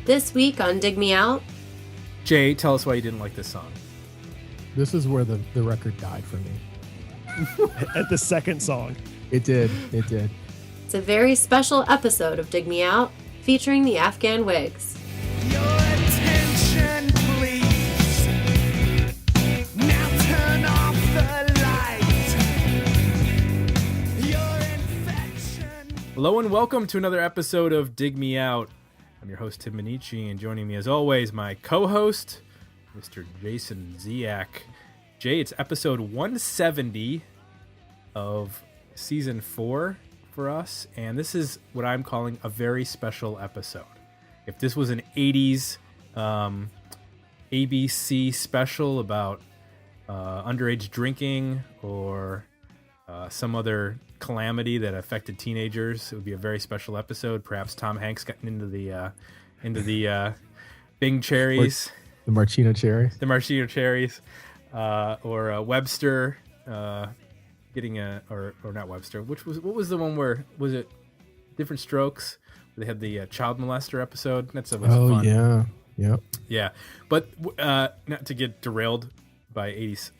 This week on Dig Me Out. Jay, tell us why you didn't like this song. This is where the record died for me. At the second song. It did. It's a very special episode of Dig Me Out featuring the Afghan Whigs. Your attention, please. Now turn off the light. Your infection. Hello and welcome to another episode of Dig Me Out. I'm your host, Tim Minichi, and joining me as always, my co-host, Mr. Jason Ziak. Jay, it's episode 170 of season 4 for us, and this is what I'm calling a very special episode. If this was an 80s ABC special about underage drinking or some other calamity that affected teenagers, it would be a very special episode. Perhaps Tom Hanks getting into the Bing cherries, The Marchino cherries, or Webster getting or not Webster. What was the one where was it? Different Strokes. They had the child molester episode. That's always fun. Yeah, yep. Yeah, but not to get derailed by 80s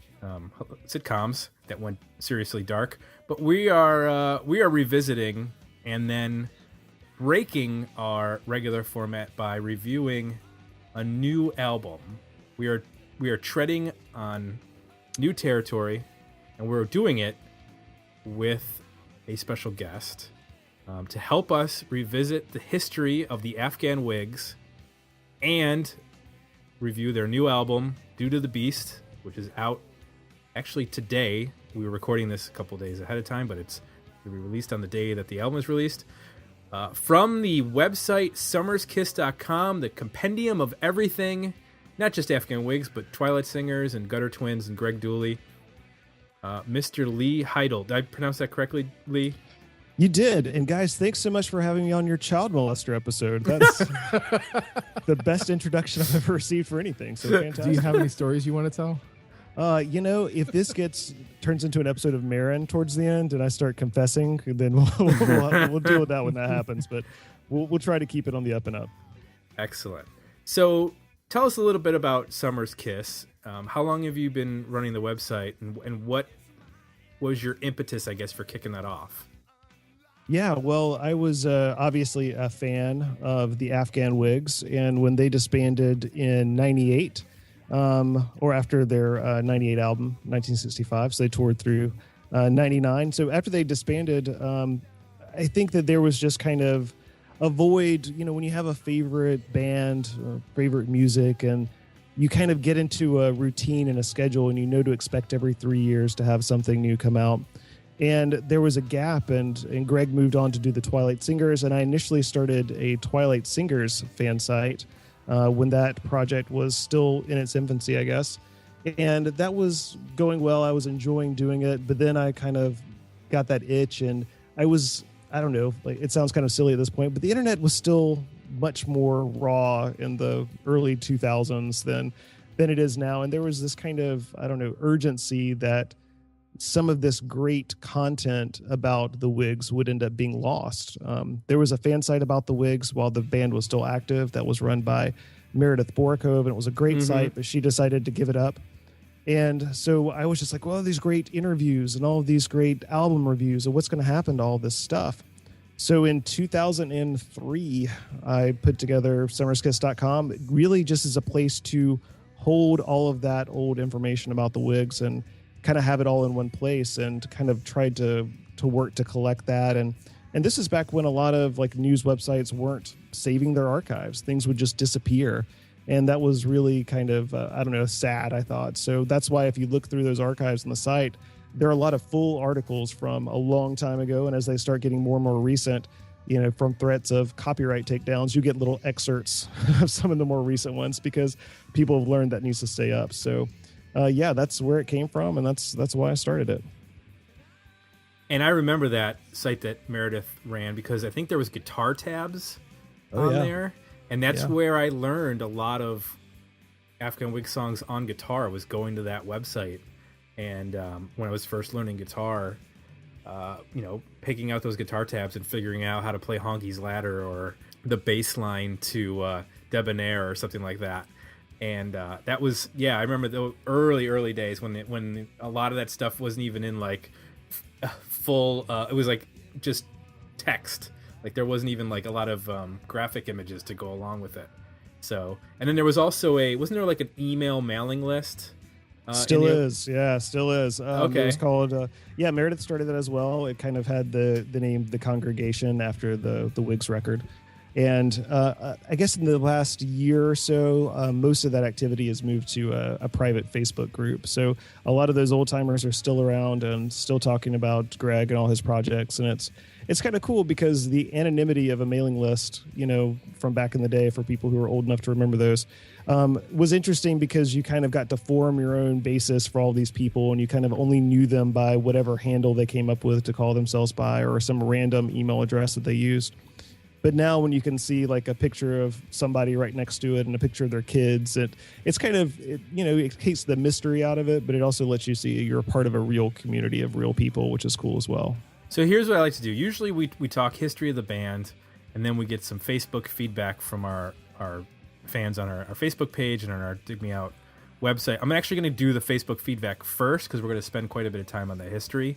sitcoms that went seriously dark. But we are revisiting and then breaking our regular format by reviewing a new album. We are treading on new territory, and we're doing it with a special guest to help us revisit the history of the Afghan Whigs and review their new album, Due to the Beast, which is out actually today. We were recording this a couple days ahead of time, but it's going to be released on the day that the album is released. From the website summerskiss.com, the compendium of everything, not just Afghan Whigs, but Twilight Singers and Gutter Twins and Greg Dooley. Mr. Lee Heidel. Did I pronounce that correctly, Lee? You did. And guys, thanks so much for having me on your child molester episode. That's the best introduction I've ever received for anything. So fantastic. Do you have any stories you want to tell? If this turns into an episode of Marin towards the end and I start confessing, then we'll deal with that when that happens. But we'll try to keep it on the up and up. Excellent. So tell us a little bit about Summer's Kiss. How long have you been running the website, and what was your impetus, I guess, for kicking that off? Yeah, well, I was obviously a fan of the Afghan Whigs, and when they disbanded in 98, or after their 98 album, 1965, so they toured through 99. So after they disbanded, I think that there was just kind of a void, when you have a favorite band, favorite music, and you kind of get into a routine and a schedule, and to expect every 3 years to have something new come out. And there was a gap, and Greg moved on to do the Twilight Singers, and I initially started a Twilight Singers fan site when that project was still in its infancy, I guess. And that was going well. I was enjoying doing it, but then I kind of got that itch, and I don't know, it sounds kind of silly at this point, but the internet was still much more raw in the early 2000s than it is now. And there was this kind of, urgency that some of this great content about the Whigs would end up being lost. There was a fan site about the Whigs while the band was still active that was run by Meredith Borikov, and it was a great site, but she decided to give it up. And so I was just like, well, these great interviews and all of these great album reviews, and what's going to happen to all this stuff? So in 2003, I put together summerskiss.com, really just as a place to hold all of that old information about the Whigs and kind of have it all in one place, and kind of tried to work to collect that. And this is back when a lot of news websites weren't saving their archives. Things would just disappear. And that was really kind of, sad, I thought. So that's why if you look through those archives on the site, there are a lot of full articles from a long time ago. And as they start getting more and more recent, from threats of copyright takedowns, you get little excerpts of some of the more recent ones because people have learned that needs to stay up. So that's where it came from, and that's why I started it. And I remember that site that Meredith ran because I think there was guitar tabs on there, and that's where I learned a lot of Afghan Whig songs on guitar. Was going to that website, and when I was first learning guitar, picking out those guitar tabs and figuring out how to play Honky's Ladder or the bass line to Debonair or something like that. And that was, I remember the early days when a lot of that stuff wasn't even in like full, it was like just text. Like there wasn't even like a lot of graphic images to go along with it. So, and then there was also wasn't there like an email mailing list? Still is. Okay. It was called, Meredith started that as well. It kind of had the name The Congregation after the Whigs record. And I guess in the last year or so, most of that activity has moved to a private Facebook group. So a lot of those old timers are still around and still talking about Greg and all his projects. And it's kind of cool because the anonymity of a mailing list, from back in the day for people who are old enough to remember those, was interesting because you kind of got to form your own basis for all these people, and you kind of only knew them by whatever handle they came up with to call themselves by, or some random email address that they used. But now when you can see like a picture of somebody right next to it and a picture of their kids, it's kind of, it takes the mystery out of it, but it also lets you see you're a part of a real community of real people, which is cool as well. So here's what I like to do. Usually we talk history of the band, and then we get some Facebook feedback from our fans on our Facebook page and on our Dig Me Out website. I'm actually going to do the Facebook feedback first because we're going to spend quite a bit of time on the history.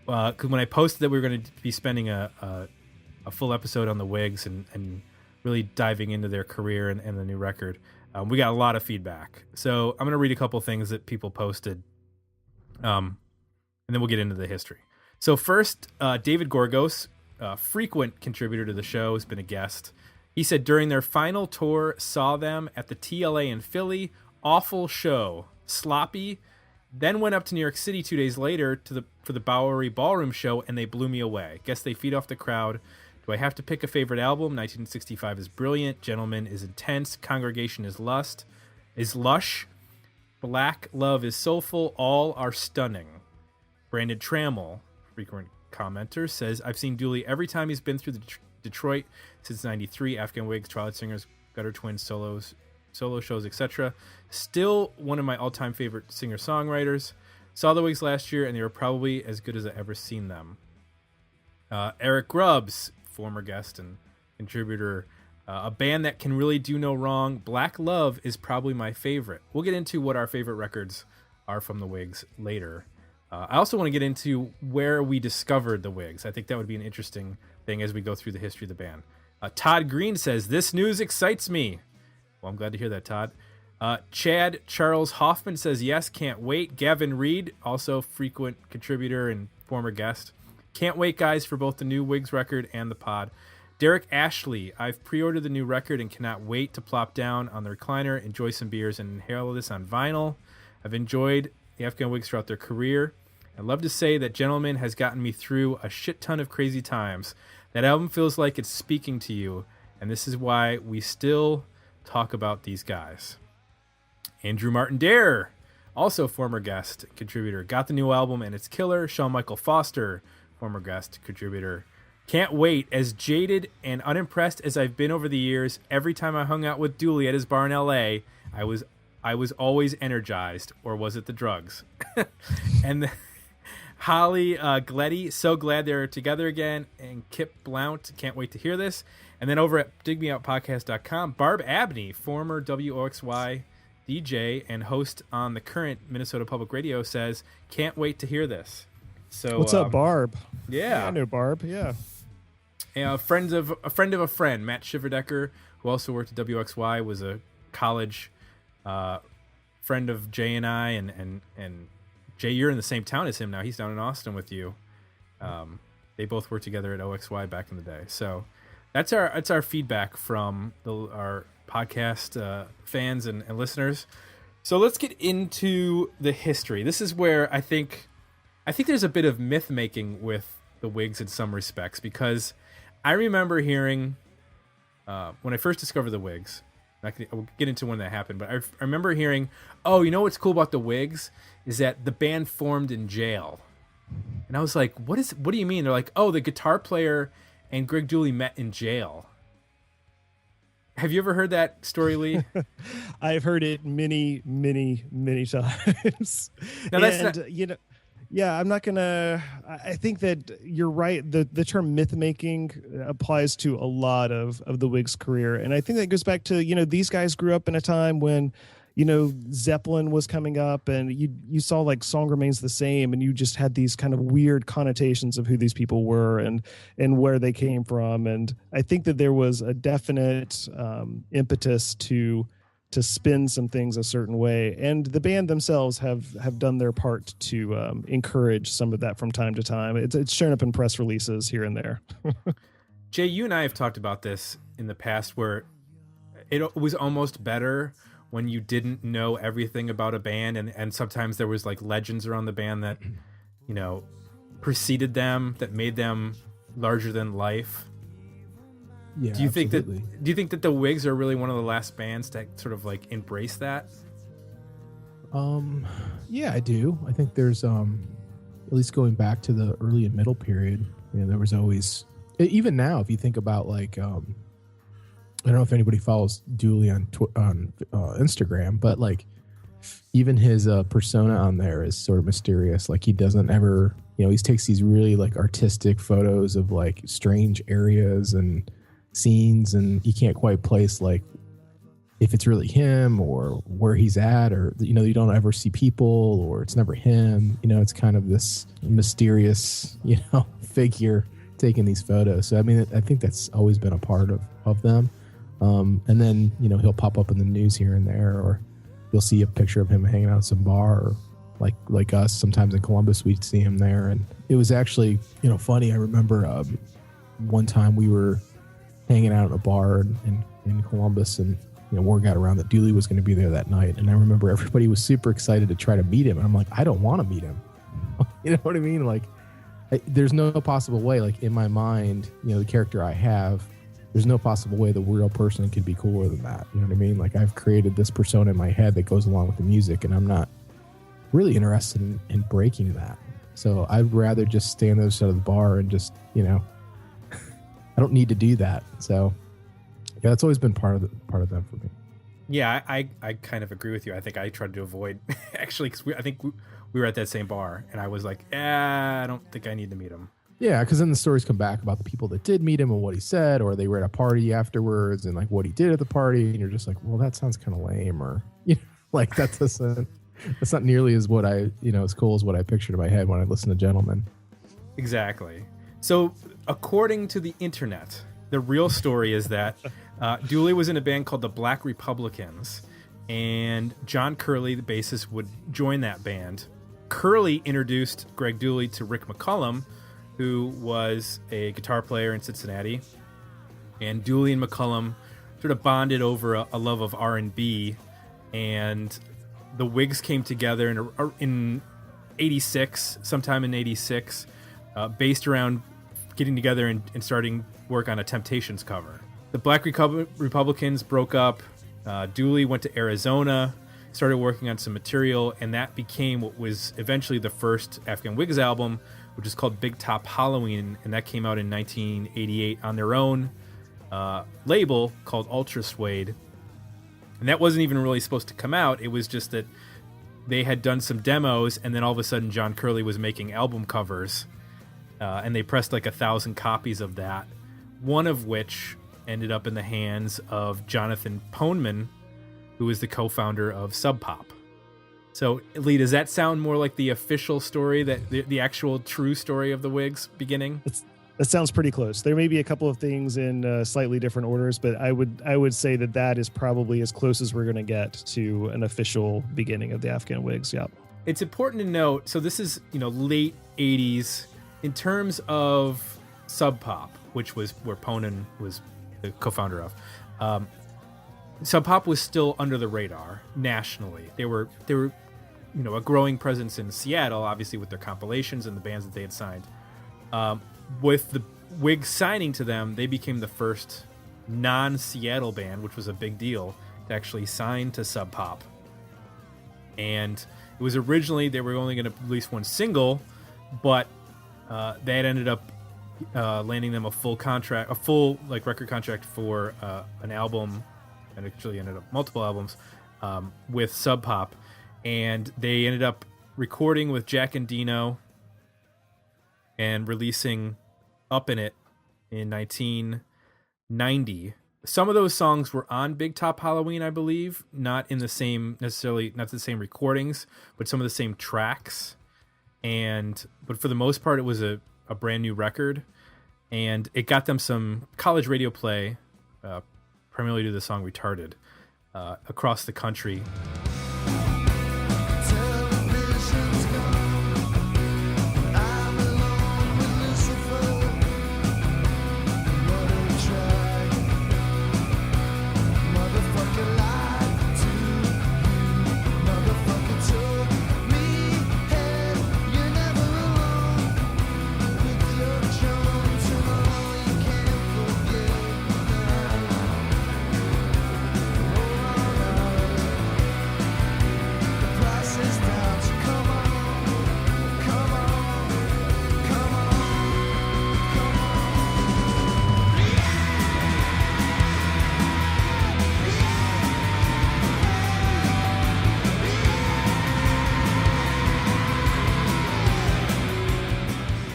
Because when I posted that we were going to be spending a full episode on the Whigs and really diving into their career and the new record, we got a lot of feedback. So I'm going to read a couple things that people posted, and then we'll get into the history. So first, David Gorgos, frequent contributor to the show, has been a guest. He said during their final tour, saw them at the TLA in Philly. Awful show, sloppy. Then went up to New York City 2 days later for the Bowery Ballroom show, and they blew me away. Guess they feed off the crowd. Do I have to pick a favorite album? 1965 is brilliant. Gentleman is intense. Congregation is lush. Black Love is soulful. All are stunning. Brandon Trammell, frequent commenter, says, I've seen Dooley every time he's been through Detroit since 93. Afghan Whigs, Twilight Singers, Gutter Twins, solo shows, etc. Still one of my all-time favorite singer-songwriters. Saw the Whigs last year, and they were probably as good as I ever seen them. Eric Grubbs, former guest and contributor, a band that can really do no wrong. Black Love is probably my favorite. We'll get into what our favorite records are from the Whigs later. I also want to get into where we discovered the Whigs. I think that would be an interesting thing as we go through the history of the band. Todd Green says, this news excites me. Well, I'm glad to hear that, Todd. Chad Charles Hoffman says, yes, can't wait. Gavin Reed, also frequent contributor and former guest. Can't wait, guys, for both the new Whigs record and the pod. Derek Ashley, I've pre-ordered the new record and cannot wait to plop down on the recliner, enjoy some beers, and inhale this on vinyl. I've enjoyed the Afghan Whigs throughout their career. I'd love to say that Gentleman has gotten me through a shit ton of crazy times. That album feels like it's speaking to you, and this is why we still talk about these guys. Andrew Martin Dare, also former guest contributor, got the new album and it's killer. Sean Michael Foster, former guest contributor, can't wait. As jaded and unimpressed as I've been over the years, every time I hung out with Dooley at his bar in LA, I was always energized. Or was it the drugs? And Holly Gleddy, so glad they're together again. And Kip Blount, can't wait to hear this. And then over at digmeoutpodcast.com, Barb Abney, former WOXY DJ and host on the current Minnesota Public Radio, says, can't wait to hear this. So what's up, Barb? Yeah, I know Barb. Yeah, and a friend of a friend, Matt Shiverdecker, who also worked at WXY, was a college friend of Jay and I, and Jay, you're in the same town as him now. He's down in Austin with you. They both worked together at OXY back in the day. So that's our feedback from our podcast fans and listeners. So let's get into the history. This is where I think there's a bit of myth making with the Whigs in some respects, because I remember hearing when I first discovered the Whigs, I'll get into when that happened, but I remember hearing, oh, you know what's cool about the Whigs is that the band formed in jail. And I was like, what do you mean? They're like, oh, the guitar player and Greg Dooley met in jail. Have you ever heard that story, Lee? I've heard it many, many, many times. Now that's and, not... Yeah, I'm not gonna. I think that you're right. The term myth making applies to a lot of the Whigs' career, and I think that goes back to these guys grew up in a time when Zeppelin was coming up, and you saw like Song Remains the Same, and you just had these kind of weird connotations of who these people were and where they came from, and I think that there was a definite impetus to spin some things a certain way, and the band themselves have done their part to encourage some of that from time to time. It's shown up in press releases here and there. Jay, you and I have talked about this in the past, where it was almost better when you didn't know everything about a band, and sometimes there was like legends around the band that preceded them, that made them larger than life. Yeah, do you absolutely. think that the Whigs are really one of the last bands to sort of like embrace that? Yeah, I do. I think there's at least going back to the early and middle period, there was always, even now, if you think about like I don't know if anybody follows Dooley on Instagram, but like even his persona on there is sort of mysterious. Like he doesn't ever, he takes these really like artistic photos of like strange areas and scenes, and you can't quite place like if it's really him or where he's at, or you don't ever see people, or it's never him. It's kind of this mysterious figure taking these photos. So I mean, I think that's always been a part of them. And then he'll pop up in the news here and there, or you'll see a picture of him hanging out at some bar, or like us sometimes in Columbus we'd see him there. And it was actually funny. I remember one time we were hanging out at a bar in Columbus, and word got around that Dooley was going to be there that night. And I remember everybody was super excited to try to meet him, and I'm like, I don't want to meet him. You know what I mean? Like, there's no possible way. Like in my mind, the character I have, there's no possible way the real person could be cooler than that. You know what I mean? Like I've created this persona in my head that goes along with the music, and I'm not really interested in breaking that. So I'd rather just stand on the other side of the bar and just I don't need to do that. So yeah, that's always been part of them for me. Yeah, I kind of agree with you. I think I tried to avoid actually, because I think we were at that same bar, and I was like, I don't think I need to meet him. Yeah, because then the stories come back about the people that did meet him and what he said, or they were at a party afterwards and like what he did at the party, and you're just like, well, that sounds kind of lame, or like that's not nearly as what I as cool as what I pictured in my head when I listened to Gentlemen. Exactly. So according to the internet, the real story is that Dooley was in a band called the Black Republicans, and John Curley, the bassist, would join that band. Curley introduced Greg Dooley to Rick McCullum, who was a guitar player in Cincinnati, and Dooley and McCullum sort of bonded over a love of R&B, and the Whigs came together in 86, sometime in 86, based around getting together and starting work on a Temptations cover. The Black Republicans broke up. Dooley went to Arizona, started working on some material, and that became what was eventually the first Afghan Whigs album, which is called Big Top Halloween, and that came out in 1988 on their own label called Ultra Suede. And that wasn't even really supposed to come out. It was just that they had done some demos, and then all of a sudden John Curley was making album covers, and they pressed like 1,000 copies of that, one of which ended up in the hands of Jonathan Poneman, who is the co-founder of Sub Pop. So, Lee, does that sound more like the official story, that the actual true story of the Whigs beginning? That sounds pretty close. There may be a couple of things in slightly different orders, but I would say that is probably as close as we're going to get to an official beginning of the Afghan Whigs. Yeah. It's important to note, so this is, late 80s in terms of Sub Pop, which was where Ponen was the co-founder of. Sub Pop was still under the radar nationally. They were a growing presence in Seattle, obviously with their compilations and the bands that they had signed. With the Whigs signing to them, they became the first non-Seattle band, which was a big deal, to actually sign to Sub Pop. And it was originally they were only going to release one single, but that ended up landing them a full record contract for an album, and actually ended up multiple albums with Sub Pop, and they ended up recording with Jack and Dino and releasing Up in It in 1990. Some of those songs were on Big Top Halloween, I believe, not the same recordings, but some of the same tracks. But for the most part, it was a brand new record, and it got them some college radio play, primarily to the song Retarded, across the country. Television's gone. I'm alone with Lucifer. What a drag. Motherfucker lied to you. Motherfucker took me head. You're never alone with your Jones and all you can't forget. The price is down, so come on, come on, come on, come on.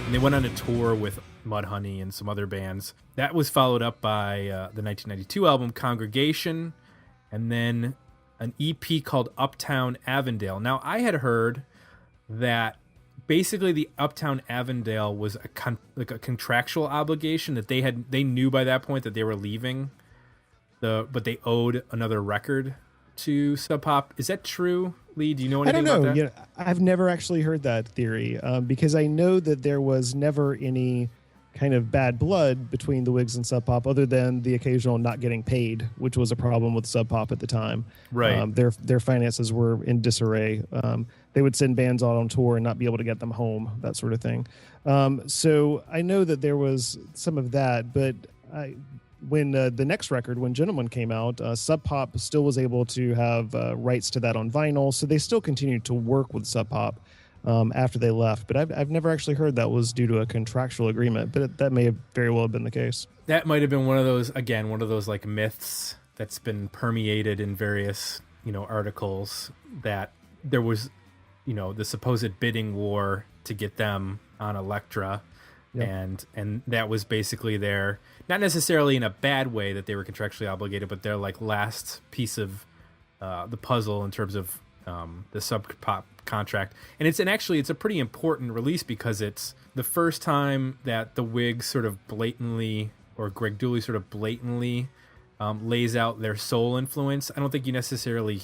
And they went on a tour with Mudhoney and some other bands. That was followed up by the 1992 album Congregation, and then an EP called Uptown Avondale. Now, I had heard that basically the Uptown Avondale was a contractual obligation that they knew by that point that they were leaving, but they owed another record to Sub Pop. Is that true, Lee? Do you know I anything don't know. about that? I've never actually heard that theory because I know that there was never any kind of bad blood between the Whigs and Sub Pop, other than the occasional not getting paid, which was a problem with Sub Pop at the time. Right. Their finances were in disarray. They would send bands out on tour and not be able to get them home, that sort of thing. So I know that there was some of that, but when the next record, when Gentleman came out, Sub Pop still was able to have rights to that on vinyl, so they still continued to work with Sub Pop after they left. But I've never actually heard that was due to a contractual agreement, but that may have very well have been the case. That might have been one of those like myths that's been permeated in various, articles, that there was, the supposed bidding war to get them on Elektra. Yep. And that was basically their, not necessarily in a bad way that they were contractually obligated, but their like last piece of the puzzle in terms of the Sub Pop contract. And it's a pretty important release because it's the first time that the Whigs sort of blatantly, or Greg Dooley sort of blatantly lays out their soul influence. I don't think you necessarily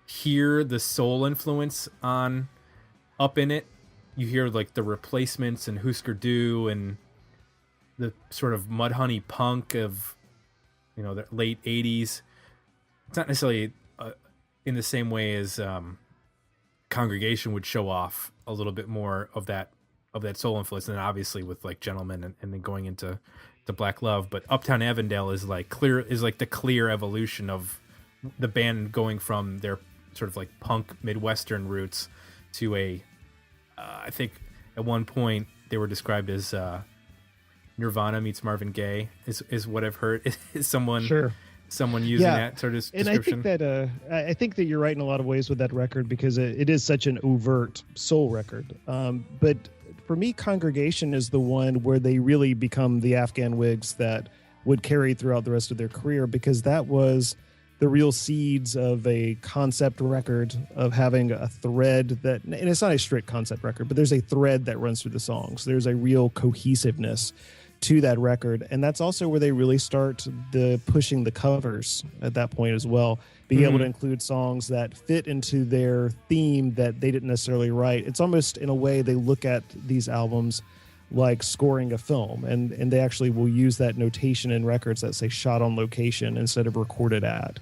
hear the soul influence on Up in It. You hear like the Replacements and Husker Du and the sort of Mudhoney punk of, the late 80s. It's not necessarily in the same way as Congregation would show off a little bit more of that soul influence, and obviously with like Gentleman and then going into the Black Love. But Uptown Avondale is like the clear evolution of the band going from their sort of like punk Midwestern roots to I think at one point they were described as Nirvana meets Marvin Gaye is what I've heard. Is someone using that sort of description? And I think that you're right in a lot of ways with that record because it is such an overt soul record. But for me, Congregation is the one where they really become the Afghan Whigs that would carry throughout the rest of their career, because that was the real seeds of a concept record, of having a thread that, and it's not a strict concept record, but there's a thread that runs through the songs. There's a real cohesiveness to that record. And that's also where they really start pushing the covers at that point as well, being able to include songs that fit into their theme that they didn't necessarily write. It's almost, in a way, they look at these albums like scoring a film, and they actually will use that notation in records that say shot on location instead of recorded at.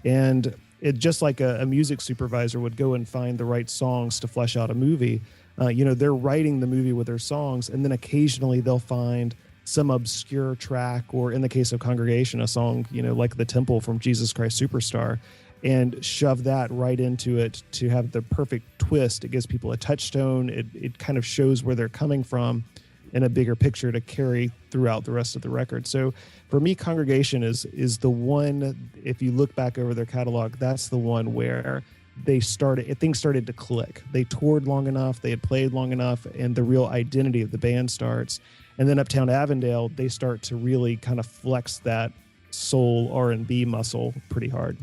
And it just like a music supervisor would go and find the right songs to flesh out a movie. They're writing the movie with their songs, and then occasionally they'll find some obscure track, or in the case of Congregation, a song, like The Temple from Jesus Christ Superstar, and shove that right into it to have the perfect twist. It gives people a touchstone. It kind of shows where they're coming from in a bigger picture to carry throughout the rest of the record. So for me, Congregation is the one, if you look back over their catalog, that's the one where things started to click. They toured long enough, they had played long enough, and the real identity of the band starts. And then Uptown Avondale, they start to really kind of flex that soul R&B muscle pretty hard.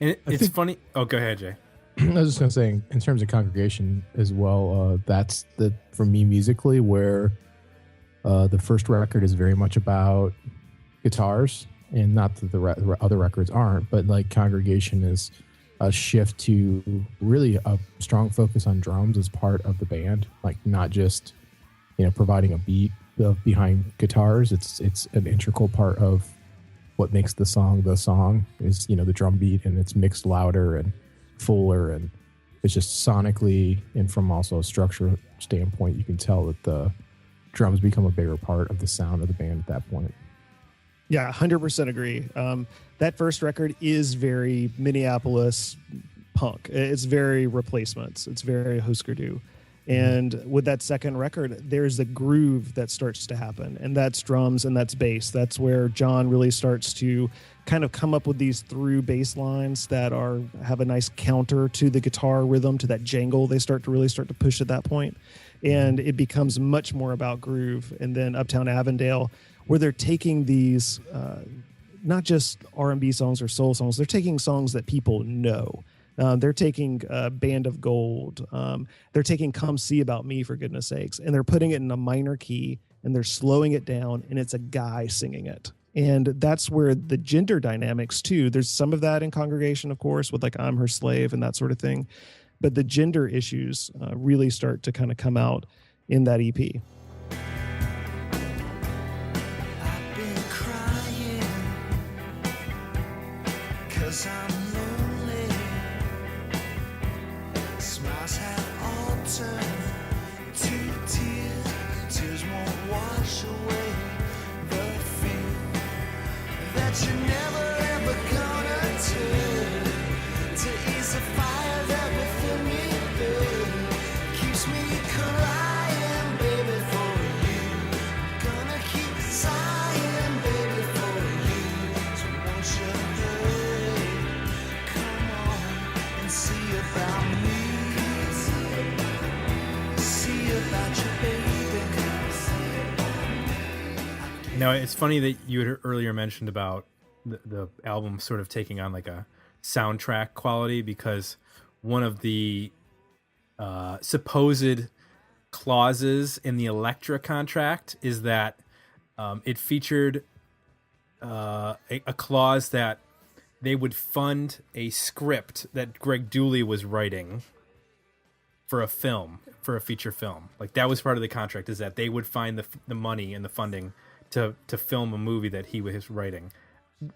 And it's funny. Oh, go ahead, Jay. I was just gonna say, in terms of Congregation as well, that's for me musically where the first record is very much about guitars, and not that the other records aren't, but like Congregation is a shift to really a strong focus on drums as part of the band, like not just providing a beat behind guitars. It's an integral part of what makes the song is the drum beat, and it's mixed louder and fuller, and it's just sonically and from also a structure standpoint, you can tell that the drums become a bigger part of the sound of the band at that point. Yeah, 100% agree. That first record is very Minneapolis punk. It's very Replacements. It's very Husker Du. And with that second record, there's a groove that starts to happen, and that's drums and that's bass. That's where John really starts to kind of come up with these through bass lines that have a nice counter to the guitar rhythm, to that jangle. They start to push at that point, and it becomes much more about groove. And then Uptown Avondale, where they're taking these not just R&B songs or soul songs, they're taking songs that people know. They're taking Band of Gold. They're taking Come See About Me, for goodness sakes, and they're putting it in a minor key, and they're slowing it down, and it's a guy singing it. And that's where the gender dynamics, too. There's some of that in Congregation, of course, with like I'm Her Slave and that sort of thing. But the gender issues really start to kind of come out in that EP. I've been crying 'cause I'm lonely. Smiles have all turned to tears. Tears won't wash away the fear that you're never ever gonna turn to ease the fire that within me burns. Keeps me crying, baby, for you. Gonna keep sighing, baby, for you. So won't you hurry? Come on and see about me. See about your baby. Now, it's funny that you had earlier mentioned about the album sort of taking on like a soundtrack quality, because one of the supposed clauses in the Elektra contract is that it featured a clause that they would fund a script that Greg Dooley was writing for a feature film. Like that was part of the contract, is that they would find the money and the funding to film a movie that he was writing.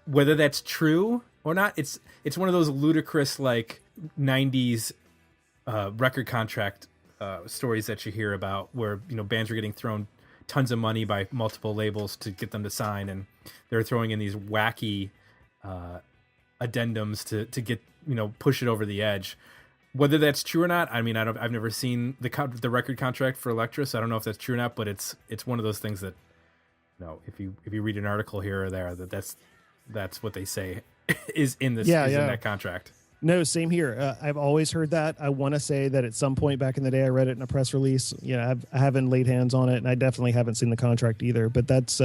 Whether that's true or not, it's one of those ludicrous like 90s record contract stories that you hear about, where bands are getting thrown tons of money by multiple labels to get them to sign, and they're throwing in these wacky addendums to get push it over the edge. Whether that's true or not, I mean, I've never seen the record contract for Elektra, so I don't know if that's true or not. But it's one of those things that if you read an article here or there, that's what they say is in this in that contract. No, same here. I've always heard that. I want to say that at some point back in the day, I read it in a press release. I haven't laid hands on it, and I definitely haven't seen the contract either. But that's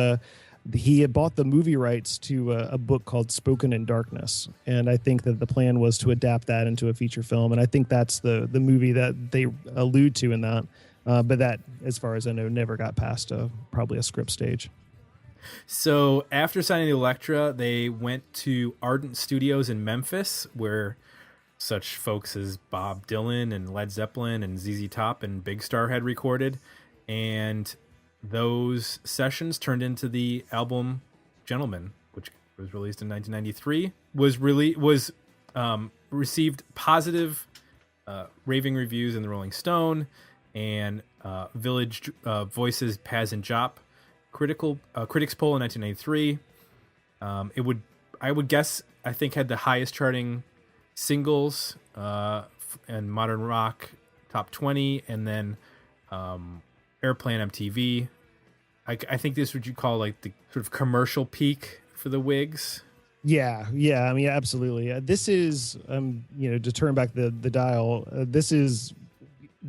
he had bought the movie rights to a book called Spoken in Darkness, and I think that the plan was to adapt that into a feature film. And I think that's the movie that they allude to in that. But that, as far as I know, never got past probably a script stage. So after signing to Elektra, they went to Ardent Studios in Memphis, where such folks as Bob Dylan and Led Zeppelin and ZZ Top and Big Star had recorded, and those sessions turned into the album Gentleman, which was released in 1993. Received positive raving reviews in the Rolling Stone and Village Voices Paz and Jop critics poll in 1993. I would guess, I think, had the highest charting singles and modern rock top 20, and then Airplay on MTV. I think this is what you call like the sort of commercial peak for the Whigs. Yeah. I mean, absolutely. This is, to turn back the dial. This is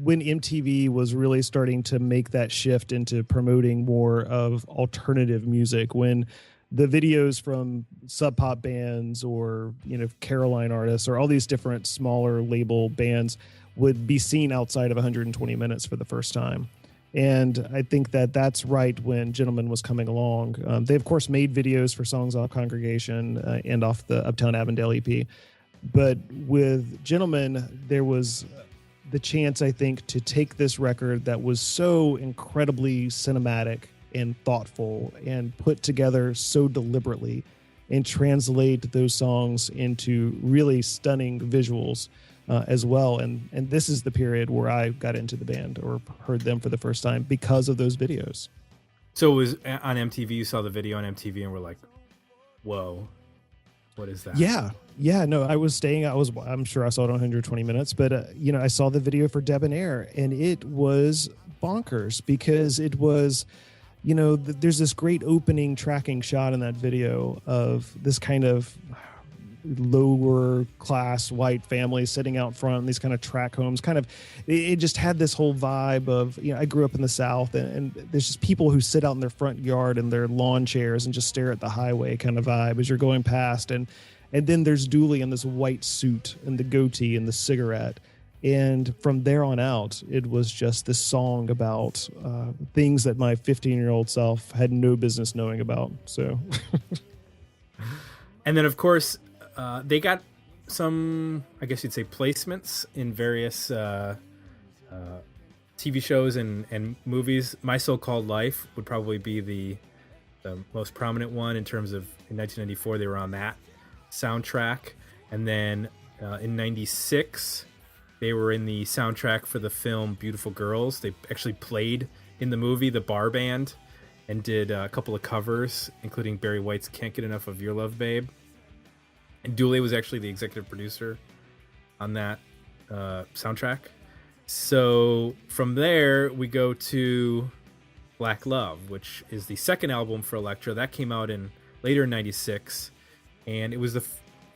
when MTV was really starting to make that shift into promoting more of alternative music. When the videos from Sub Pop bands or Caroline artists or all these different smaller label bands would be seen outside of 120 minutes for the first time. And I think that that's right when Gentleman was coming along. They, of course, made videos for songs off Congregation and off the Uptown Avondale EP. But with Gentleman, there was the chance, I think, to take this record that was so incredibly cinematic and thoughtful and put together so deliberately and translate those songs into really stunning visuals as well. And this is the period where I got into the band or heard them for the first time because of those videos. So it was on MTV, you saw the video on MTV and were like, whoa, what is that? Yeah, no, I'm sure I saw it on 120 minutes, but I saw the video for Debonair and it was bonkers because it was, there's this great opening tracking shot in that video of this kind of lower class white family sitting out front in these kind of track homes. It just had this whole vibe of, I grew up in the South and there's just people who sit out in their front yard in their lawn chairs and just stare at the highway kind of vibe as you're going past. And then there's Dooley in this white suit and the goatee and the cigarette. And from there on out, it was just this song about things that my 15-year-old self had no business knowing about. So, and then of course, they got some, I guess you'd say, placements in various TV shows and movies. My So-Called Life would probably be the most prominent one in terms of, in 1994, they were on that soundtrack. And then in 96, they were in the soundtrack for the film Beautiful Girls. They actually played in the movie, the bar band, and did a couple of covers, including Barry White's Can't Get Enough of Your Love, Babe. And Dooley was actually the executive producer on that soundtrack. So from there, we go to Black Love, which is the second album for Elektra. That came out later in 96. And it was the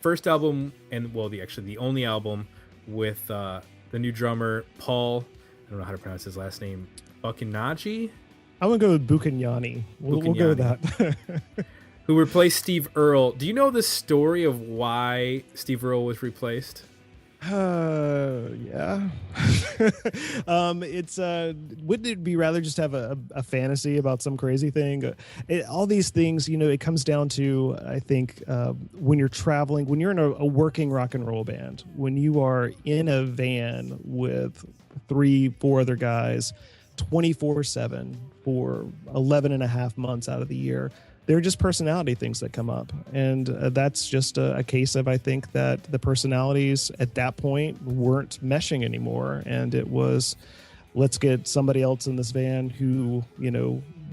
first album, and the only album with the new drummer, Paul, I don't know how to pronounce his last name, Bucinaji? I'm going to go with Bucanyani. We'll go with that. Who replaced Steve Earle. Do you know the story of why Steve Earle was replaced? Yeah. Wouldn't it be rather just have a fantasy about some crazy thing? All these things, it comes down to, I think, when you're traveling, when you're in a working rock and roll band, when you are in a van with 3-4 other guys 24/7 for 11 and a half months out of the year, there are just personality things that come up. And that's just a case of, I think, that the personalities at that point weren't meshing anymore. And it was, let's get somebody else in this van who,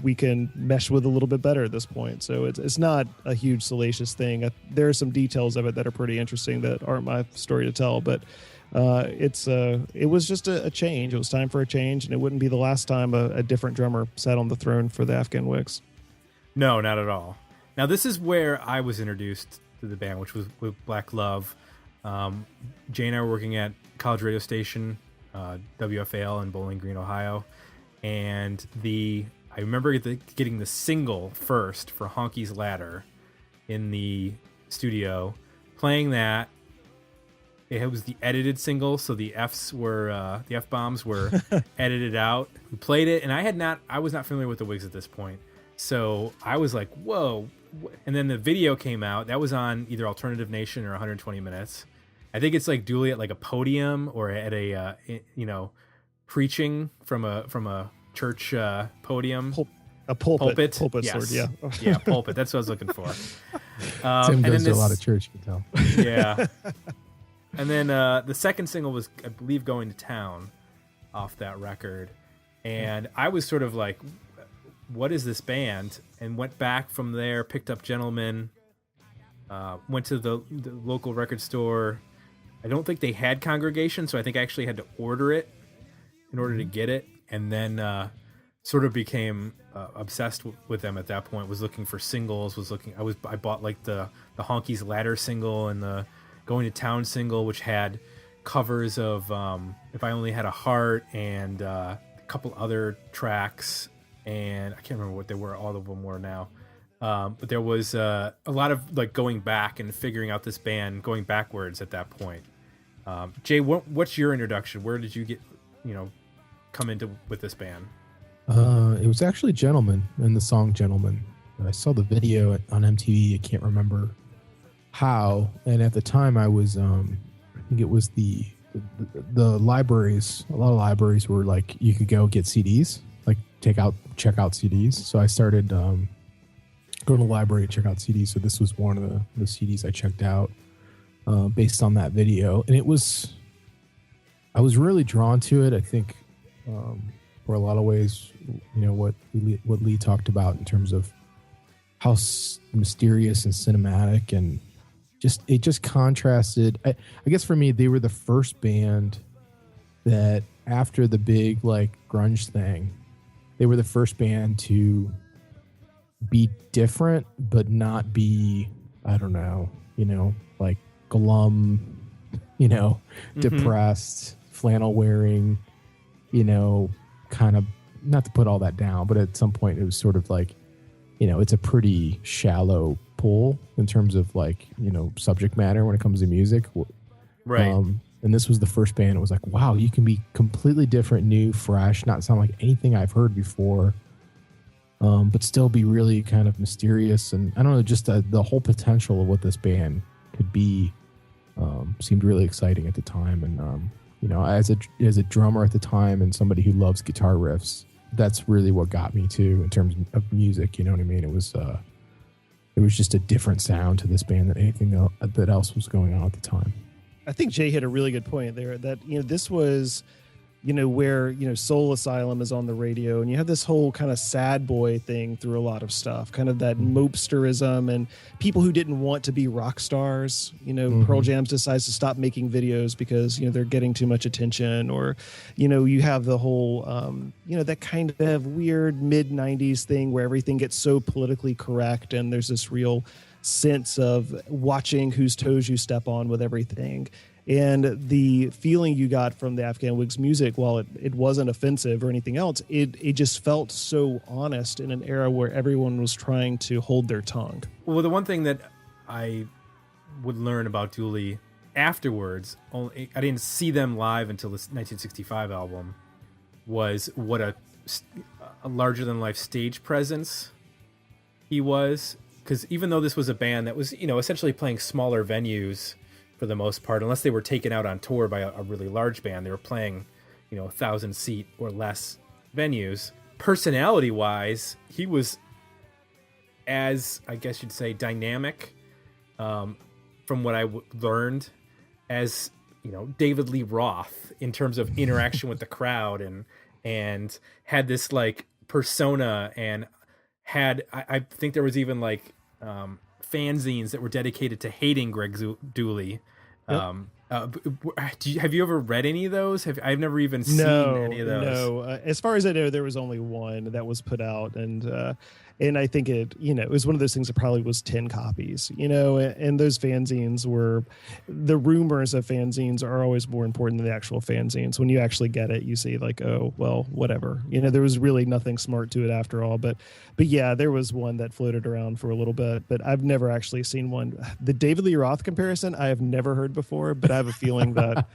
we can mesh with a little bit better at this point. So it's not a huge salacious thing. There are some details of it that are pretty interesting that aren't my story to tell, but it was just a change. It was time for a change, and it wouldn't be the last time a different drummer sat on the throne for the Afghan Whigs. No, not at all. Now, this is where I was introduced to the band, which was with Black Love. Jay and I were working at college radio station, WFAL in Bowling Green, Ohio. And I remember getting the single first for Honky's Ladder in the studio, playing that. It was the edited single, so the the F-bombs were edited out. We played it, and I was not familiar with the Whigs at this point. So I was like, whoa. And then the video came out. That was on either Alternative Nation or 120 Minutes. I think it's like Dooley at like a podium or at a, preaching from a church podium. A pulpit. Pulpit, yes. Sword, yeah. Yeah, pulpit. That's what I was looking for. Tim goes to a lot of church, you can tell. Yeah. And then the second single was, I believe, Going to Town off that record. And I was sort of like, what is this band? And went back from there, picked up Gentleman, went to the local record store. I don't think they had Congregation, so I think I actually had to order it in order to get it. And then sort of became obsessed with them at that point. Was looking for singles. I bought like the Honky's Ladder single and the Going to Town single, which had covers of If I Only Had a Heart and a couple other tracks, and I can't remember what they were. All of them were now. But there was a lot of like going back and figuring out this band, going backwards at that point. Jay, what's your introduction? Where did you get, come into with this band? It was actually Gentleman and the song Gentleman. I saw the video on MTV. I can't remember how. And at the time I was, I think it was the libraries. A lot of libraries were like, you could go get CDs, like check out CDs. So I started going to the library to check out CDs. So this was one of the CDs I checked out based on that video. And I was really drawn to it. I think for a lot of ways, what Lee talked about in terms of how mysterious and cinematic, and it just contrasted. I guess for me, they were the first band that after the big like grunge thing, they were the first band to be different, but not be, I don't know, like glum, depressed, flannel wearing, kind of, not to put all that down, but at some point it was sort of like, it's a pretty shallow pull in terms of like, subject matter when it comes to music. Right. And this was the first band. It was like, wow, you can be completely different, new, fresh, not sound like anything I've heard before, but still be really kind of mysterious. And I don't know, just the whole potential of what this band could be seemed really exciting at the time. And, as a drummer at the time and somebody who loves guitar riffs, that's really what got me too in terms of music. You know what I mean? It was just a different sound to this band than anything that else was going on at the time. I think Jay hit a really good point there that, this was, where, Soul Asylum is on the radio, and you have this whole kind of sad boy thing through a lot of stuff, kind of that mopesterism and people who didn't want to be rock stars. Pearl Jam decides to stop making videos because, they're getting too much attention, or, you have the whole, that kind of weird mid 90s thing where everything gets so politically correct. And there's this real sense of watching whose toes you step on with everything. And the feeling you got from the Afghan Whigs music, while it wasn't offensive or anything else, it just felt so honest in an era where everyone was trying to hold their tongue. Well, the one thing that I would learn about Dooley afterwards, I didn't see them live until this 1965 album, was what a larger-than-life stage presence he was. Because even though this was a band that was, essentially playing smaller venues for the most part, unless they were taken out on tour by a really large band, they were playing, 1,000-seat or less venues. Personality-wise, he was, as I guess you'd say, dynamic, from what I learned, as David Lee Roth in terms of interaction with the crowd, and had this like persona, and had I think there was even like fanzines that were dedicated to hating Greg Dooley. Yep. Have you ever read any of those? I've never even seen any of those. No, as far as I know, there was only one that was put out, and I think it was one of those things that probably was 10 copies, and those fanzines were, the rumors of fanzines are always more important than the actual fanzines. When you actually get it, you see like, oh, well, whatever, there was really nothing smart to it after all. But yeah, there was one that floated around for a little bit, but I've never actually seen one. The David Lee Roth comparison, I have never heard before, but I have a feeling that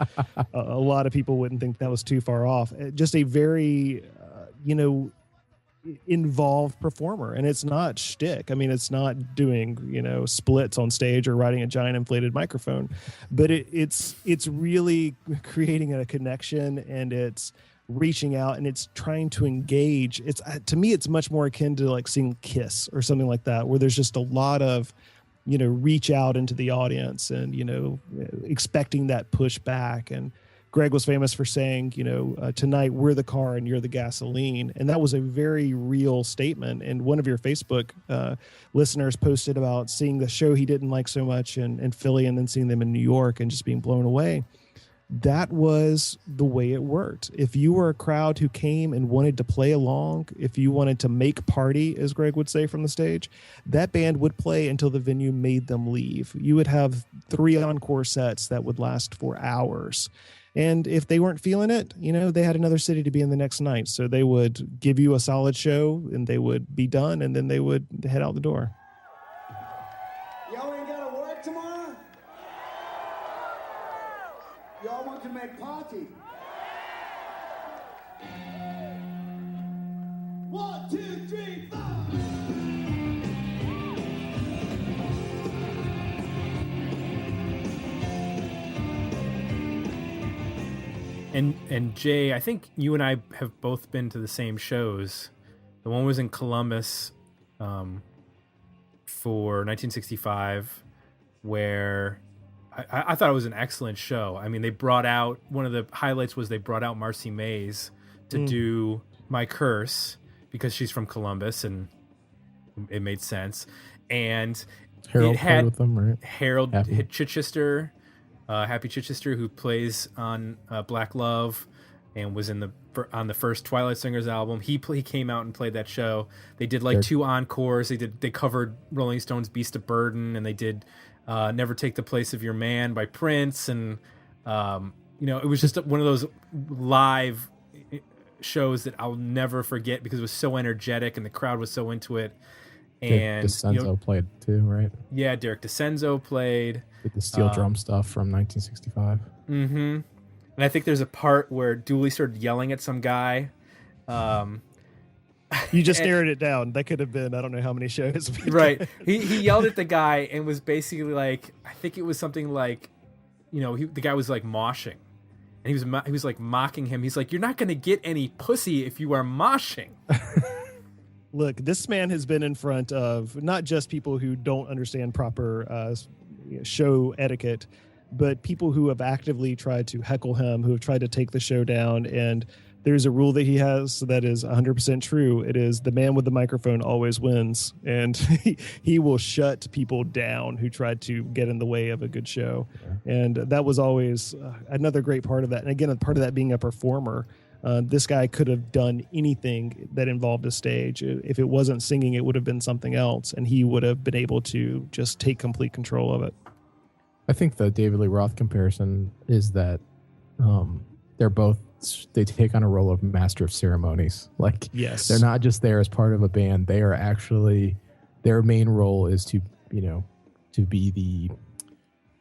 a lot of people wouldn't think that was too far off. Just a very, involved performer, and it's not shtick. I mean, it's not doing splits on stage or riding a giant inflated microphone, but it's really creating a connection, and it's reaching out, and it's trying to engage. It's, to me, it's much more akin to like seeing Kiss or something like that, where there's just a lot of reach out into the audience and expecting that pushback. And Greg was famous for saying, tonight we're the car and you're the gasoline. And that was a very real statement. And one of your Facebook listeners posted about seeing the show he didn't like so much in Philly, and then seeing them in New York and just being blown away. that was the way it worked. If you were a crowd who came and wanted to play along, if you wanted to make party, as Greg would say from the stage, that band would play until the venue made them leave. You would have 3 encore sets that would last for hours. And if they weren't feeling it, they had another city to be in the next night. So they would give you a solid show and they would be done, and then they would head out the door. Y'all ain't gotta work tomorrow? Y'all want to make party? 1, 2, 3, 4. And Jay, I think you and I have both been to the same shows. The one was in Columbus for 1965, where I thought it was an excellent show. I mean, they brought out, one of the highlights was they brought out Marcy Mays to do My Curse, because she's from Columbus, and it made sense. And Harold it had played with them, right? Harold Happy. Chichester, Happy Chichester, who plays on Black Love and was on the first Twilight Singers album. He came out and played that show. They did like 2 encores. They covered Rolling Stones' Beast of Burden, and they did Never Take the Place of Your Man by Prince. And it was just one of those live shows that I'll never forget, because it was so energetic and the crowd was so into it. And DeCenzo played too, right? Yeah, Derek DeCenzo played. Did the steel drum stuff from 1965. Mm-hmm. And I think there's a part where Dooley started yelling at some guy. You just narrowed it down. That could have been, I don't know how many shows. Right. He yelled at the guy and was basically like, I think it was something like, the guy was like moshing. And he was like mocking him. He's like, "You're not going to get any pussy if you are moshing." Look, this man has been in front of not just people who don't understand proper show etiquette, but people who have actively tried to heckle him, who have tried to take the show down. And there's a rule that he has that is 100% true. It is the man with the microphone always wins. And he will shut people down who tried to get in the way of a good show. Yeah. And that was always another great part of that. And again, part of that being a performer. This guy could have done anything that involved a stage. If it wasn't singing, it would have been something else, and he would have been able to just take complete control of it. I think the David Lee Roth comparison is that they take on a role of master of ceremonies. Like, yes, they're not just there as part of a band. They are actually, their main role is to be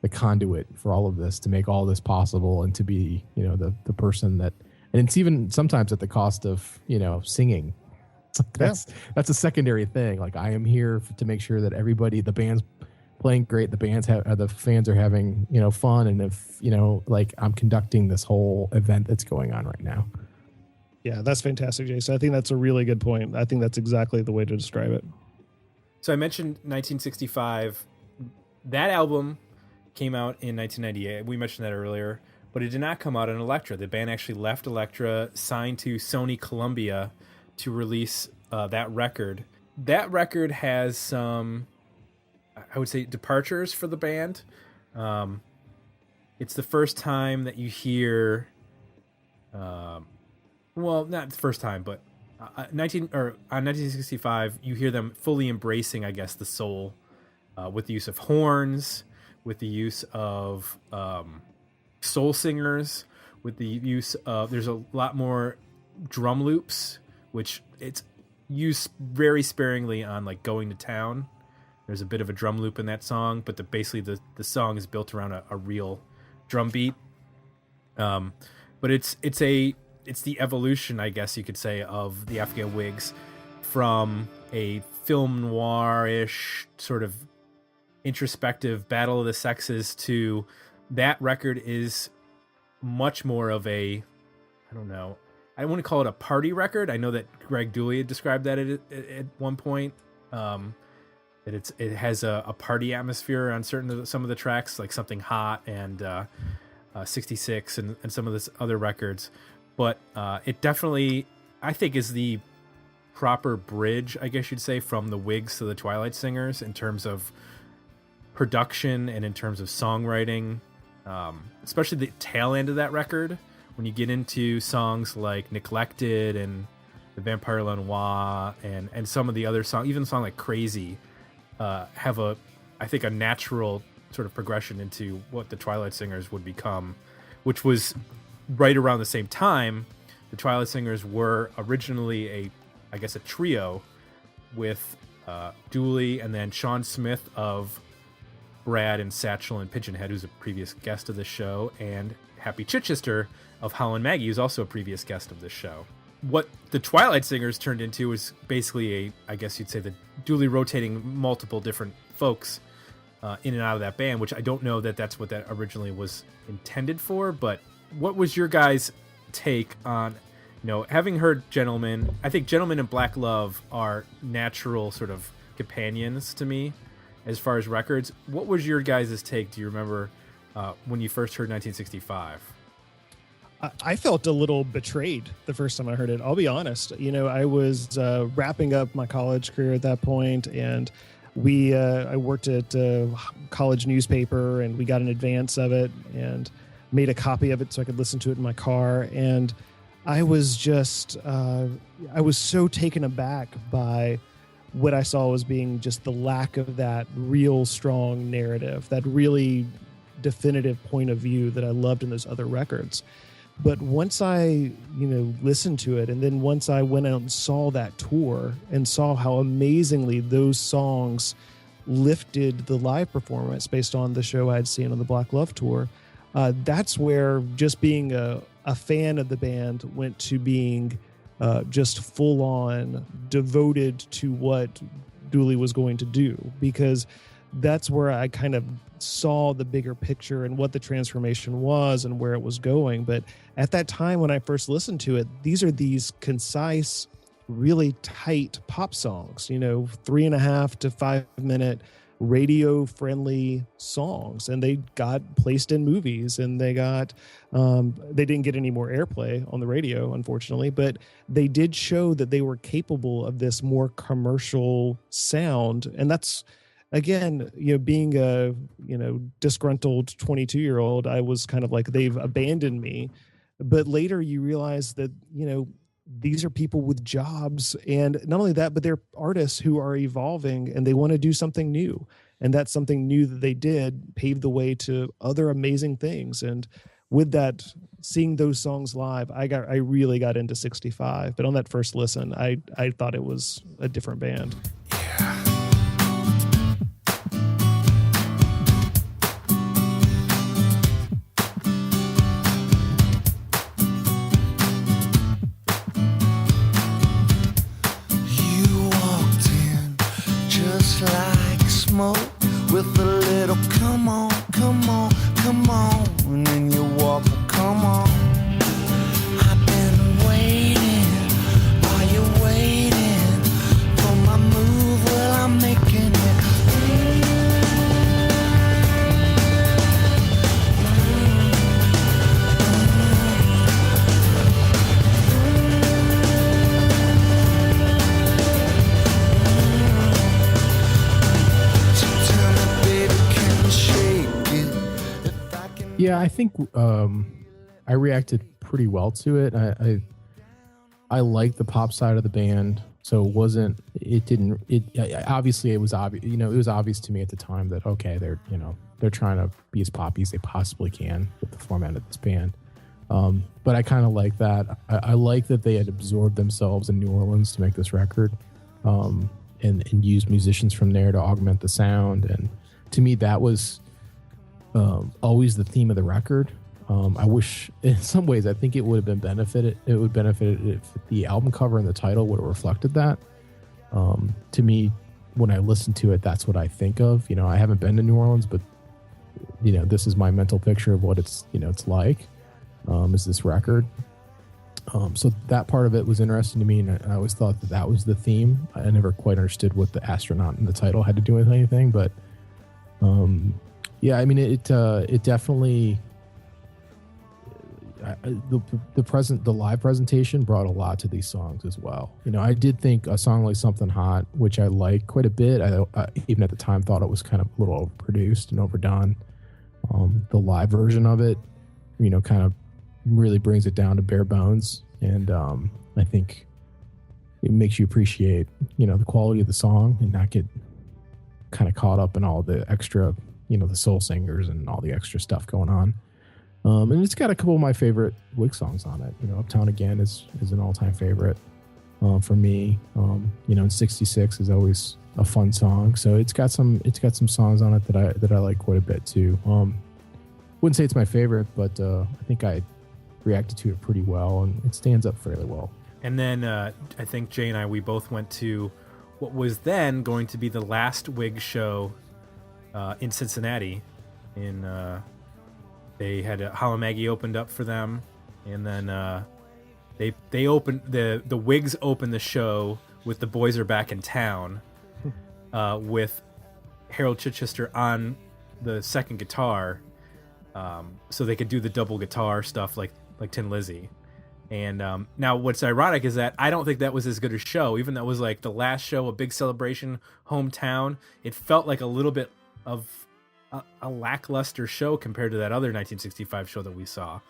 the conduit for all of this, to make all this possible, and to be, the person that. And it's even sometimes at the cost of, singing. That's a secondary thing. Like, I am here to make sure that everybody, the band's playing great, the fans are having, fun. And if, I'm conducting this whole event that's going on right now. Yeah, that's fantastic, Jason. I think that's a really good point. I think that's exactly the way to describe it. So I mentioned 1965. That album came out in 1998. We mentioned that earlier. But it did not come out on Elektra. The band actually left Elektra, signed to Sony Columbia to release that record. That record has some, I would say, departures for the band. It's the first time that you hear, well, not the first time, but on 1965, you hear them fully embracing, I guess, the soul, with the use of horns, with the use of soul singers, with the use of, there's a lot more drum loops, which it's used very sparingly on like Going to Town. There's a bit of a drum loop in that song, but basically the song is built around a real drum beat. But it's the evolution, I guess you could say, of the Afghan Whigs from a film noir-ish sort of introspective battle of the sexes to that record is much more of a, I don't know, I don't want to call it a party record. I know that Greg Dooley had described that at one point, that it has a party atmosphere on some of the tracks, like Something Hot and 66 and some of this other records. But it definitely, I think, is the proper bridge, I guess you'd say, from the Whigs to the Twilight Singers in terms of production and in terms of songwriting. especially the tail end of that record, when you get into songs like Neglected and The Vampire La Noire and some of the other songs, even a song like Crazy, have I think a natural sort of progression into what the Twilight Singers would become, which was right around the same time. The Twilight Singers were originally a trio with Dooley and then Sean Smith of Brad and Satchel and Pigeonhead, who's a previous guest of the show, and Happy Chichester of Howlin' Maggie, who's also a previous guest of this show. What the Twilight Singers turned into was basically I guess you'd say, the dually rotating multiple different folks in and out of that band, which I don't know that that's what that originally was intended for. But what was your guys' take on, having heard Gentlemen? I think Gentlemen and Black Love are natural sort of companions to me as far as records. What was your guys' take? Do you remember when you first heard 1965? I felt a little betrayed the first time I heard it. I'll be honest. I was wrapping up my college career at that point, and I worked at a college newspaper, and we got an advance of it and made a copy of it so I could listen to it in my car. And I was just, I was so taken aback by what I saw as being just the lack of that real strong narrative, that really definitive point of view that I loved in those other records. But once I, listened to it, and then once I went out and saw that tour and saw how amazingly those songs lifted the live performance based on the show I had seen on the Black Love tour, that's where just being a fan of the band went to being just full on devoted to what Dooley was going to do, because that's where I kind of saw the bigger picture and what the transformation was and where it was going. But at that time, when I first listened to it, these concise, really tight pop songs, 3.5 to 5 minute radio friendly songs, and they got placed in movies, and they didn't get any more airplay on the radio, unfortunately, but they did show that they were capable of this more commercial sound. And that's, again, being a disgruntled 22-year-old, I was kind of like, they've abandoned me. But later you realize that these are people with jobs, and not only that, but they're artists who are evolving and they want to do something new, and that something new that they did paved the way to other amazing things. And with that, seeing those songs live, I really got into 65. But on that first listen, I thought it was a different band. Smoke with a little come on, come on, come on, and then you walk, come on. I've been waiting, are you waiting for my move? Well, I'm making it. Yeah, I think I reacted pretty well to it. I like the pop side of the band, so obviously it was obvious. It was obvious to me at the time that okay, they're trying to be as poppy as they possibly can with the format of this band. But I kind of like that. I like that they had absorbed themselves in New Orleans to make this record, and used musicians from there to augment the sound. And to me, that was always the theme of the record. I wish, in some ways, I think it would have been benefited. It would benefit if the album cover and the title would have reflected that. To me, when I listen to it, that's what I think of. I haven't been to New Orleans, but this is my mental picture of what it's like. Is this record? So that part of it was interesting to me, and I always thought that was the theme. I never quite understood what the astronaut in the title had to do with anything, but yeah, I mean, it definitely the live presentation brought a lot to these songs as well. I did think a song like Something Hot, which I like quite a bit. I even at the time thought it was kind of a little overproduced and overdone. The live version of it, kind of really brings it down to bare bones, and I think it makes you appreciate, the quality of the song and not get kind of caught up in all the extra, the soul singers and all the extra stuff going on. And it's got a couple of my favorite Whig songs on it. Uptown Again is an all-time favorite for me. And 66 is always a fun song. So it's got some songs on it that I like quite a bit too. Wouldn't say it's my favorite, but I think I reacted to it pretty well, and it stands up fairly well. And then I think Jay and we both went to what was then going to be the last Whig show in Cincinnati. They had Holla Maggie opened up for them, and then they opened the Whigs opened the show with The Boys Are Back in Town, with Harold Chichester on the second guitar, so they could do the double guitar stuff like Tin Lizzy. And now what's ironic is that I don't think that was as good a show, even though it was like the last show, a big celebration, hometown. It felt like a little bit of a lackluster show compared to that other 1965 show that we saw.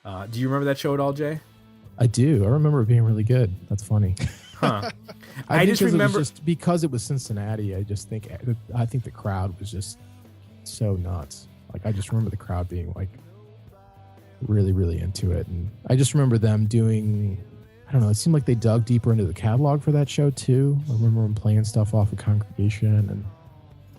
Do you remember that show at all, Jay? I do. I remember it being really good. That's funny. Huh. I just remember just because it was Cincinnati. I think the crowd was just so nuts. Like, I just remember the crowd being like really, really into it. And I just remember them doing, I don't know, it seemed like they dug deeper into the catalog for that show too. I remember them playing stuff off of Congregation, and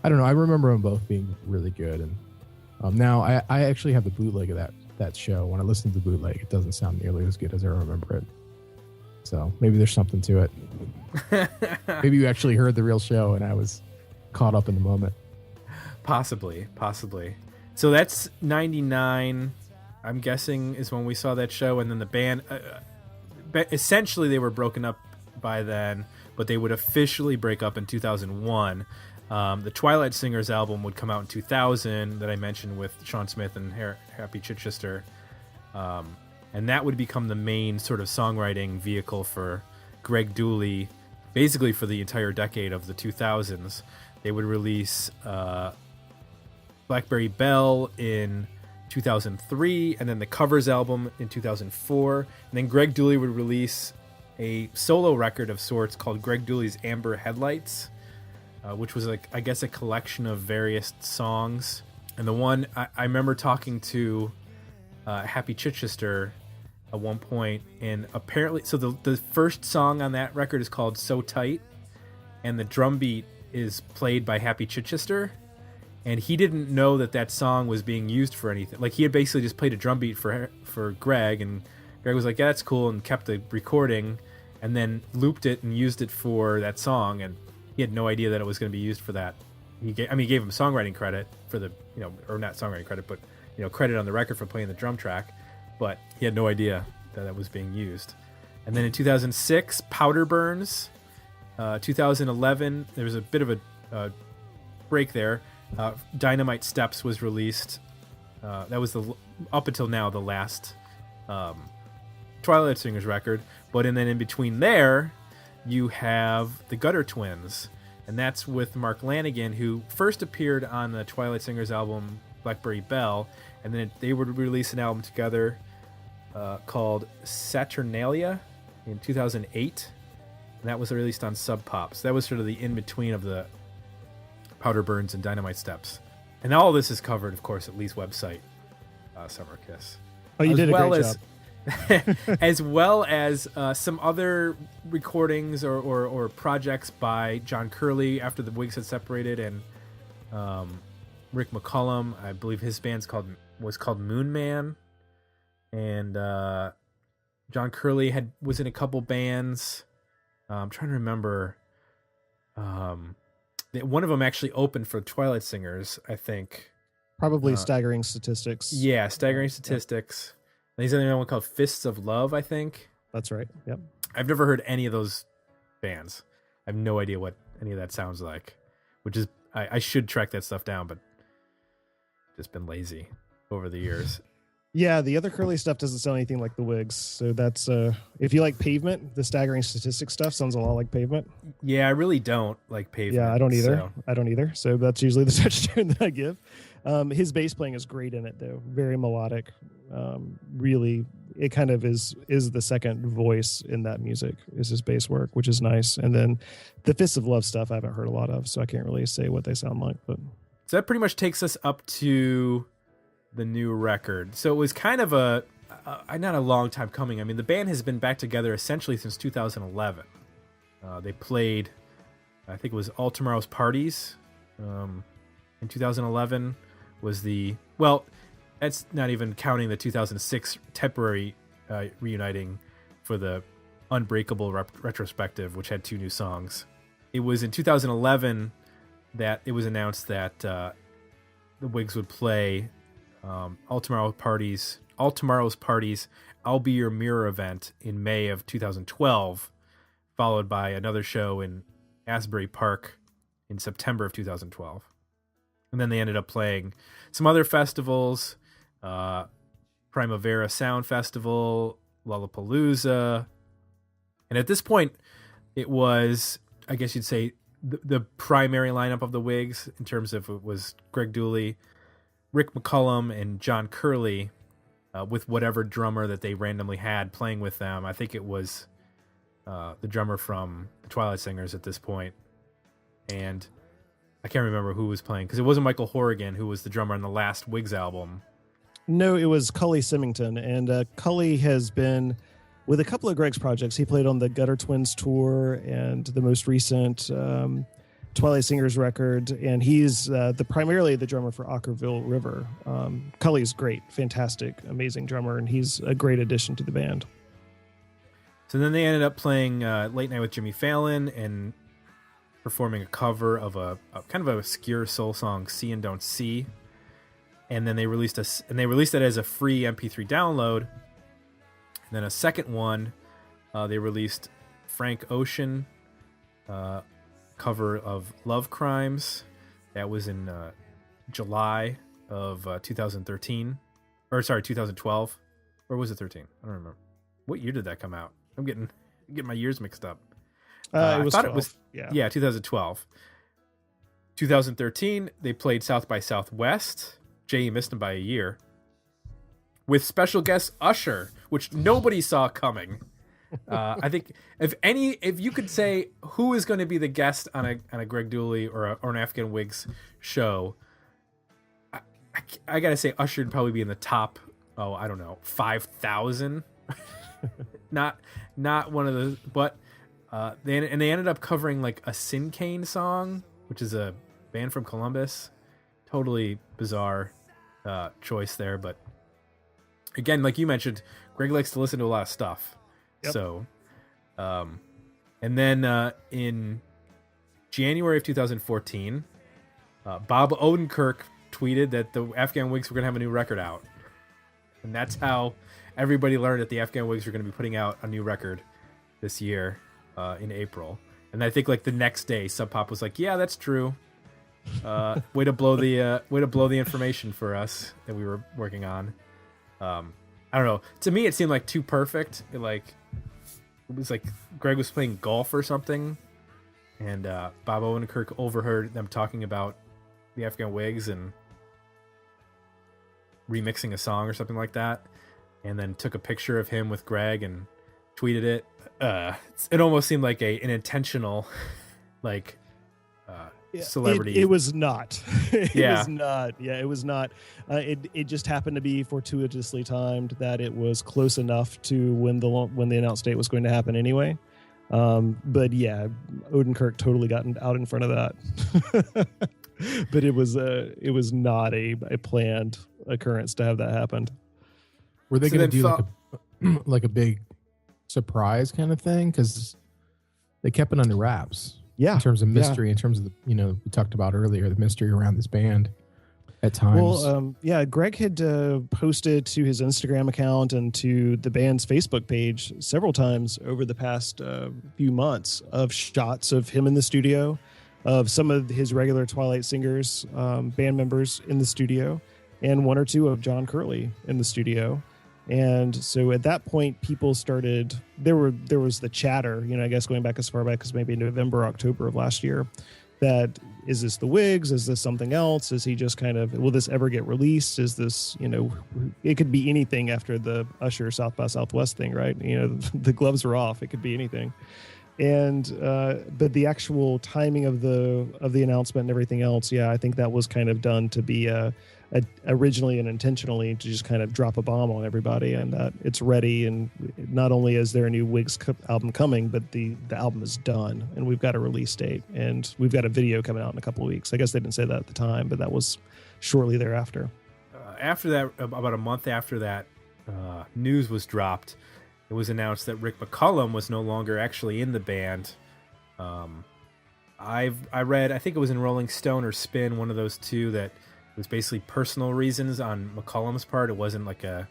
I don't know, I remember them both being really good. And now I actually have the bootleg of that show. When I listen to the bootleg, it doesn't sound nearly as good as I remember it. So maybe there's something to it. Maybe you actually heard the real show and I was caught up in the moment. Possibly. So that's 99, I'm guessing, is when we saw that show. And then the band, essentially they were broken up by then, but they would officially break up in 2001. The Twilight Singers album would come out in 2000 that I mentioned with Sean Smith and Happy Chichester. And that would become the main sort of songwriting vehicle for Greg Dooley, basically for the entire decade of the 2000s. They would release Blackberry Bell in 2003, and then the Covers album in 2004. And then Greg Dooley would release a solo record of sorts called Greg Dooley's Amber Headlights, which was, like, I guess, a collection of various songs. And the one I remember talking to Happy Chichester at one point, and apparently, so the first song on that record is called So Tight, and the drum beat is played by Happy Chichester, and he didn't know that song was being used for anything. Like, he had basically just played a drum beat for Greg, and Greg was like, yeah, that's cool, and kept the recording, and then looped it and used it for that song, and he had no idea that it was going to be used for that. He gave him songwriting credit for the, or not songwriting credit, but, credit on the record for playing the drum track, but he had no idea that it was being used. And then in 2006, Powder Burns. 2011, there was a bit of a break there. Dynamite Steps was released. That was up until now the last Twilight Singers record. But then in between there, you have the Gutter Twins, and that's with Mark Lanigan, who first appeared on the Twilight Singers album Blackberry Bell, and then they would release an album together called Saturnalia in 2008, and that was released on Sub Pop. So that was sort of the in-between of the Powder Burns and Dynamite Steps. And all of this is covered, of course, at Lee's website, Summer Kiss. Oh, you did a great job. As well as some other recordings or projects by John Curley after the Whigs had separated, and Rick McCullum. I believe his band's was called Moon Man, and John Curley was in a couple bands. I'm trying to remember. One of them actually opened for Twilight Singers, I think. Probably Staggering Statistics. Yeah, Staggering Statistics. And he's in another one called Fists of Love, I think. That's right. Yep. I've never heard any of those bands. I have no idea what any of that sounds like, which is, I should track that stuff down, but just been lazy over the years. Yeah, the other Curly stuff doesn't sound anything like the Whigs. So that's, if you like Pavement, the Staggering Statistics stuff sounds a lot like Pavement. Yeah, I really don't like Pavement. Yeah, I don't either. So. I don't either. So that's usually the touchstone that I give. His bass playing is great in it, though. Very melodic. Really, it kind of is the second voice in that music, is his bass work, which is nice. And then the Fists of Love stuff I haven't heard a lot of, so I can't really say what they sound like. But So that pretty much takes us up to the new record. So it was kind of not a long time coming. I mean, the band has been back together essentially since 2011. They played, I think it was All Tomorrow's Parties in 2011 was that's not even counting the 2006 temporary reuniting for the Unbreakable retrospective, which had 2 new songs. It was in 2011 that it was announced that the Whigs would play All Tomorrow's Parties, I'll Be Your Mirror event in May of 2012, followed by another show in Asbury Park in September of 2012. And then they ended up playing some other festivals, Primavera Sound Festival, Lollapalooza. And at this point, it was, I guess you'd say, the primary lineup of the Whigs in terms of it was Greg Dooley, Rick McCullum, and John Curley, with whatever drummer that they randomly had playing with them. I think it was the drummer from the Twilight Singers at this point. And I can't remember who was playing, because it wasn't Michael Horrigan, who was the drummer on the last Whigs album. no, it was Cully Symington. And Cully has been with a couple of Greg's projects. He played on the Gutter Twins tour and the most recent Twilight Singers record. And he's primarily the drummer for Ockerville River. Cully's great, fantastic, amazing drummer. And he's a great addition to the band. So then they ended up playing Late Night with Jimmy Fallon and performing a cover of a kind of an obscure soul song, See and Don't See. And then they released it as a free MP3 download. And then a second one, they released Frank Ocean cover of Love Crimes. That was in July of 2013. Or sorry, 2012. Or was it 13? I don't remember. What year did that come out? I'm getting my years mixed up. It was I thought 12. it was 2012. 2013, they played South by Southwest. Jay missed them by a year. With special guest Usher, which nobody saw coming. I think if you could say who is going to be the guest on a Greg Dooley or an Afghan Whigs show, I gotta say Usher would probably be in the top. Oh, I don't know, 5,000. not one of the, but they ended up covering like a Sin Cane song, which is a band from Columbus. Totally bizarre choice there, but again, like you mentioned, Greg likes to listen to a lot of stuff. Yep. So, and then in January of 2014, Bob Odenkirk tweeted that the Afghan Whigs were going to have a new record out. And that's how everybody learned that the Afghan Whigs were going to be putting out a new record this year in April. And I think like the next day, Sub Pop was like, "Yeah, that's true. Way to blow the information for us that we were working on." I don't know. To me, it seemed like too perfect. It was like Greg was playing golf or something, and Bob Odenkirk overheard them talking about the Afghan Whigs and remixing a song or something like that, and then took a picture of him with Greg and tweeted it. It almost seemed like an intentional, like, celebrity. It was not. It Yeah. was not. Yeah, it was not. It just happened to be fortuitously timed that it was close enough to when the announced date was going to happen anyway. But yeah, Odenkirk totally got out in front of that. But it was not a planned occurrence to have that happen. Were they So going to then do like a big surprise kind of thing? Because they kept it under wraps. Yeah, In terms of mystery, in terms of we talked about earlier, the mystery around this band at times. Well, Greg had posted to his Instagram account and to the band's Facebook page several times over the past few months of shots of him in the studio, of some of his regular Twilight Singers band members in the studio, and one or two of John Curley in the studio. And so at that point, people started, there was the chatter, I guess going back as far back as maybe November, October of last year, that is this the Whigs? Is this something else? Is he just kind of, will this ever get released? Is this, it could be anything after the Usher South by Southwest thing, right? The gloves are off. It could be anything. And but the actual timing of the announcement and everything else, I think that was kind of done to be originally and intentionally to just kind of drop a bomb on everybody, and that it's ready. And not only is there a new Whigs album coming, but the album is done, and we've got a release date, and we've got a video coming out in a couple of weeks. I guess they didn't say that at the time, but that was shortly thereafter. After that, about a month after that news was dropped, it was announced that Rick McCullum was no longer actually in the band. I read, I think it was in Rolling Stone or Spin, one of those two, that it was basically personal reasons on McCullum's part. It wasn't like a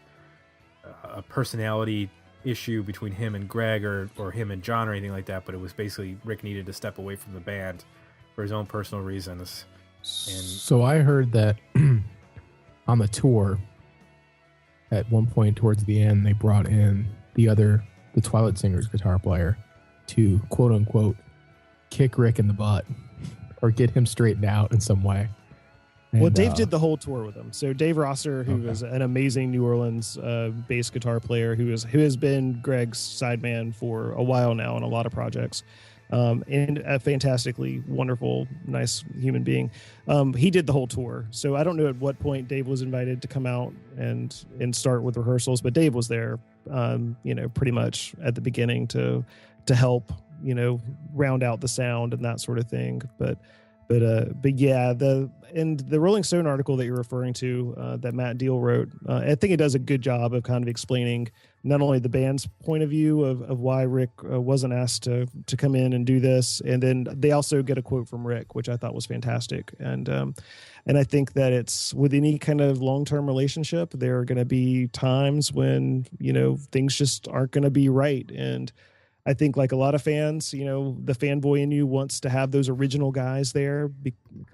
personality issue between him and Greg or him and John or anything like that, but it was basically Rick needed to step away from the band for his own personal reasons. And so I heard that on the tour, at one point towards the end, they brought in the Twilight Singers guitar player to quote unquote kick Rick in the butt or get him straightened out in some way. And, well, Dave did the whole tour with him. So Dave Rosser, who was an amazing New Orleans bass guitar player, who has been Greg's sideman for a while now on a lot of projects, and a fantastically wonderful, nice human being. He did the whole tour. So I don't know at what point Dave was invited to come out and start with rehearsals, but Dave was there, pretty much at the beginning to help, round out the sound and that sort of thing. But yeah, the Rolling Stone article that you're referring to, that Matt Deal wrote, I think it does a good job of kind of explaining not only the band's point of view of why Rick wasn't asked to come in and do this, and then they also get a quote from Rick, which I thought was fantastic. And I think that it's with any kind of long-term relationship, there are going to be times when things just aren't going to be right. And I think, like a lot of fans, the fanboy in you wants to have those original guys there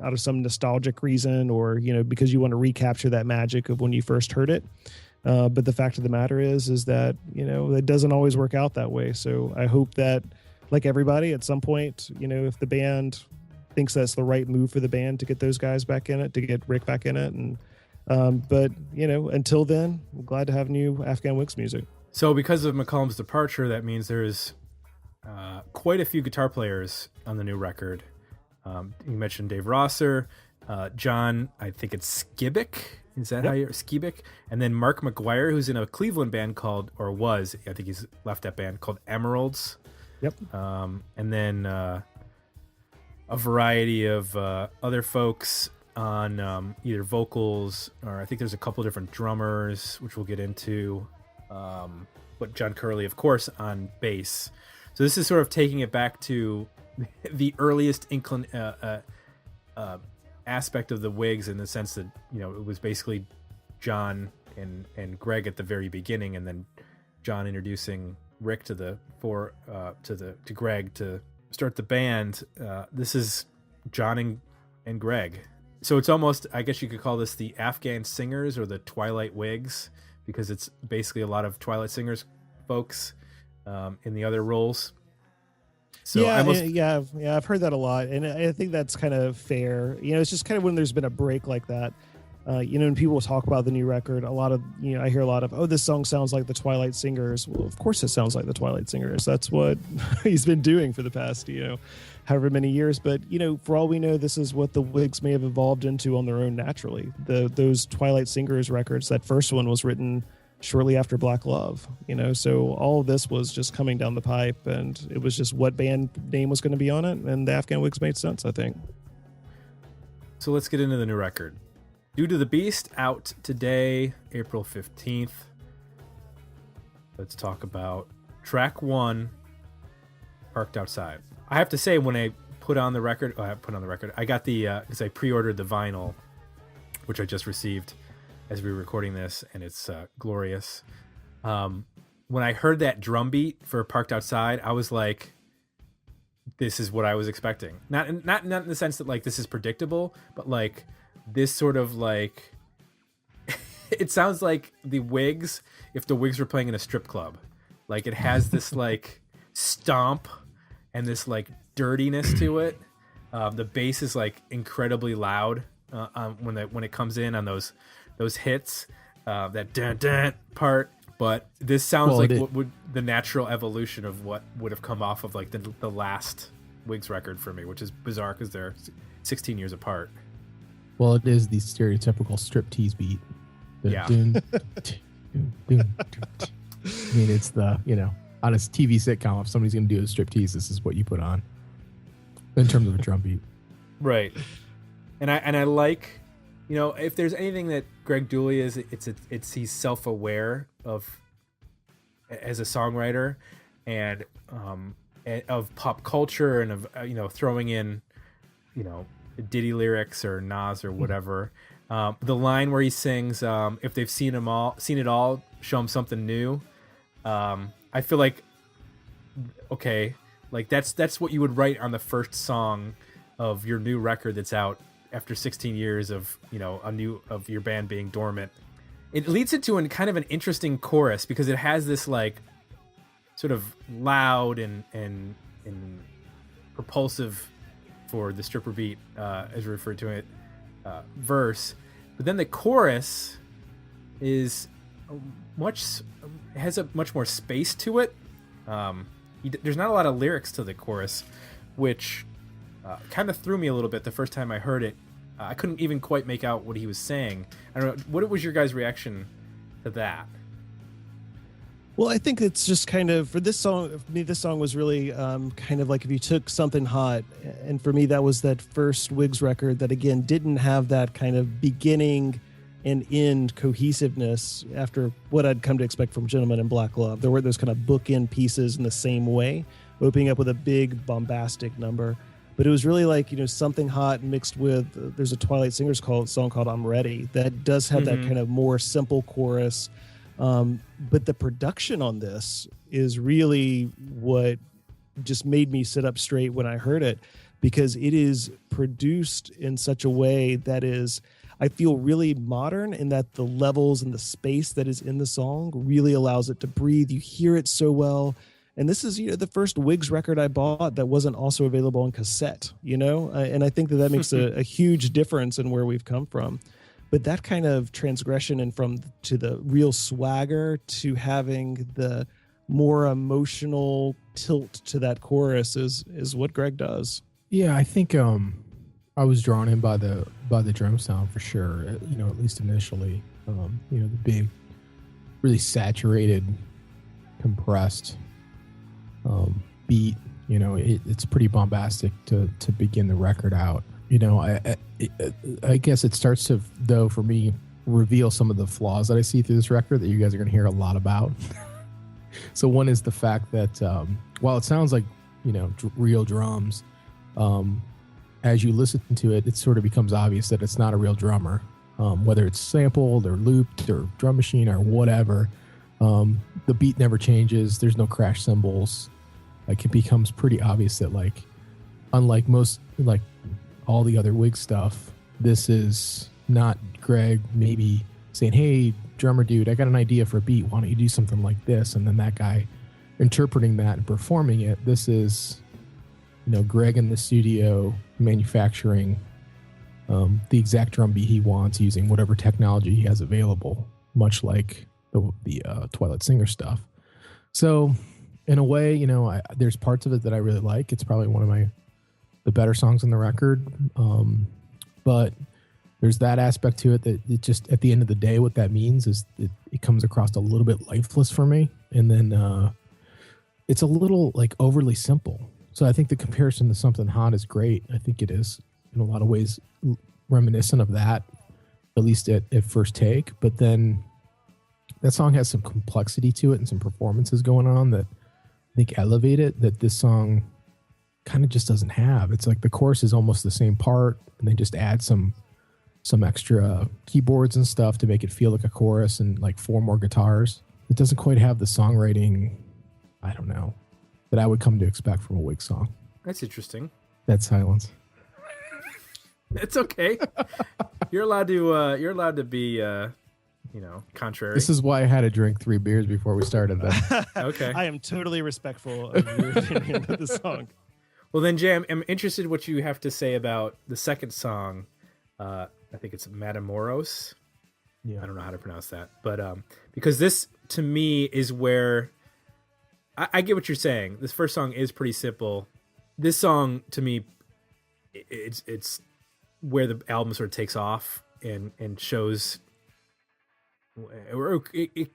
out of some nostalgic reason, or, because you want to recapture that magic of when you first heard it. But the fact of the matter is that, it doesn't always work out that way. So I hope that, like everybody, at some point, if the band thinks that's the right move for the band to get those guys back in it, to get Rick back in it. And, but, until then, I'm glad to have new Afghan Whigs music. so because of McCullum's departure, that means there's quite a few guitar players on the new record. You mentioned Dave Rosser, John, I think it's Skibick. Is that how you're Skibick? And then Mark McGuire, who's in a Cleveland band called, or was, I think he's left that band, called Emeralds. Yep. And then a variety of other folks on either vocals, or I think there's a couple different drummers, which we'll get into. But John Curley, of course, on bass. So this is sort of taking it back to the earliest aspect of the Whigs, in the sense that it was basically John and Greg at the very beginning, and then John introducing Rick to Greg to start the band. This is John and Greg. So it's almost, I guess you could call this the Afghan Singers or the Twilight Whigs, because it's basically a lot of Twilight Singers folks in the other roles. So I've heard that a lot, and I think that's kind of fair. It's just kind of when there's been a break like that, when people talk about the new record, a lot of, I hear a lot of, oh, this song sounds like the Twilight Singers. Well, of course it sounds like the Twilight Singers. That's what he's been doing for the past, however many years. But, for all we know, this is what the Whigs may have evolved into on their own naturally. Those Twilight Singers records, that first one was written shortly after Black Love, so all of this was just coming down the pipe, and it was just what band name was going to be on it, and the Afghan Whigs made sense, I think. So let's get into the new record. Due to the Beast, out today, April 15th. Let's talk about track 1, Parked Outside. I have to say, when I put on the record, I got the, because I pre-ordered the vinyl, which I just received as we were recording this, and it's glorious. When I heard that drum beat for Parked Outside, I was like, this is what I was expecting. Not in the sense that, like, this is predictable, but, like, this sort of, like, it sounds like the Whigs, if the Whigs were playing in a strip club. Like, it has this, like, stomp and this, like, dirtiness to it. The bass is like incredibly loud when it comes in on those hits, that dun dun part. But this sounds like what would the natural evolution of what would have come off of like the last Whigs record for me, which is bizarre because they're 16 years apart. Well, it is the stereotypical striptease beat. Yeah. I mean, it's the, on a TV sitcom, if somebody's going to do a striptease, this is what you put on in terms of a drum beat. Right. And I like, if there's anything that Greg Dooley is, it's he's self-aware of as a songwriter and of pop culture and of, throwing in, Diddy lyrics or Nas or whatever. The line where he sings, if they've seen it all, show them something new. I feel like, okay, like that's what you would write on the first song of your new record that's out after 16 years of, of your band being dormant. It leads into kind of an interesting chorus because it has this like sort of loud and propulsive, for the stripper beat, as we refer to it, verse. But then the chorus has a much more space to it. There's not a lot of lyrics to the chorus, which kind of threw me a little bit the first time I heard it. I couldn't even quite make out what he was saying. I don't know. What was your guys' reaction to that? Well, I think it's just kind of, for this song, for me, this song was really kind of like if you took something hot, and for me, that was that first Whigs record that, again, didn't have that kind of beginning and end cohesiveness after what I'd come to expect from Gentlemen in Black Love. There were those kind of bookend pieces in the same way, opening up with a big bombastic number. But it was really like, something hot mixed with, there's a Twilight Singers song called I'm Ready that does have that kind of more simple chorus. But the production on this is really what just made me sit up straight when I heard it, because it is produced in such a way that is, I feel, really modern, in that the levels and the space that is in the song really allows it to breathe. You hear it so well. And this is, the first Whigs record I bought that wasn't also available on cassette, and I think that makes a huge difference in where we've come from. But that kind of transgression and to the real swagger to having the more emotional tilt to that chorus is what Greg does. Yeah, I think I was drawn in by the drum sound for sure. At least initially, the big, really saturated, compressed beat. It's pretty bombastic to begin the record out. I guess it starts to, though, for me, reveal some of the flaws that I see through this record that you guys are going to hear a lot about. So one is the fact that while it sounds like, real drums, as you listen to it, it sort of becomes obvious that it's not a real drummer, whether it's sampled or looped or drum machine or whatever. The beat never changes. There's no crash cymbals. Like, it becomes pretty obvious that, like, unlike most, like, all the other Whig stuff, this is not Greg maybe saying, hey, drummer dude, I got an idea for a beat. Why don't you do something like this? And then that guy interpreting that and performing it. This is, Greg in the studio manufacturing the exact drum beat he wants using whatever technology he has available, much like the Twilight Singer stuff. So in a way, there's parts of it that I really like. It's probably one of the better songs on the record. But there's that aspect to it that it just, at the end of the day, what that means is it comes across a little bit lifeless for me. And then it's a little like overly simple. So I think the comparison to Something Hot is great. I think it is in a lot of ways reminiscent of that, at least at first take. But then that song has some complexity to it and some performances going on that I think elevate it, that this song kind of just doesn't have. It's like the chorus is almost the same part, and they just add some extra keyboards and stuff to make it feel like a chorus, and like 4 more guitars. It doesn't quite have the songwriting, I don't know, that I would come to expect from a Whig song. That's interesting. That silence. It's okay. You're allowed to be contrary. This is why I had to drink 3 beers before we started that. Okay. I am totally respectful of your opinion of the song. Well, then, Jay, I'm interested what you have to say about the second song. I think it's Matamoros. Yeah. I don't know how to pronounce that, but because this to me is where I get what you're saying. This first song is pretty simple. This song to me, it's where the album sort of takes off and shows, or it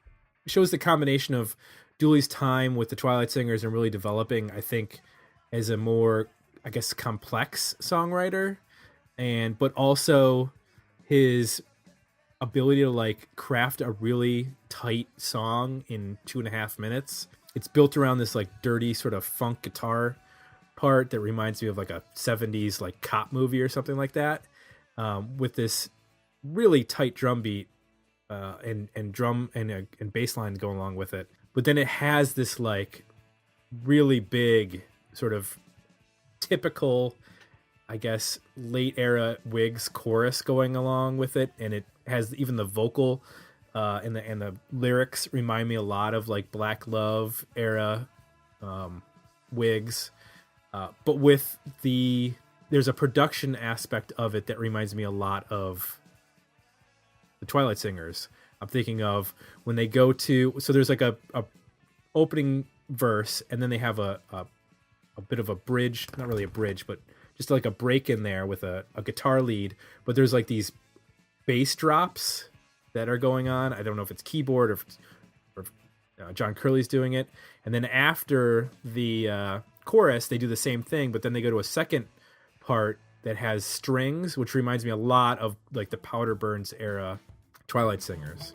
shows the combination of Dooley's time with the Twilight Singers and really developing, I think, as a more, I guess, complex songwriter, but also his ability to like craft a really tight song in 2.5 minutes. It's built around this like dirty sort of funk guitar part that reminds me of like a 70s like cop movie or something like that, with this really tight drum beat and drum and bass line going along with it. But then it has this like really big sort of typical, I guess, late era Whigs chorus going along with it, and it has even the vocal and the lyrics remind me a lot of like Black Love era Whigs, but with there's a production aspect of it that reminds me a lot of the Twilight Singers. I'm thinking of when they go to, so there's like a opening verse, and then they have a bit of a bridge, not really a bridge, but just like a break in there with a guitar lead, but there's like these bass drops that are going on. I don't know if it's keyboard or if John Curley's doing it. And then after the chorus, they do the same thing, but then they go to a second part that has strings, which reminds me a lot of like the Powder Burns era Twilight Singers.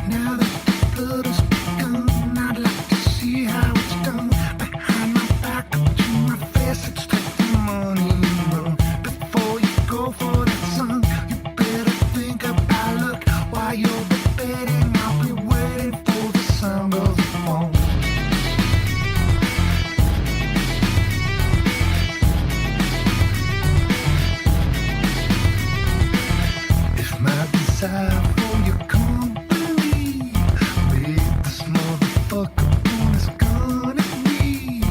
Now that the blood has begun, I'd like to see how it's done. Behind my back, up to my face, it's taking money and run. Before you go for that song, you better think about look. While you're debating, I'll be waiting for the sound of the phone. If my desire for your company made this motherfucker point his gun at me,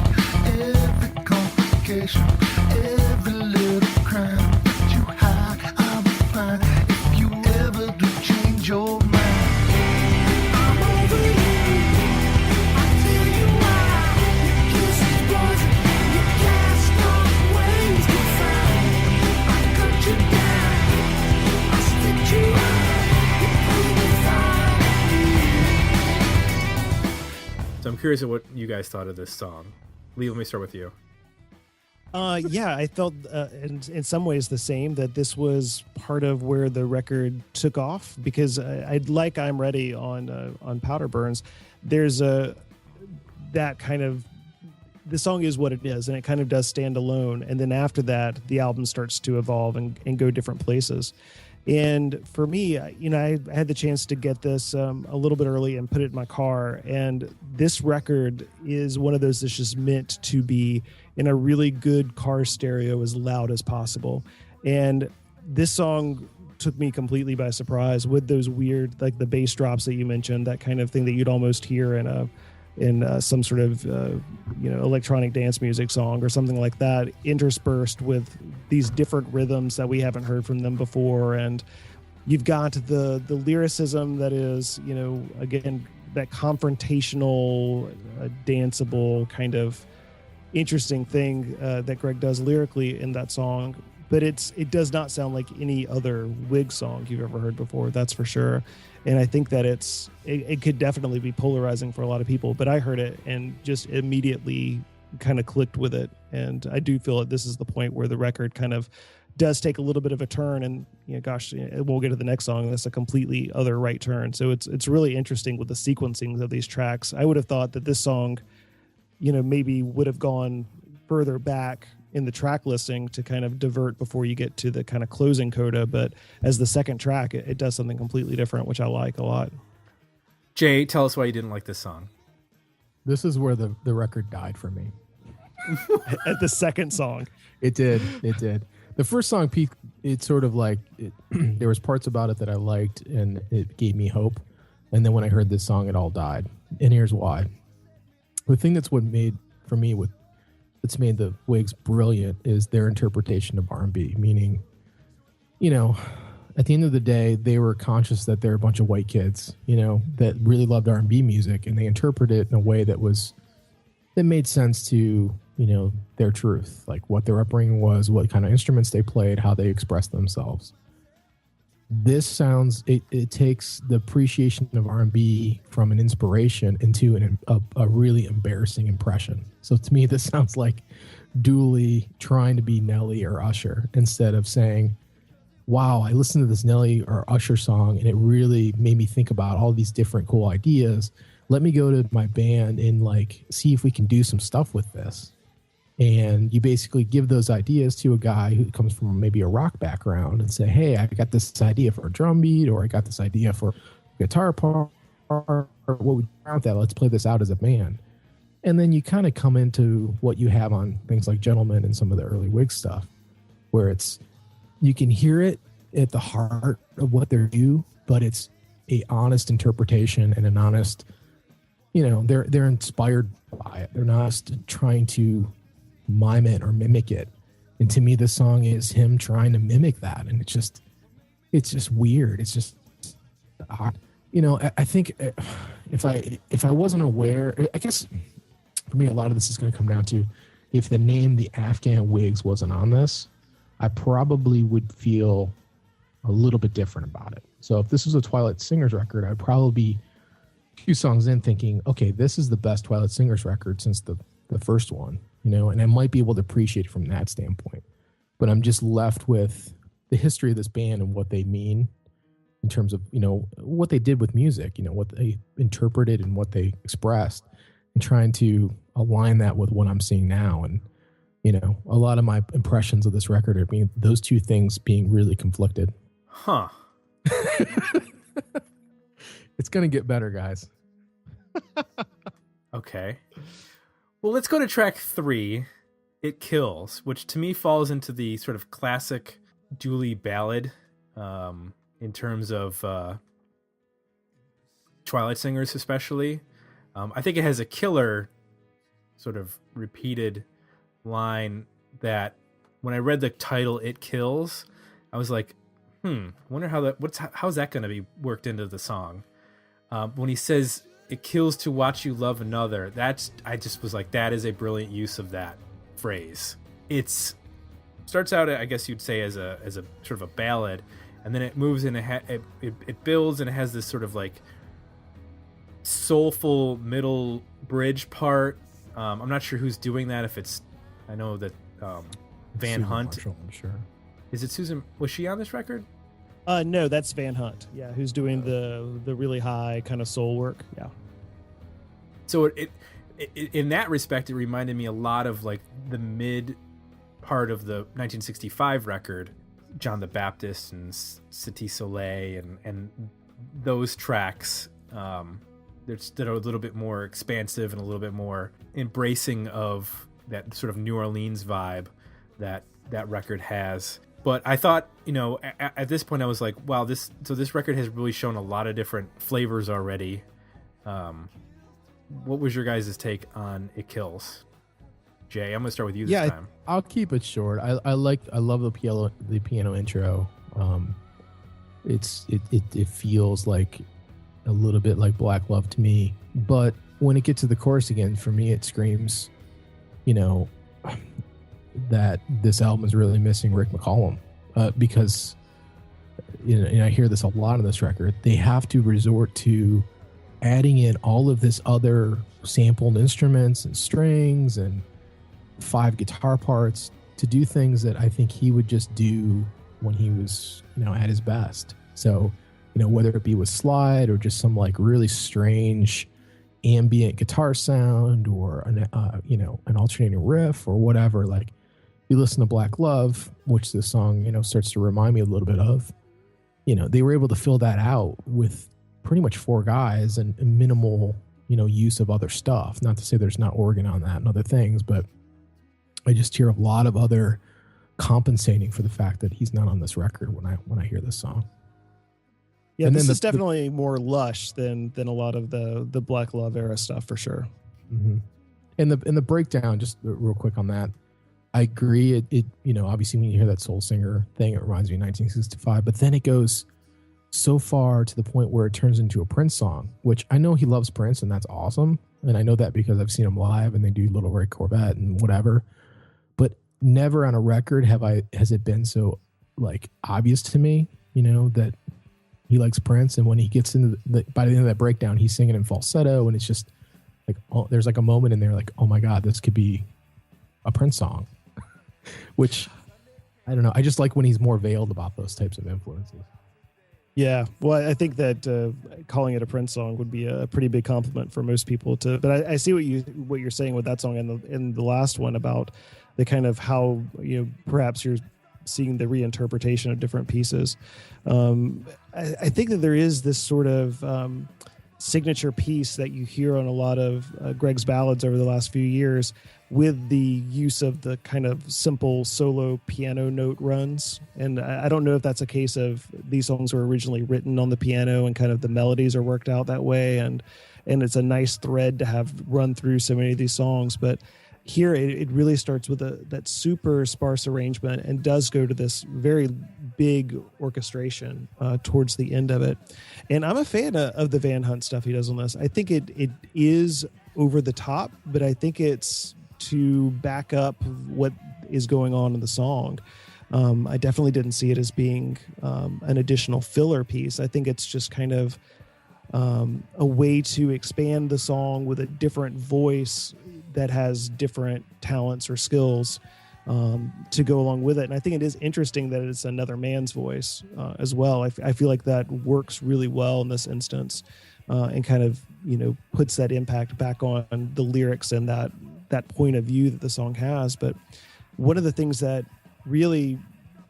every complication, every little crime that you hide, I'll be fine. If you ever do change your mind, I'm over you. I tell you why. Your kiss is poison, your cast off ways to find. I cut you down, I stitch you out, you put me fine. So I'm curious of what you guys thought of this song. Lee, let me start with you. Yeah, I felt in some ways the same, that this was part of where the record took off, because I'd like I'm Ready on Powder Burns. There's that kind of, the song is what it is, and it kind of does stand alone. And then after that, the album starts to evolve and go different places. And for me, I had the chance to get this a little bit early and put it in my car. And this record is one of those that's just meant to be in a really good car stereo, as loud as possible. And this song took me completely by surprise with those weird, like the bass drops that you mentioned, that kind of thing that you'd almost hear in some sort of electronic dance music song or something like that, interspersed with these different rhythms that we haven't heard from them before. And you've got the lyricism that is, again, that confrontational, danceable kind of interesting thing that Greg does lyrically in that song. But it does not sound like any other Whig song you've ever heard before, that's for sure. And I think that it could definitely be polarizing for a lot of people, but I heard it and just immediately kind of clicked with it. And I do feel that this is the point where the record kind of does take a little bit of a turn, and we'll get to the next song. That's a completely other right turn. So it's really interesting with the sequencing of these tracks. I would have thought that this song, maybe would have gone further back in the track listing to kind of divert before you get to the kind of closing coda. But as the second track, it does something completely different, which I like a lot. Jay, tell us why you didn't like this song. This is where the record died for me. At the second song. It did. The first song, Pete, it's sort of like there was parts about it that I liked and it gave me hope. And then when I heard this song, it all died. And here's why. The thing that's what made for me what's made the Whigs brilliant is their interpretation of R&B, meaning, you know, at the end of the day, they were conscious that they're a bunch of white kids, you know, that really loved R&B music, and they interpreted it in a way that made sense to, you know, their truth, like what their upbringing was, what kind of instruments they played, how they expressed themselves. This sounds, it takes the appreciation of R&B from an inspiration into a really embarrassing impression. So to me, this sounds like Dooley trying to be Nelly or Usher instead of saying, wow, I listened to this Nelly or Usher song and it really made me think about all these different cool ideas. Let me go to my band and like see if we can do some stuff with this. And you basically give those ideas to a guy who comes from maybe a rock background and say, hey, I got this idea for a drum beat, or I got this idea for a guitar part, or what we want that. Let's play this out as a band. And then you kind of come into what you have on things like Gentlemen and some of the early Whig stuff, where you can hear it at the heart of what they're doing, but it's a honest interpretation and an honest, you know, they're inspired by it. They're not just trying to mime it or mimic it. And to me, this song is him trying to mimic that. And it's just weird. It's just odd. You know, I think if I wasn't aware, I guess for me, a lot of this is going to come down to if the name the Afghan Whigs wasn't on this, I probably would feel a little bit different about it. So if this was a Twilight Singers record, I'd probably be a few songs in thinking, okay, this is the best Twilight Singers record since the first one, you know, and I might be able to appreciate it from that standpoint. But I'm just left with the history of this band and what they mean in terms of, you know, what they did with music, you know, what they interpreted and what they expressed, and trying to align that with what I'm seeing now. And, you know, a lot of my impressions of this record are being those two things being really conflicted. Huh. It's going to get better, guys. Okay. Well, let's go to track 3, It Kills, which to me falls into the sort of classic Dooley ballad in terms of Twilight Singers especially. I think it has a killer sort of repeated line that when I read the title, It Kills, I was like, wonder how's that going to be worked into the song? When he says, it kills to watch you love another, I just was like, that is a brilliant use of that phrase. It's starts out, I guess you'd say, as a sort of a ballad, and then it moves and it builds, and it has this sort of like soulful middle bridge part. I'm not sure who's doing that. I know that Van Susan Hunt. Marshall, I'm sure. Is it Susan? Was she on this record? No, that's Van Hunt. Yeah, who's doing the really high kind of soul work. Yeah. So it in that respect, it reminded me a lot of like the mid part of the 1965 record, John the Baptist and Cité Soleil and those tracks. That are a little bit more expansive and a little bit more embracing of that sort of New Orleans vibe that record has. But I thought, you know, at this point I was like, wow, this record has really shown a lot of different flavors already. What was your guys' take on It Kills? Jay, I'm gonna start with you this time. I'll keep it short. I love the piano intro. It feels like a little bit like Black Love to me, but when it gets to the chorus again, for me it screams, you know, that this album is really missing Rick McCallum, because you know, and I hear this a lot on this record, they have to resort to adding in all of this other sampled instruments and strings and 5 guitar parts to do things that I think he would just do when he was, you know, at his best. So, you know, whether it be with slide or just some like really strange ambient guitar sound or an alternating riff or whatever, like you listen to Black Love, which this song, you know, starts to remind me a little bit of, you know, they were able to fill that out with pretty much 4 guys and minimal, you know, use of other stuff. Not to say there's not organ on that and other things, but I just hear a lot of other compensating for the fact that he's not on this record when I hear this song. Yeah, And this then is definitely more lush than a lot of the Black Love era stuff for sure. Mm-hmm. And the breakdown, just real quick on that, I agree. It obviously when you hear that soul singer thing, it reminds me of 1965. But then it goes so far to the point where it turns into a Prince song, which I know he loves Prince, and that's awesome. And I know that because I've seen him live, and they do Little Ray Corvette and whatever. But never on a record has it been so like obvious to me, that he likes Prince. And when he gets into by the end of that breakdown, he's singing in falsetto, and it's just like, oh, there's like a moment in there like, oh my God, this could be a Prince song, which I don't know. I just like when he's more veiled about those types of influences. Yeah, well, I think that calling it a Prince song would be a pretty big compliment for most people. But I see what you're saying with that song and the last one about the kind of how perhaps you're seeing the reinterpretation of different pieces. I think that there is this sort of signature piece that you hear on a lot of Greg's ballads over the last few years, with the use of the kind of simple solo piano note runs. And I don't know if that's a case of these songs were originally written on the piano and kind of the melodies are worked out that way. And it's a nice thread to have run through so many of these songs. But here it really starts with that super sparse arrangement and does go to this very big orchestration towards the end of it. And I'm a fan of the Van Hunt stuff he does on this. I think it is over the top, but I think it's to back up what is going on in the song. I definitely didn't see it as being an additional filler piece. I think it's just kind of a way to expand the song with a different voice that has different talents or skills to go along with it. And I think it is interesting that it's another man's voice as well. I feel like that works really well in this instance and kind of, puts that impact back on the lyrics and that point of view that the song has. But one of the things that really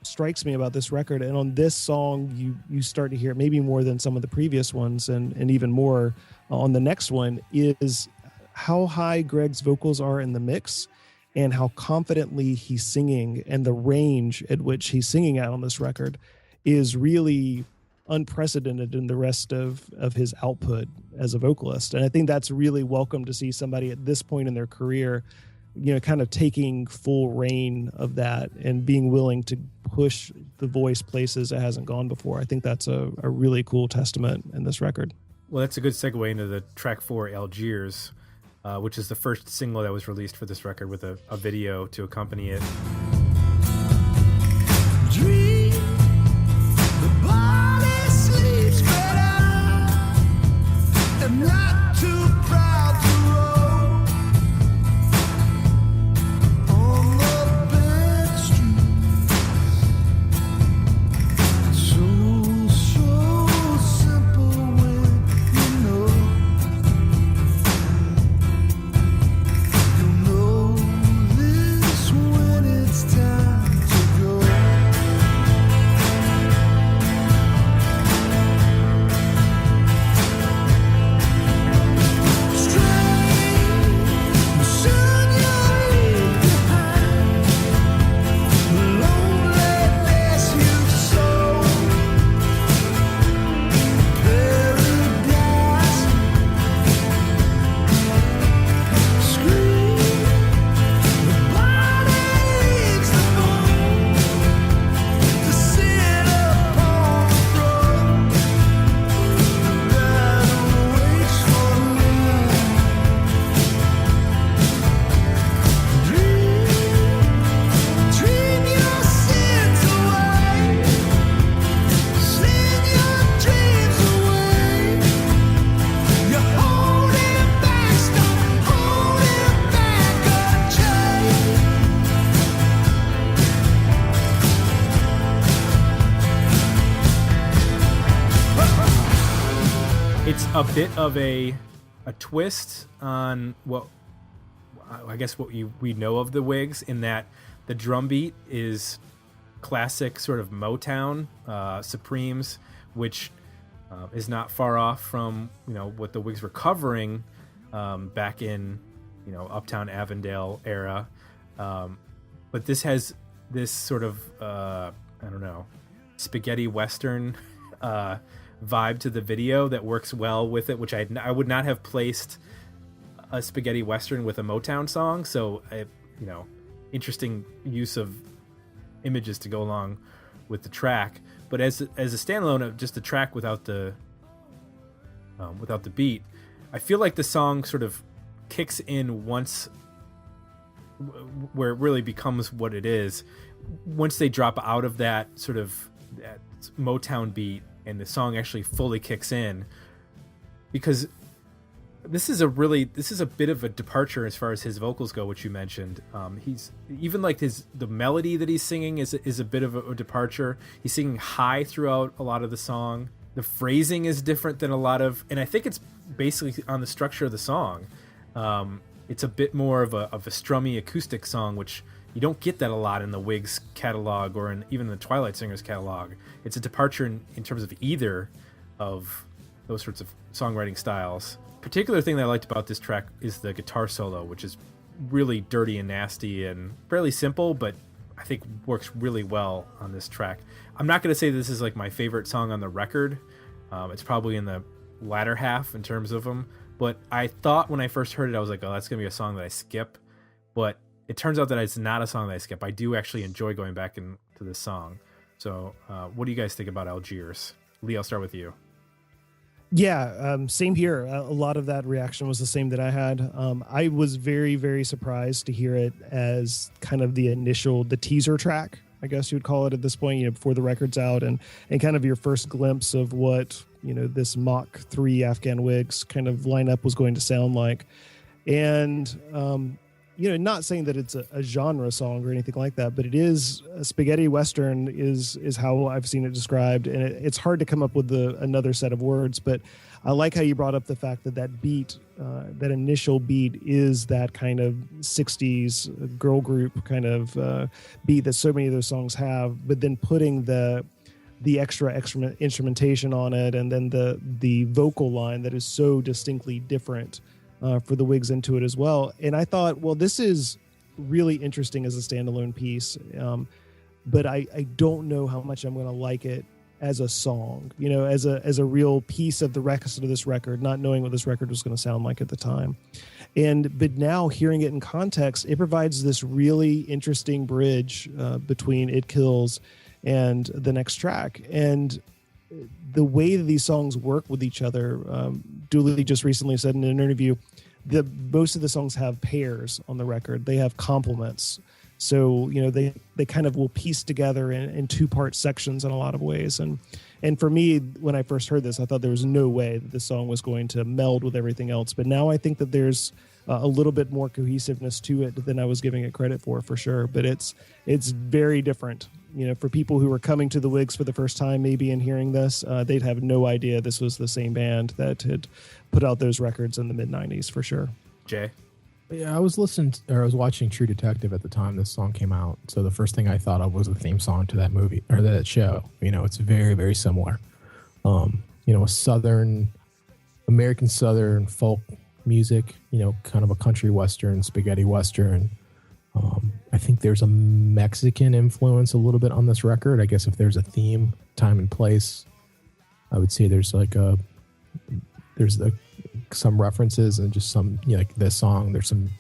strikes me about this record, and on this song you start to hear it maybe more than some of the previous ones and even more on the next one, is how high Greg's vocals are in the mix and how confidently he's singing, and the range at which he's singing at on this record is really unprecedented in the rest of his output as a vocalist. And I think that's really welcome to see somebody at this point in their career, kind of taking full reign of that and being willing to push the voice places it hasn't gone before. I think that's a really cool testament in this record. Well, that's a good segue into the track 4, Algiers, which is the first single that was released for this record with a video to accompany it. Dream, the body sleeps better. I'm not too proud to roll on the back street. So simple when you know this when it's time to go. It's a bit of a twist on what I guess what we know of the Whigs, in that the drum beat is classic sort of Motown, Supremes, which is not far off from what the Whigs were covering back in Uptown Avondale era, but this has this sort of I don't know, spaghetti western vibe to the video that works well with it, which I would not have placed a spaghetti western with a Motown song, so interesting use of images to go along with the track. But as a standalone of just a track without the beat, I feel like the song sort of kicks in once, where it really becomes what it is once they drop out of that sort of that Motown beat and the song actually fully kicks in, because this is a bit of a departure as far as his vocals go, which you mentioned. He's even like the melody that he's singing is a bit of a departure. He's singing high throughout a lot of the song. The phrasing is different than a lot of, and I think it's basically on the structure of the song. It's a bit more of a strummy acoustic song, which you don't get that a lot in the Whigs catalog or in even the Twilight Singers catalog. It's a departure in terms of either of those sorts of songwriting styles. Particular thing that I liked about this track is the guitar solo, which is really dirty and nasty and fairly simple, but I think works really well on this track. I'm not going to say this is like my favorite song on the record. It's probably in the latter half in terms of them, but I thought when I first heard it, I was like, oh, that's going to be a song that I skip. But it turns out that it's not a song that I skip. I do actually enjoy going back into this song. So what do you guys think about Algiers? Lee, I'll start with you. Yeah, same here. A lot of that reaction was the same that I had. I was very, very surprised to hear it as kind of the teaser track, I guess you would call it at this point, before the record's out, and kind of your first glimpse of what, this Mach 3 Afghan Whigs kind of lineup was going to sound like. And, not saying that it's a genre song or anything like that, but it is a spaghetti western is how I've seen it described. And it's hard to come up with another set of words, but I like how you brought up the fact that beat, that initial beat is that kind of 60s girl group kind of beat that so many of those songs have, but then putting the extra instrumentation on it, and then the vocal line that is so distinctly different for the Whigs into it as well. And I thought, well, this is really interesting as a standalone piece, but I don't know how much I'm going to like it as a song, as a real piece of the rest of this record, not knowing what this record was going to sound like at the time. But now hearing it in context, it provides this really interesting bridge between It Kills and the next track. And the way that these songs work with each other, Dooley just recently said in an interview, most of the songs have pairs on the record. They have complements. So, they kind of will piece together in two-part sections in a lot of ways. And for me, when I first heard this, I thought there was no way that the song was going to meld with everything else. But now I think that there's a little bit more cohesiveness to it than I was giving it credit for sure. But it's very different. For people who were coming to the Whigs for the first time, maybe in hearing this, they'd have no idea this was the same band that had put out those records in the mid-90s for sure. Jay? Yeah, I was watching True Detective at the time this song came out. So the first thing I thought of was the theme song to that movie or that show. It's very, very similar. American Southern folk music, kind of a country Western, spaghetti Western. I think there's a Mexican influence a little bit on this record. I guess if there's a theme, time and place, I would say there's some references and just some, like this song, there's some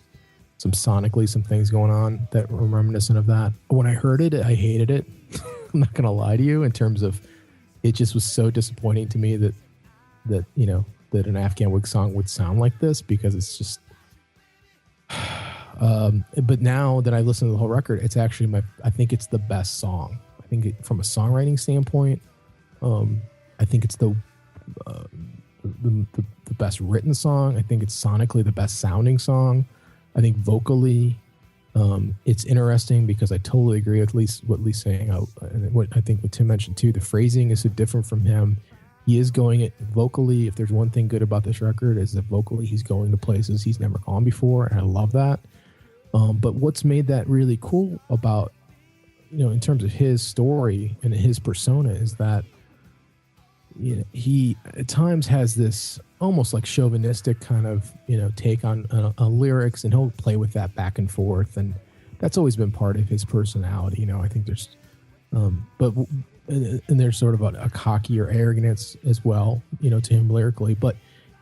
sonically some things going on that were reminiscent of that. When I heard it, I hated it. I'm not going to lie to you, in terms of it just was so disappointing to me that an Afghan Whig song would sound like this, because it's just but now that I listen to the whole record, it's actually I think it's the best song. I think from a songwriting standpoint, I think it's the best written song. I think it's sonically the best sounding song. I think vocally, it's interesting because I totally agree with what Lee's saying. What Tim mentioned too, the phrasing is so different from him. He is going it vocally. If there's one thing good about this record, is that vocally he's going to places he's never gone before, and I love that. But what's made that really cool about, in terms of his story and his persona, is that he at times has this almost like chauvinistic kind of take on lyrics, and he'll play with that back and forth, and that's always been part of his personality. I think there's and there's sort of a cocky or arrogance as well, to him lyrically, but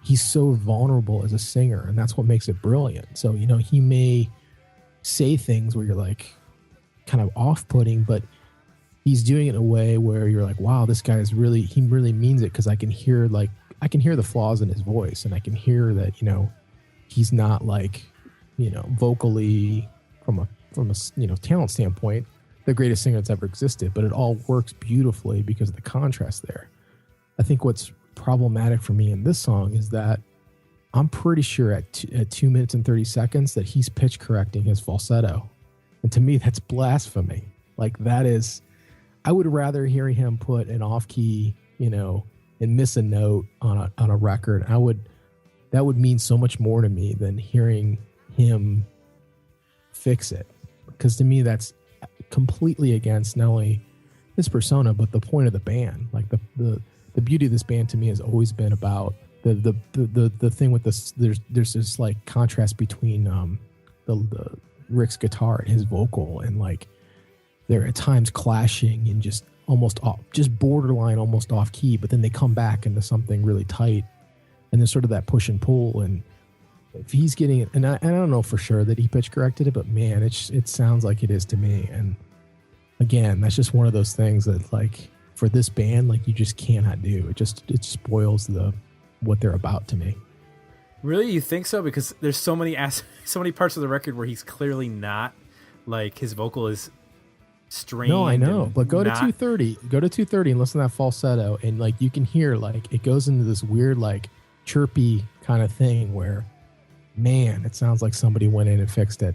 he's so vulnerable as a singer, and that's what makes it brilliant. So, you know, he may say things where you're like kind of off-putting, but he's doing it in a way where you're like, wow, this guy he really means it, because I can hear the flaws in his voice, and I can hear that, you know, he's not like, you know, vocally from a you know, talent standpoint, the greatest singer that's ever existed, but it all works beautifully because of the contrast there. I think what's problematic for me in this song is that I'm pretty sure at 2 minutes and 30 seconds that he's pitch correcting his falsetto. And to me, that's blasphemy. Like, that is, I would rather hear him put an off key, you know, and miss a note on a record. That would mean so much more to me than hearing him fix it. Because to me, that's completely against not only his persona, but the point of the band. Like, the beauty of this band to me has always been about the thing with this. There's this like contrast between the Rick's guitar and his vocal, and like they're at times clashing and just almost off, just borderline almost off key, but then they come back into something really tight, and there's sort of that push and pull. And if he's getting it, and I don't know for sure that he pitch corrected it, but man, it sounds like it is to me. And again, that's just one of those things that, like, for this band, like, you just cannot do. It spoils what they're about to me. Really, you think so? Because there's so many parts of the record where he's clearly not, like, his vocal is strained. No, I know, but go to 230. Go to 230 and listen to that falsetto, and like you can hear, like, it goes into this weird, like, chirpy kind of thing where, man, it sounds like somebody went in and fixed it.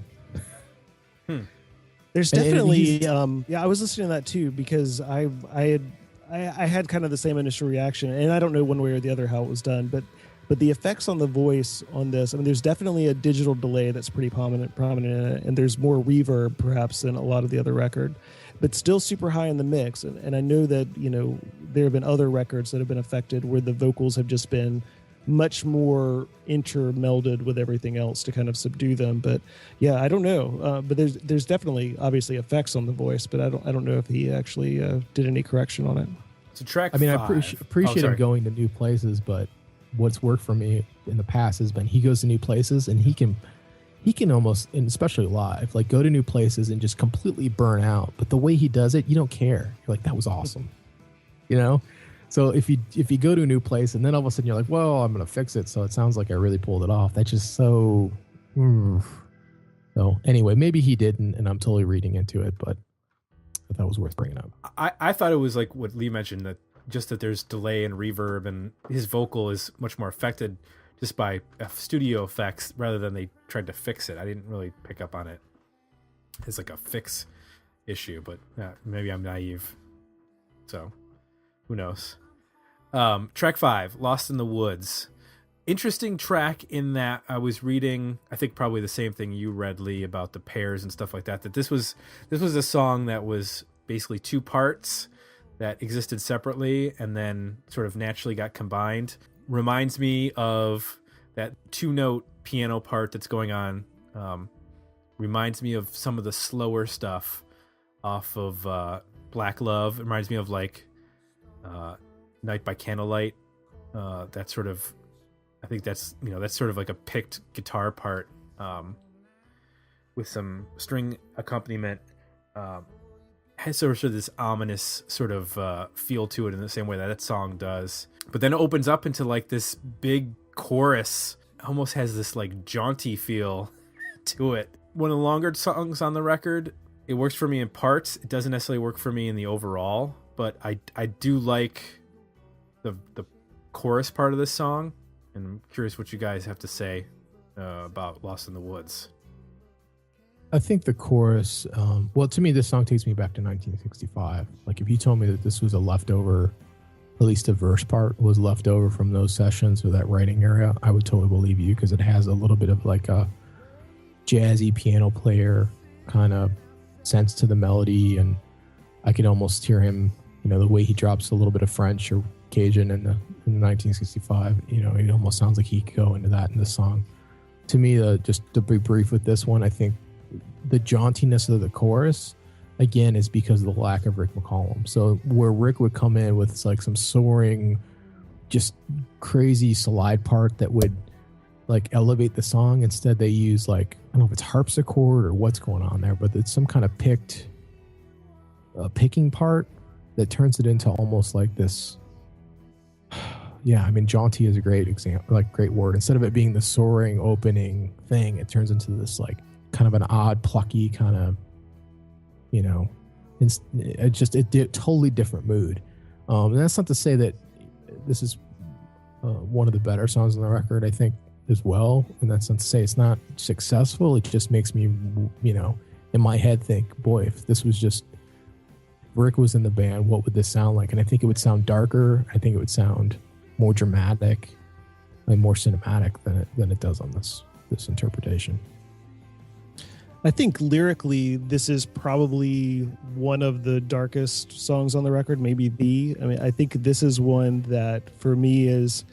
There's definitely, I was listening to that too, because I had kind of the same initial reaction, and I don't know one way or the other how it was done, but the effects on the voice on this, I mean, there's definitely a digital delay that's pretty prominent in it, and there's more reverb perhaps than a lot of the other record, but still super high in the mix. And I know that, you know, there have been other records that have been affected where the vocals have just been much more intermelded with everything else to kind of subdue them. But yeah, I don't know. But there's definitely obviously effects on the voice, but I don't know if he actually did any correction on it. So track. I mean, 5. I appreciate him going to new places, but what's worked for me in the past has been he goes to new places and he can almost, and especially live, like, go to new places and just completely burn out. But the way he does it, you don't care. You're like, that was awesome, you know. So if you go to a new place and then all of a sudden you're like, well, I'm going to fix it, so it sounds like I really pulled it off. That's just so... So anyway, maybe he didn't, and I'm totally reading into it, but I thought it was worth bringing up. I thought it was like what Lee mentioned, that just that there's delay and reverb, and his vocal is much more affected just by studio effects rather than they tried to fix it. I didn't really pick up on it as like a fix issue, but maybe I'm naive. So... who knows? Track 5, Lost in the Woods. Interesting track in that I was reading, I think probably the same thing you read, Lee, about the pairs and stuff like that, that this was a song that was basically 2 parts that existed separately and then sort of naturally got combined. Reminds me of that 2-note piano part that's going on. Reminds me of some of the slower stuff off of Black Love. It reminds me of like Night by Candlelight. That sort of, I think that's sort of like a picked guitar part with some string accompaniment. Has sort of this ominous sort of feel to it in the same way that song does. But then it opens up into like this big chorus, almost has this like jaunty feel to it. One of the longer songs on the record. It works for me in parts. It doesn't necessarily work for me in the overall, but I do like the chorus part of this song, and I'm curious what you guys have to say about Lost in the Woods. I think the chorus, well, to me, this song takes me back to 1965. Like, if you told me that this was a leftover, at least the verse part was left over from those sessions or that writing area, I would totally believe you, because it has a little bit of like a jazzy piano player kind of sense to the melody, and I could almost hear him, you know, the way he drops a little bit of French or Cajun in the 1965, you know, it almost sounds like he could go into that in this song. To me, just to be brief with this one, I think the jauntiness of the chorus, again, is because of the lack of Rick McCollum. So where Rick would come in with like some soaring, just crazy slide part that would like elevate the song. Instead, they use like, I don't know if it's harpsichord or what's going on there, but it's some kind of picking part that turns it into almost like this. Yeah, I mean, jaunty is a great example, like great word. Instead of it being the soaring opening thing, it turns into this like kind of an odd, plucky kind of, you know, it did totally different mood. And that's not to say that this is one of the better songs on the record, I think, as well. And that's not to say it's not successful. It just makes me, you know, in my head think, boy, if this was just Rick was in the band, what would this sound like? And I think it would sound darker. I think it would sound more dramatic and more cinematic than it does on this interpretation. I think lyrically, this is probably one of the darkest songs on the record, maybe I mean, I think this is one that for me is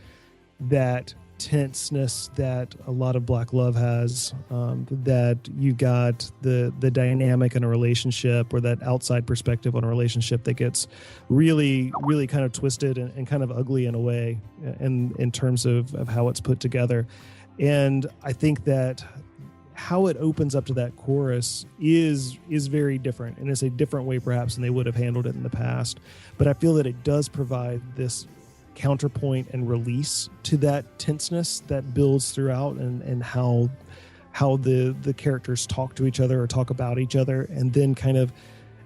that tenseness that a lot of Black Love has, that you got the dynamic in a relationship, or that outside perspective on a relationship that gets really, really kind of twisted and kind of ugly in a way in terms of how it's put together. And I think that how it opens up to that chorus is very different, and it's a different way perhaps than they would have handled it in the past. But I feel that it does provide this counterpoint and release to that tenseness that builds throughout, and how the characters talk to each other or talk about each other, and then kind of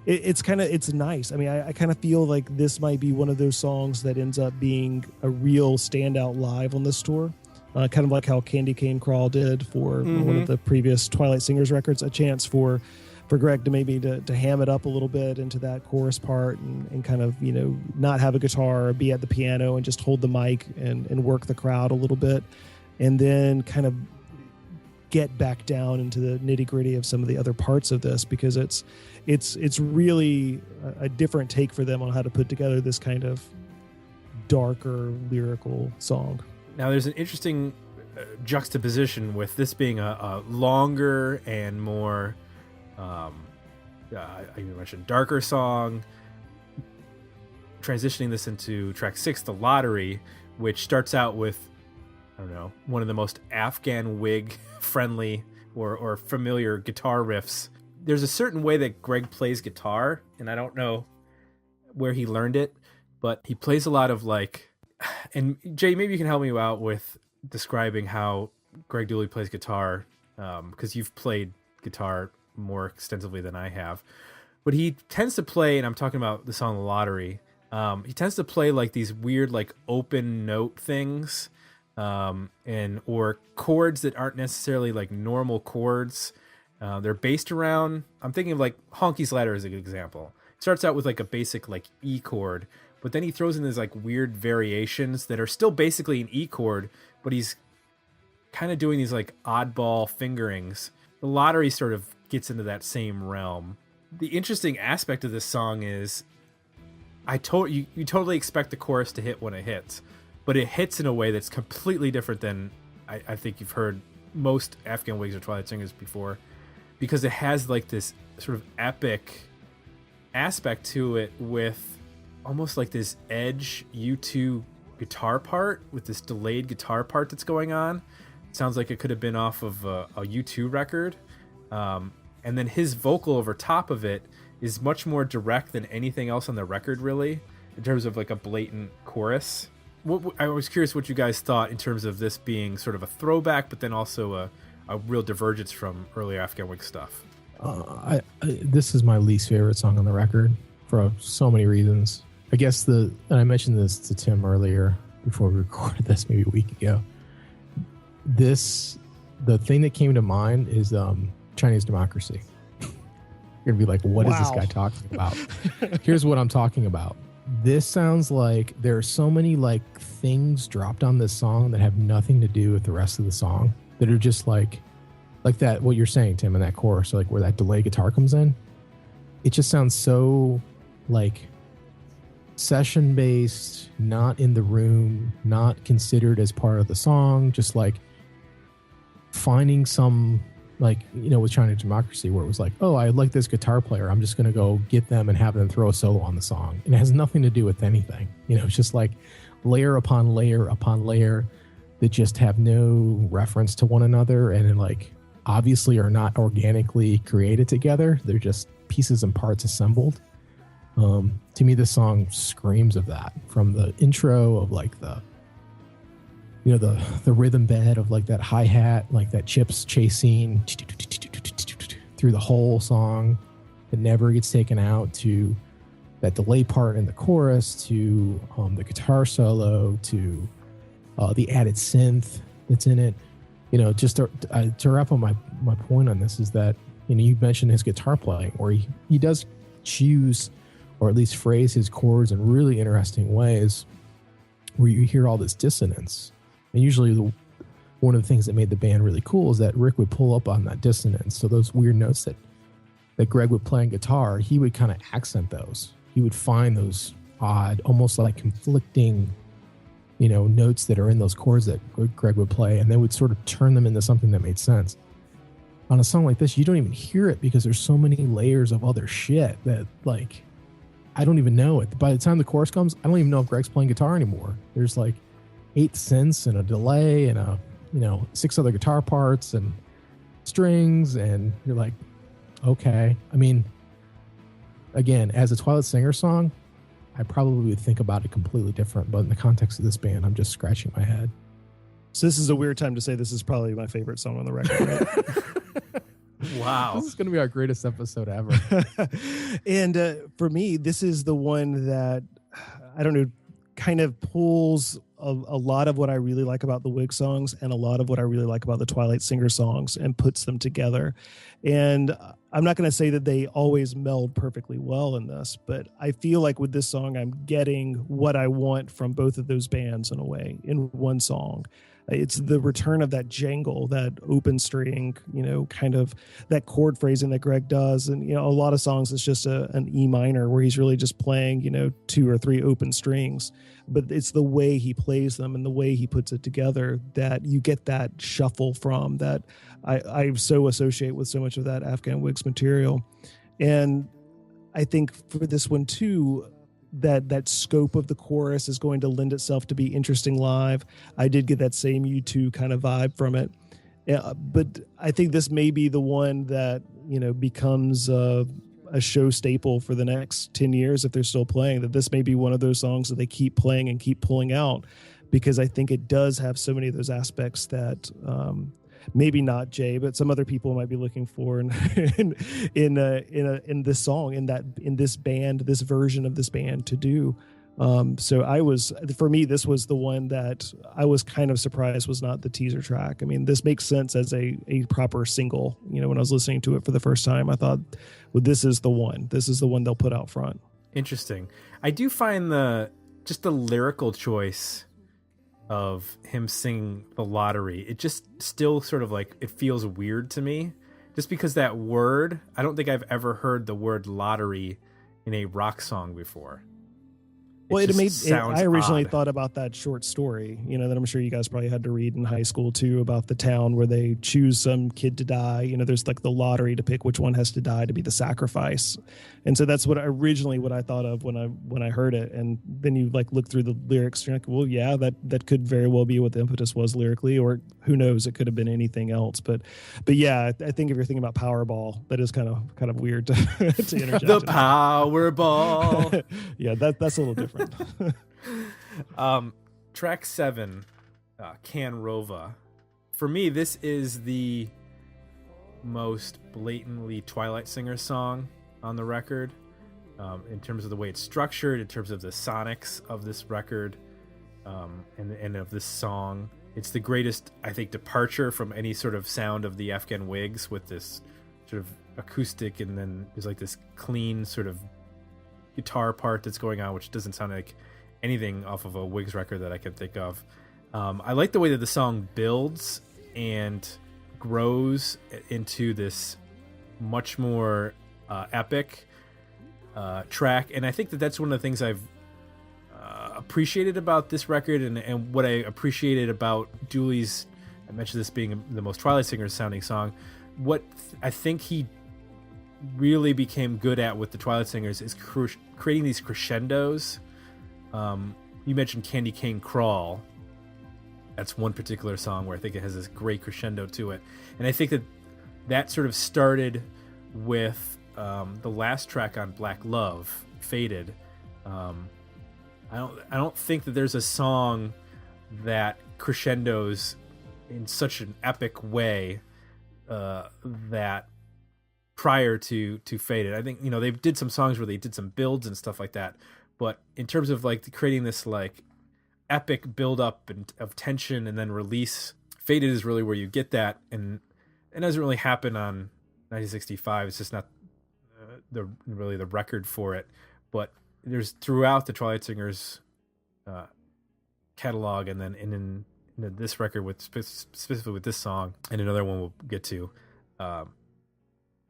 it's nice. I mean, I kind of feel like this might be one of those songs that ends up being a real standout live on this tour. Kind of like how Candy Cane Crawl did for one of the previous Twilight Singers records, a chance for Greg to maybe to ham it up a little bit into that chorus part, and kind of, you know, not have a guitar or be at the piano and just hold the mic and work the crowd a little bit, and then kind of get back down into the nitty gritty of some of the other parts of this, because it's really a different take for them on how to put together this kind of darker lyrical song. Now, there's an interesting juxtaposition with this being a longer and more, I mentioned darker song, transitioning this into track 6, The Lottery, which starts out with, I don't know, one of the most Afghan Whig friendly or familiar guitar riffs. There's a certain way that Greg plays guitar, and I don't know where he learned it, but he plays a lot of like, and Jay, maybe you can help me out with describing how Greg Dooley plays guitar, because you've played guitar more extensively than I have. But he tends to play, and I'm talking about the song The Lottery, he tends to play like these weird like open note things, or chords that aren't necessarily like normal chords. They're based around, I'm thinking of like Honky's Ladder as a good example. It starts out with like a basic like E chord, but then he throws in these like weird variations that are still basically an E chord, but he's kind of doing these like oddball fingerings. The Lottery sort of gets into that same realm. The interesting aspect of this song is you totally expect the chorus to hit when it hits, but it hits in a way that's completely different than I think you've heard most Afghan Whigs or Twilight Singers before, because it has like this sort of epic aspect to it with almost like this edge U2 guitar part with this delayed guitar part that's going on. It sounds like it could have been off of a U2 record. And then his vocal over top of it is much more direct than anything else on the record, really, in terms of like a blatant chorus. I was curious what you guys thought in terms of this being sort of a throwback, but then also a real divergence from earlier Afghan Whigs stuff. This is my least favorite song on the record for so many reasons. I guess and I mentioned this to Tim earlier before we recorded this, maybe a week ago. The thing that came to mind is Chinese Democracy. You're gonna be like, what is this guy talking about? Here's what I'm talking about. This sounds like there are so many like things dropped on this song that have nothing to do with the rest of the song, that are just like that, what you're saying, Tim, in that chorus, like where that delay guitar comes in. It just sounds so like session based, not in the room, not considered as part of the song, just like finding some, like, you know, with China Democracy, where it was like, oh, I like this guitar player, I'm just going to go get them and have them throw a solo on the song. And it has nothing to do with anything. You know, it's just like layer upon layer upon layer that just have no reference to one another and like obviously are not organically created together. They're just pieces and parts assembled. To me, this song screams of that, from the intro of like the rhythm bed of like that hi-hat, like that Chips chasing through the whole song that never gets taken out, to that delay part in the chorus, to the guitar solo, to the added synth that's in it. Just to wrap up my point on this is that, you mentioned his guitar playing, where he does choose, or at least phrase his chords in really interesting ways, where you hear all this dissonance. And usually one of the things that made the band really cool is that Rick would pull up on that dissonance. So those weird notes that Greg would play on guitar, he would kind of accent those. He would find those odd, almost like conflicting, notes that are in those chords that Greg would play, and they would sort of turn them into something that made sense. On a song like this, you don't even hear it because there's so many layers of other shit that, like, I don't even know it. By the time the chorus comes, I don't even know if Greg's playing guitar anymore. There's like 8 synths and a delay and 6 other guitar parts and strings, and you're like, okay. I mean, again, as a Twilight Singer song, I probably would think about it completely different, but in the context of this band, I'm just scratching my head. So this is a weird time to say this is probably my favorite song on the record, right? Wow. This is going to be our greatest episode ever. And for me, this is the one that, I don't know, kind of pulls a lot of what I really like about the Whig songs and a lot of what I really like about the Twilight Singer songs and puts them together. And I'm not going to say that they always meld perfectly well in this, but I feel like with this song, I'm getting what I want from both of those bands in a way, in one song. It's the return of that jangle, that open string, kind of that chord phrasing that Greg does. And, a lot of songs, it's just an E minor where he's really just playing, 2 or 3 open strings. But it's the way he plays them and the way he puts it together that you get that shuffle from that I so associate with so much of that Afghan Whigs material. And I think for this one too, that scope of the chorus is going to lend itself to be interesting live. I did get that same U2 kind of vibe from it. But I think this may be the one that, becomes a show staple for the next 10 years if they're still playing, that this may be one of those songs that they keep playing and keep pulling out, because I think it does have so many of those aspects that maybe not Jay, but some other people might be looking for in this song, in this band, this version of this band to do. So for me, this was the one that I was kind of surprised was not the teaser track. I mean, this makes sense as a proper single. When I was listening to it for the first time, I thought, well, this is the one. This is the one they'll put out front. Interesting. I do find the lyrical choice of him singing The Lottery, it just still sort of like, it feels weird to me, just because that word, I don't think I've ever heard the word lottery in a rock song before. Well, I originally odd. thought about that short story, that I'm sure you guys probably had to read in high school too, about the town where they choose some kid to die. There's like the lottery to pick which one has to die to be the sacrifice. And so that's what I thought of when I heard it. And then you like look through the lyrics, you're like, well, yeah, that could very well be what the impetus was lyrically, or who knows, it could have been anything else. But yeah, I think if you're thinking about Powerball, that is kind of weird to interject. The Powerball. Yeah, that's a little different. Track 7, Canrova. For me, this is the most blatantly Twilight Singer song on the record, in terms of the way it's structured, in terms of the sonics of this record, and of this song. It's the greatest, I think, departure from any sort of sound of the Afghan Whigs, with this sort of acoustic, and then there's like this clean sort of guitar part that's going on, which doesn't sound like anything off of a Whigs record that I can think of. I like the way that the song builds and grows into this much more epic track, and I think that that's one of the things I've appreciated about this record, and what I appreciated about Dooley's, I mentioned this being the most Twilight Singer sounding song. What I think he really became good at with the Twilight Singers is creating these crescendos. you mentioned Candy Cane Crawl. That's one particular song where I think it has this great crescendo to it. And I think that sort of started with the last track on Black Love, Faded. I don't think that there's a song that crescendos in such an epic way that prior to Faded. I think, you know, they did some songs where they did some builds and stuff like that, but in terms of like creating this like epic build up and of tension and then release, Faded is really where you get that, and it doesn't really happen on 1965. It's just not the record for it, but there's throughout the Twilight Singers catalog, and then in this record with specifically with this song and another one we'll get to, I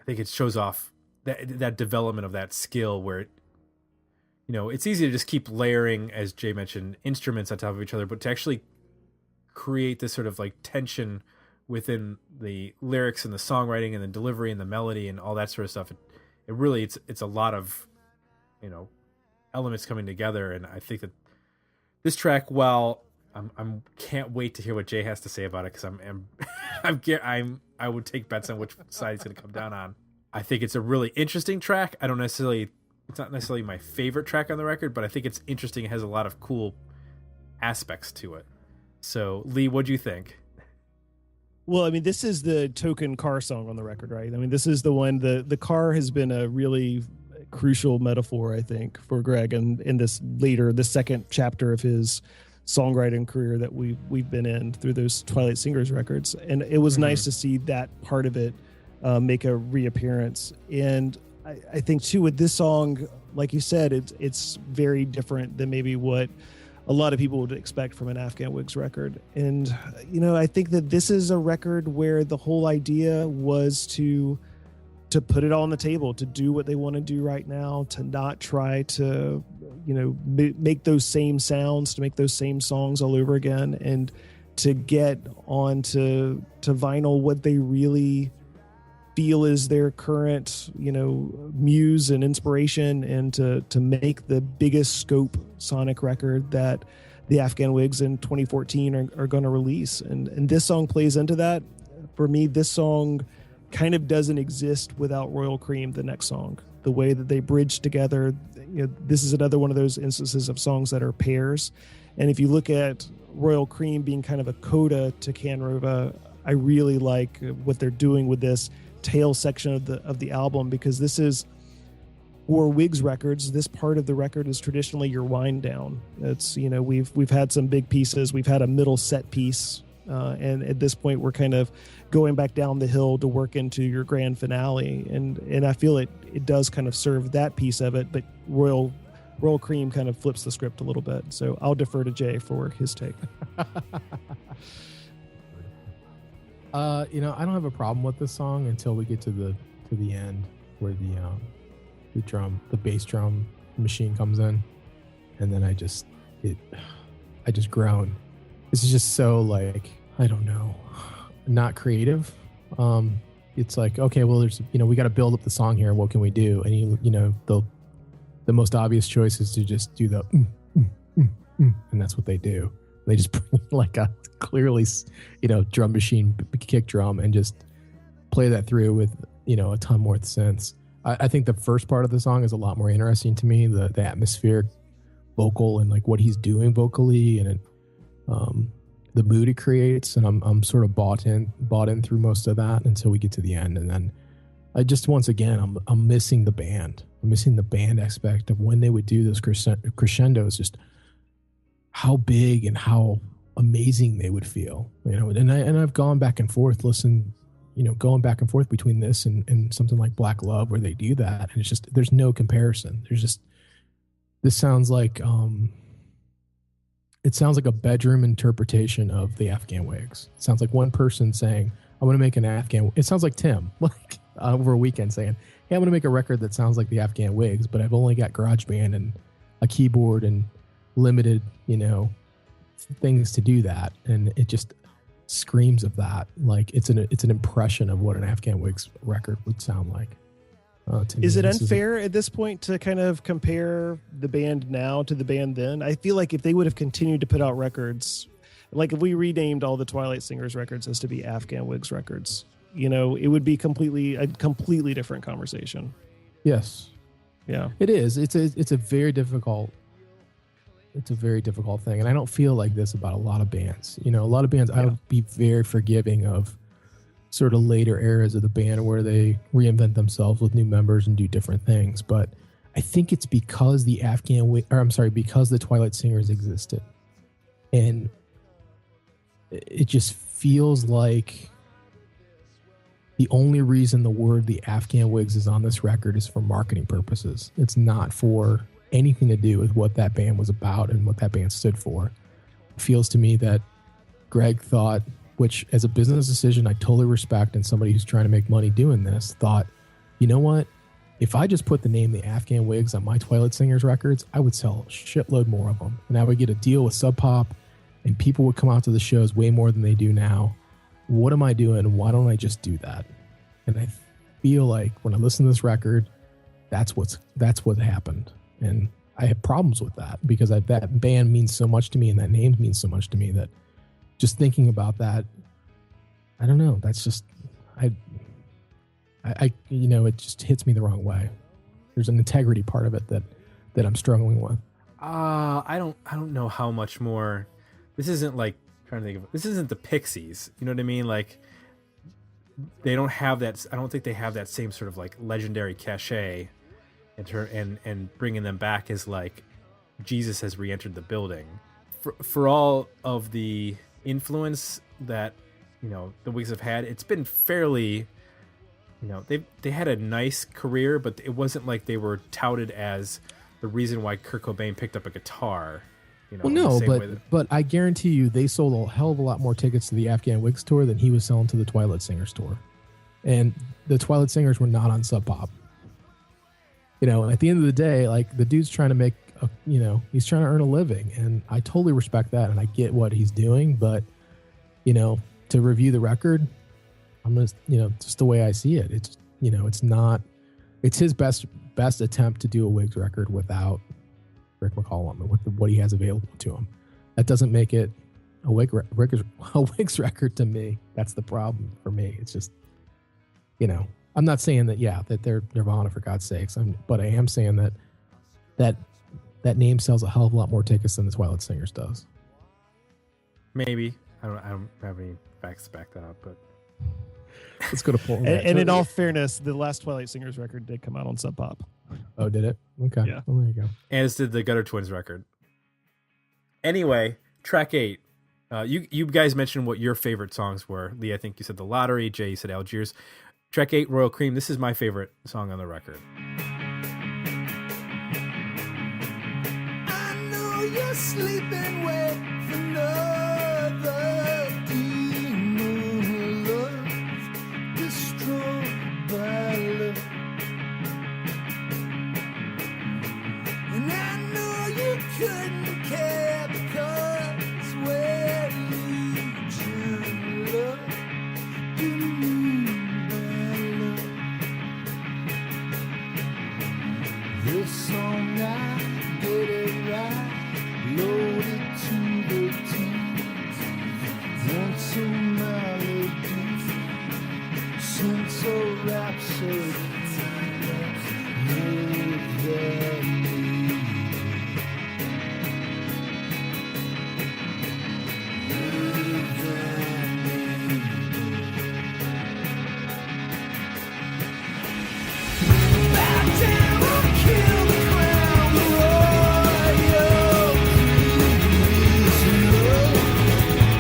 think it shows off that development of that skill where it's easy to just keep layering, as Jay mentioned, instruments on top of each other, but to actually create this sort of like tension within the lyrics and the songwriting and the delivery and the melody and all that sort of stuff, it really it's a lot of elements coming together. And I think that this track, while I'm can't wait to hear what Jay has to say about it, because I would take bets on which side he's going to come down on. I think it's a really interesting track. It's not necessarily my favorite track on the record, but I think it's interesting. It has a lot of cool aspects to it. So, Lee, what'd you think? Well, I mean, this is the token car song on the record, right? I mean, this is the one, the car has been a really crucial metaphor, I think, for Greg, and in the second chapter of his songwriting career that we've been in through those Twilight Singers records. And it was nice to see that part of it make a reappearance. And I think too, with this song, like you said, it's very different than maybe what a lot of people would expect from an Afghan Whigs record. And, I think that this is a record where the whole idea was to put it all on the table, to do what they want to do right now, to not try to, make those same sounds, to make those same songs all over again, and to get onto vinyl what they really feel is their current, muse and inspiration, and to make the biggest scope sonic record that the Afghan Whigs in 2014 are going to release. And this song plays into that. For me, this song kind of doesn't exist without Royal Cream, the next song. The way that they bridge together, this is another one of those instances of songs that are pairs. And if you look at Royal Cream being kind of a coda to Canrova, I really like what they're doing with this tail section of the album, because this is, for Whigs records, this part of the record is traditionally your wind down. It's, we've had some big pieces, we've had a middle set piece, and at this point we're kind of going back down the hill to work into your grand finale, and I feel it does kind of serve that piece of it, but Royal Cream kind of flips the script a little bit. So I'll defer to Jay for his take. I don't have a problem with this song until we get to the end, where the bass drum machine comes in, and then I just groan. This is just so, like, I don't know, not creative. It's like, okay, well, there's, we got to build up the song here. What can we do? And the most obvious choice is to just do the and that's what they do. They just bring like a clearly, drum machine kick drum and just play that through with, a ton more sense. I think the first part of the song is a lot more interesting to me, the atmospheric vocal and like what he's doing vocally, and the mood it creates. And I'm sort of bought in through most of that until we get to the end. And then I just, once again, I'm missing the band. I'm missing the band aspect of when they would do those crescendos, just how big and how amazing they would feel, and I've gone back and forth, going back and forth between this and something like Black Love, where they do that. And it's just, there's no comparison. This sounds like, it sounds like a bedroom interpretation of the Afghan Whigs. It sounds like one person saying, I want to make an Afghan. It sounds like Tim, like over a weekend saying, hey, I'm going to make a record that sounds like the Afghan Whigs, but I've only got GarageBand and a keyboard and limited, things to do that. And it just screams of that. Like it's an impression of what an Afghan Whigs record would sound like. To me. Is it This unfair at this point to kind of compare the band now to the band then? I feel like if they would have continued to put out records, like if we renamed all the Twilight Singers records as to be Afghan Whigs records, it would be a completely different conversation. Yes, Yeah. it is. It's a very difficult. It's a very difficult thing, and I don't feel like this about a lot of bands. A lot of bands, I would be very forgiving of sort of later eras of the band where they reinvent themselves with new members and do different things. But I think it's because because the Twilight Singers existed, and it just feels like the only reason the Afghan Whigs is on this record is for marketing purposes. It's not for anything to do with what that band was about and what that band stood for. It feels to me that Greg thought, which as a business decision I totally respect, and somebody who's trying to make money doing this, thought, you know what? If I just put the name the Afghan Whigs on my Twilight Singers records, I would sell a shitload more of them. And I would get a deal with Sub Pop, and people would come out to the shows way more than they do now. What am I doing? Why don't I just do that? And I feel like when I listen to this record, that's what happened. And I have problems with that because that band means so much to me and that name means so much to me that just thinking about that, I don't know. That's just, it just hits me the wrong way. There's an integrity part of it that I'm struggling with. I don't know how much more. This isn't like trying to think of. This isn't the Pixies. You know what I mean? Like they don't have that. I don't think they have that same sort of like legendary cachet. And bringing them back is like Jesus has re-entered the building. For all of the influence that the Whigs have had, it's been fairly, they had a nice career, but it wasn't like they were touted as the reason why Kurt Cobain picked up a guitar. Well, no, but I guarantee you they sold a hell of a lot more tickets to the Afghan Whigs tour than he was selling to the Twilight Singers tour, and the Twilight Singers were not on Sub Pop. At the end of the day, like the dude's trying to make, he's trying to earn a living, and I totally respect that, and I get what he's doing. But, to review the record, I'm just, just the way I see it. It's, it's not, it's his best attempt to do a Whigs record without Rick McCallum and with what he has available to him. That doesn't make it a Whigs record to me. That's the problem for me. It's just, I'm not saying that they're Nirvana for God's sakes, but I am saying that name sells a hell of a lot more tickets than the Twilight Singers does. Maybe I don't have any facts to back that up, but let's go to poll. And in all fairness, the last Twilight Singers record did come out on Sub Pop. Oh, did it? Okay. Yeah. Well, there you go. As did the Gutter Twins record. Anyway, track 8. You guys mentioned what your favorite songs were. Lee, I think you said The Lottery. Jay, you said Algiers. Track 8, Royal Cream. This is my favorite song on the record. I know you're sleeping with another demon love, destroyed by love. And I know you couldn't care because where legion love doomed by love. This song I get it right, loaded to the teeth. Once a melody, since a rhapsody, live there me. Live there me. Back down or kill the crown, the royal cream is love,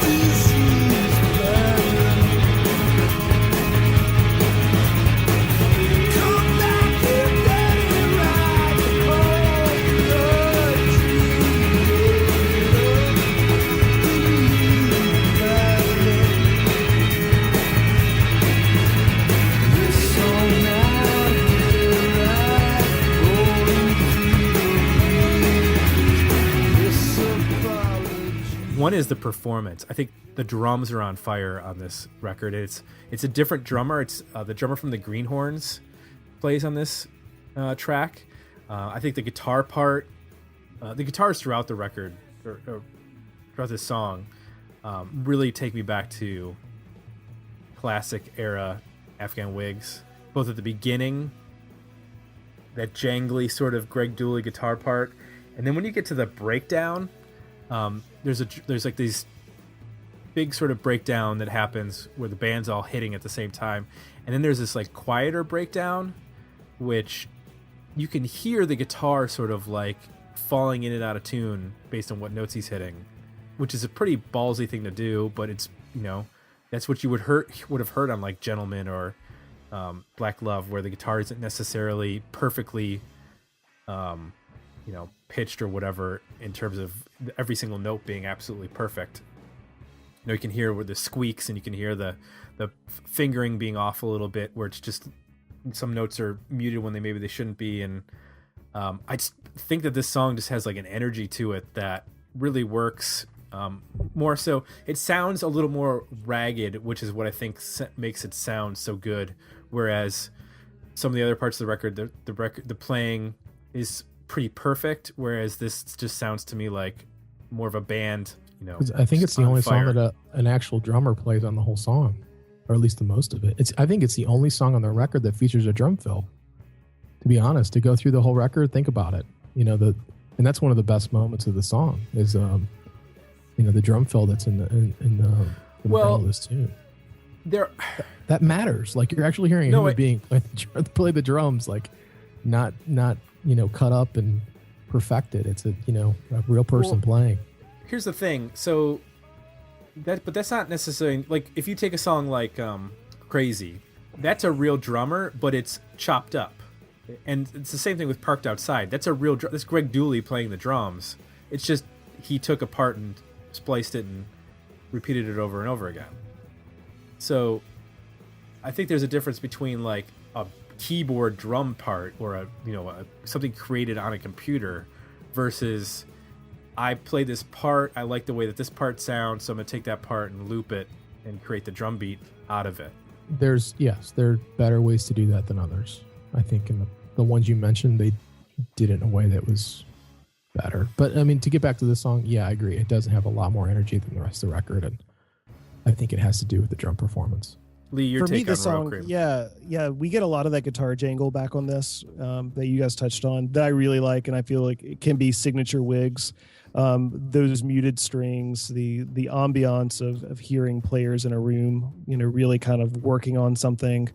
disease barren. Come back and let it ride upon the tree. This song now get it right, rolling through the this apology. One is the performance. I think the drums are on fire on this record. It's a different drummer. It's the drummer from the Greenhorns. plays on this track. I think the guitar part, the guitars throughout the record, or throughout this song, really take me back to classic era Afghan Whigs, both at the beginning, that jangly sort of Greg Dooley guitar part, and then when you get to the breakdown, there's like these big sort of breakdown that happens where the band's all hitting at the same time, and then there's this like quieter breakdown, which you can hear the guitar sort of like falling in and out of tune based on what notes he's hitting, which is a pretty ballsy thing to do, but it's, you know, that's what you would have heard on like Gentleman or Black Love, where the guitar isn't necessarily perfectly you know, pitched or whatever in terms of every single note being absolutely perfect. You know, you can hear where the squeaks, and you can hear the fingering being off a little bit, where it's just some notes are muted when maybe they shouldn't be. And I just think that this song just has like an energy to it that really works. More so, it sounds a little more ragged, which is what I think makes it sound so good. Whereas some of the other parts of the record, the playing is pretty perfect. Whereas this just sounds to me like more of a band. You know, I think it's the only fire. song that an actual drummer plays on the whole song, or at least the most of it. I think it's the only song on the record that features a drum fill. To be honest, to go through the whole record, think about it. You know, and that's one of the best moments of the song is you know, the drum fill that's in the middle of this tune. That matters. Like, you're actually hearing a human being play the drums, like not you know, cut up and perfected. It's a, you know, a real person playing. Here's the thing. So but that's not necessarily like, if you take a song like Crazy, that's a real drummer, but it's chopped up. And it's the same thing with Parked Outside. That's a real that's Greg Dooley playing the drums. It's just he took a part and spliced it and repeated it over and over again. So I think there's a difference between like a keyboard drum part or something created on a computer versus I play this part, I like the way that this part sounds, so I'm gonna take that part and loop it and create the drum beat out of it. There are better ways to do that than others. I think in the ones you mentioned, they did it in a way that was better. But I mean, to get back to this song, yeah, I agree. It does have a lot more energy than the rest of the record, and I think it has to do with the drum performance. Lee, your For me, take on this Royal song, Cream. yeah, we get a lot of that guitar jangle back on this that you guys touched on that I really like, and I feel like it can be signature Whigs. Those muted strings, the ambiance of hearing players in a room, you know, really kind of working on something,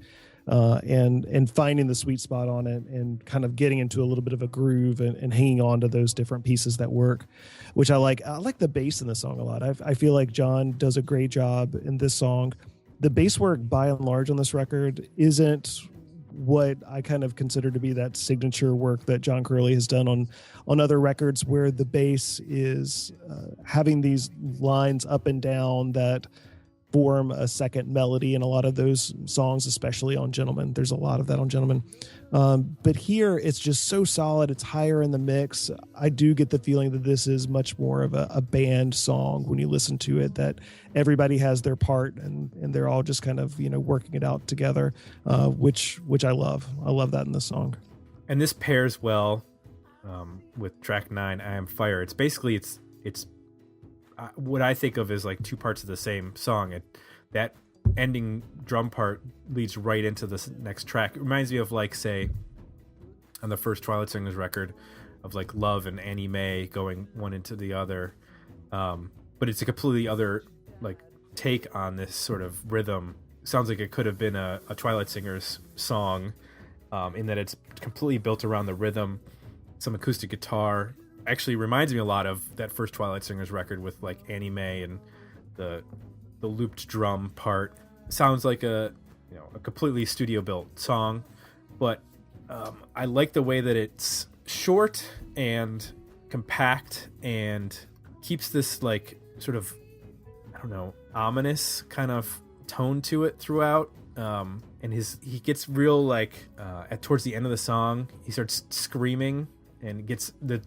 and finding the sweet spot on it, and kind of getting into a little bit of a groove and hanging on to those different pieces that work, which I like. I like the bass in the song a lot. I feel like John does a great job in this song. The bass work, by and large, on this record isn't what I kind of consider to be that signature work that John Curley has done on other records, where the bass is having these lines up and down that form a second melody in a lot of those songs, especially on Gentleman. There's a lot of that on Gentleman. But here it's just so solid. It's higher in the mix. I do get the feeling that this is much more of a band song when you listen to it, that everybody has their part and they're all just kind of, you know, working it out together, which I love. I love that in this song. And this pairs well with track 9, I Am Fire. It's basically, it's what I think of as like two parts of the same song. That ending drum part leads right into this next track. It reminds me of, like, say, on the first Twilight Singers record, of like Love and Annie Mae going one into the other. But it's a completely other like take on this sort of rhythm. Sounds like it could have been a Twilight Singers song, in that it's completely built around the rhythm, some acoustic guitar. Actually reminds me a lot of that first Twilight Singers record with like Annie Mae and the looped drum part. Sounds like a completely studio built song, but I like the way that it's short and compact and keeps this like sort of, I don't know, ominous kind of tone to it throughout. And he gets real like towards the end of the song, he starts screaming and gets the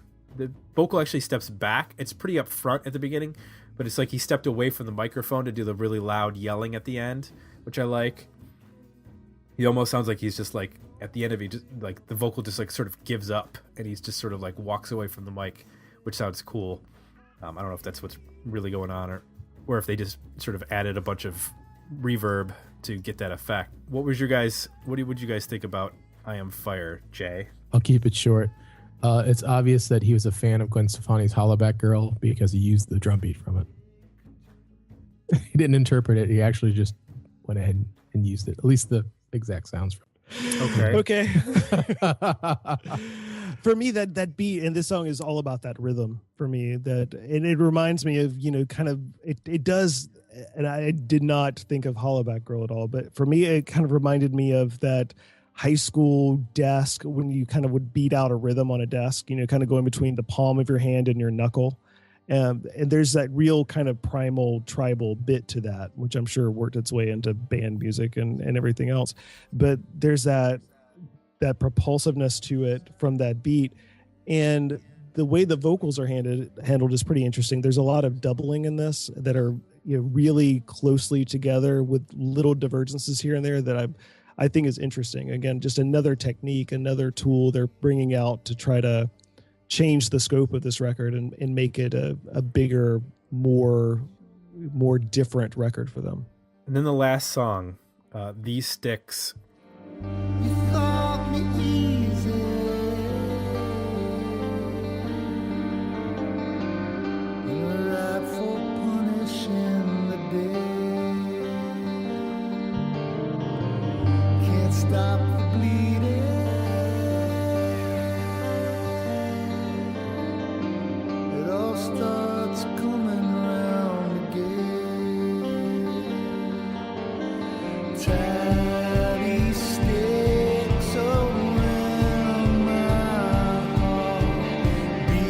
vocal actually steps back. It's pretty up front at the beginning, but it's like he stepped away from the microphone to do the really loud yelling at the end, which I like. He almost sounds like he's just like at the end of it, just, like the vocal just like sort of gives up, and he's just sort of like walks away from the mic, which sounds cool. I don't know if that's what's really going on, or if they just sort of added a bunch of reverb to get that effect. What would you guys think about I Am Fire, Jay? I'll keep it short. It's obvious that he was a fan of Gwen Stefani's Hollaback Girl because he used the drum beat from it. He didn't interpret it. He actually just went ahead and used it. At least the exact sounds from it. Okay. For me, that beat in this song is all about that rhythm for me. And it reminds me of, kind of, it does, and I did not think of Hollaback Girl at all, but for me, it kind of reminded me of that high school desk when you kind of would beat out a rhythm on a desk, kind of going between the palm of your hand and your knuckle. And there's that real kind of primal tribal bit to that, which I'm sure worked its way into band music and everything else. But there's that propulsiveness to it from that beat. And the way the vocals are handled is pretty interesting. There's a lot of doubling in this that are really closely together with little divergences here and there that I think is interesting. Again, just another technique, another tool they're bringing out to try to change the scope of this record and make it a bigger, more different record for them. And then the last song, These Sticks. You thought me easy. You're right for punishing the day. Can't stop the bleeding. It all starts coming round again. Tiny sticks around my heart. Be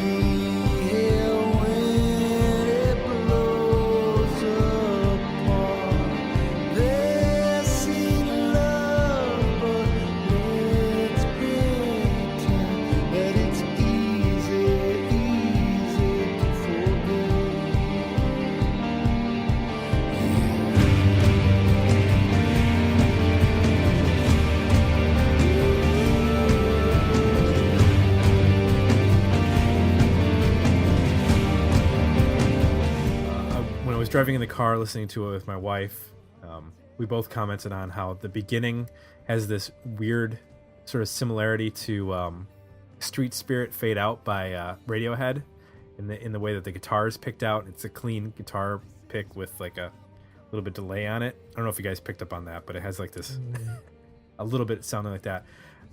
here when it blows apart. They see love, but let's pretend that it's easy to forget. When I was driving in the car listening to it with my wife, we both commented on how the beginning has this weird sort of similarity to Street Spirit Fade Out by Radiohead in the way that the guitar is picked out. It's a clean guitar pick with like a little bit delay on it. I don't know if you guys picked up on that, but it has like this a little bit sounding like that.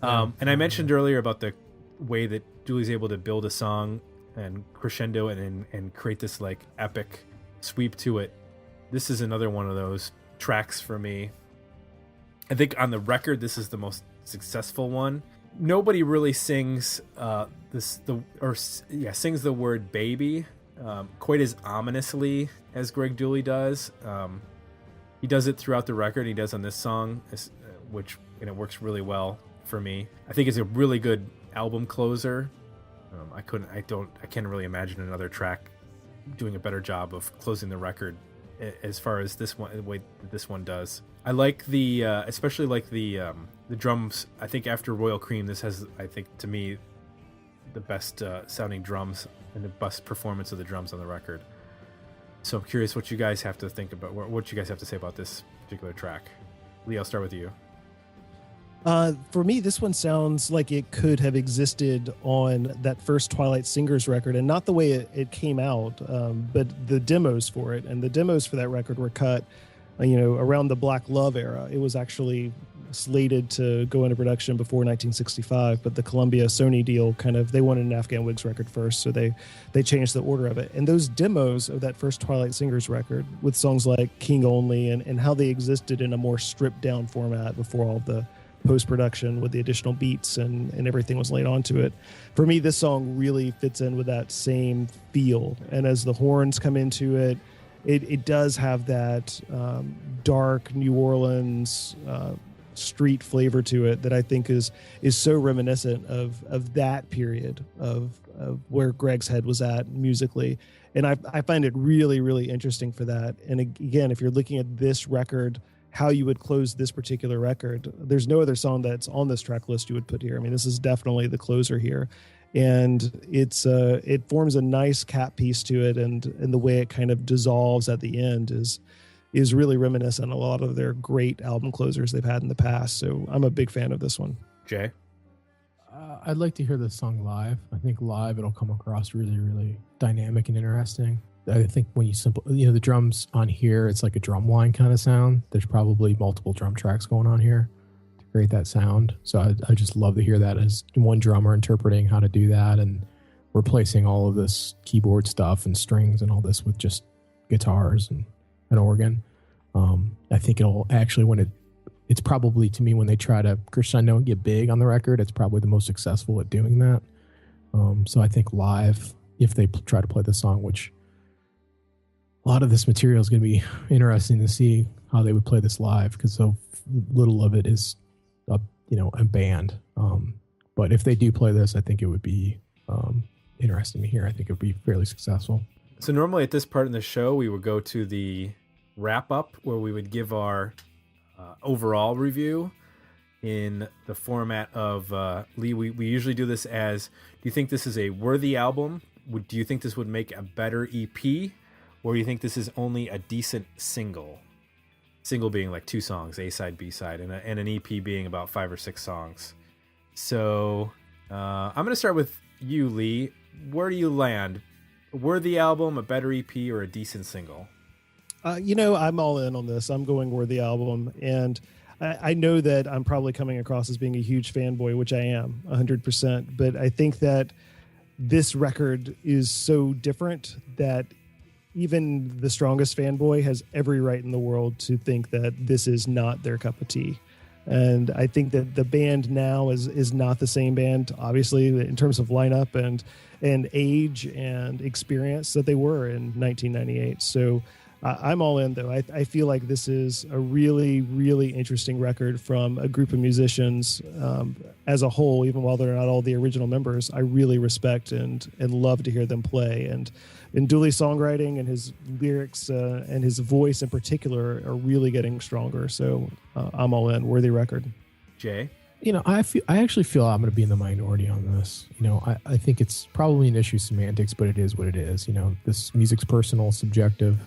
And I mentioned earlier about the way that Julie's able to build a song and crescendo and create this like epic sweep to it. This is another one of those tracks for me. I think on the record, this is the most successful one. Nobody really sings sings the word baby quite as ominously as Greg Dulli does. He does it throughout the record. He does on this song, which works really well for me. I think it's a really good album closer. I can't really imagine another track doing a better job of closing the record as far as this one, the way that this one does. I like the especially like the drums. I think after Royal Cream, this has, I think, to me, the best sounding drums and the best performance of the drums on the record. So I'm curious what you guys have to think about, what you guys have to say about this particular track. Lee, I'll start with you. For me, this one sounds like it could have existed on that first Twilight Singers record, and not the way it came out, but the demos for it. And the demos for that record were cut, around the Black Love era. It was actually slated to go into production before 1965, but the Columbia Sony deal they wanted an Afghan Whigs record first, so they changed the order of it. And those demos of that first Twilight Singers record with songs like King Only and how they existed in a more stripped down format before all the post-production with the additional beats and everything was laid onto it. For me, this song really fits in with that same feel. And as the horns come into it, it does have that dark New Orleans street flavor to it that I think is so reminiscent of that period of where Greg's head was at musically. And I find it really, really interesting for that. And again, if you're looking at this record how you would close this particular record. There's no other song that's on this track list you would put here. I mean, this is definitely the closer here. And it forms a nice cap piece to it, and the way it kind of dissolves at the end is really reminiscent of a lot of their great album closers they've had in the past. So I'm a big fan of this one. Jay? I'd like to hear this song live. I think live it'll come across really, really dynamic and interesting. I think when the drums on here, it's like a drum line kind of sound. There's probably multiple drum tracks going on here to create that sound. So I just love to hear that as one drummer interpreting how to do that and replacing all of this keyboard stuff and strings and all this with just guitars and an organ. I think it'll actually, it's probably, to me, when they try to crescendo and get big on the record, it's probably the most successful at doing that. So I think live, if they try to play the song, which a lot of this material is going to be interesting to see how they would play this live, because so little of it is a band. But if they do play this, I think it would be interesting to hear. I think it would be fairly successful. So normally at this part in the show, we would go to the wrap up where we would give our overall review in the format of Lee. We usually do this as, do you think this is a worthy album? Do you think this would make a better EP? Or do you think this is only a decent single? Single being like 2 songs, A side, B side, and an EP being about 5 or 6 songs. So I'm going to start with you, Lee. Where do you land? A worthy album, a better EP, or a decent single? I'm all in on this. I'm going worthy album. And I know that I'm probably coming across as being a huge fanboy, which I am 100%. But I think that this record is so different that even the strongest fanboy has every right in the world to think that this is not their cup of tea. And I think that the band now is not the same band, obviously, in terms of lineup and age and experience that they were in 1998. So I'm all in, though. I feel like this is a really, really interesting record from a group of musicians as a whole, even while they're not all the original members. I really respect and love to hear them play. And Dooley's songwriting and his lyrics and his voice in particular are really getting stronger. So I'm all in. Worthy record. Jay? I actually feel I'm going to be in the minority on this. I think it's probably an issue semantics, but it is what it is. This music's personal, subjective.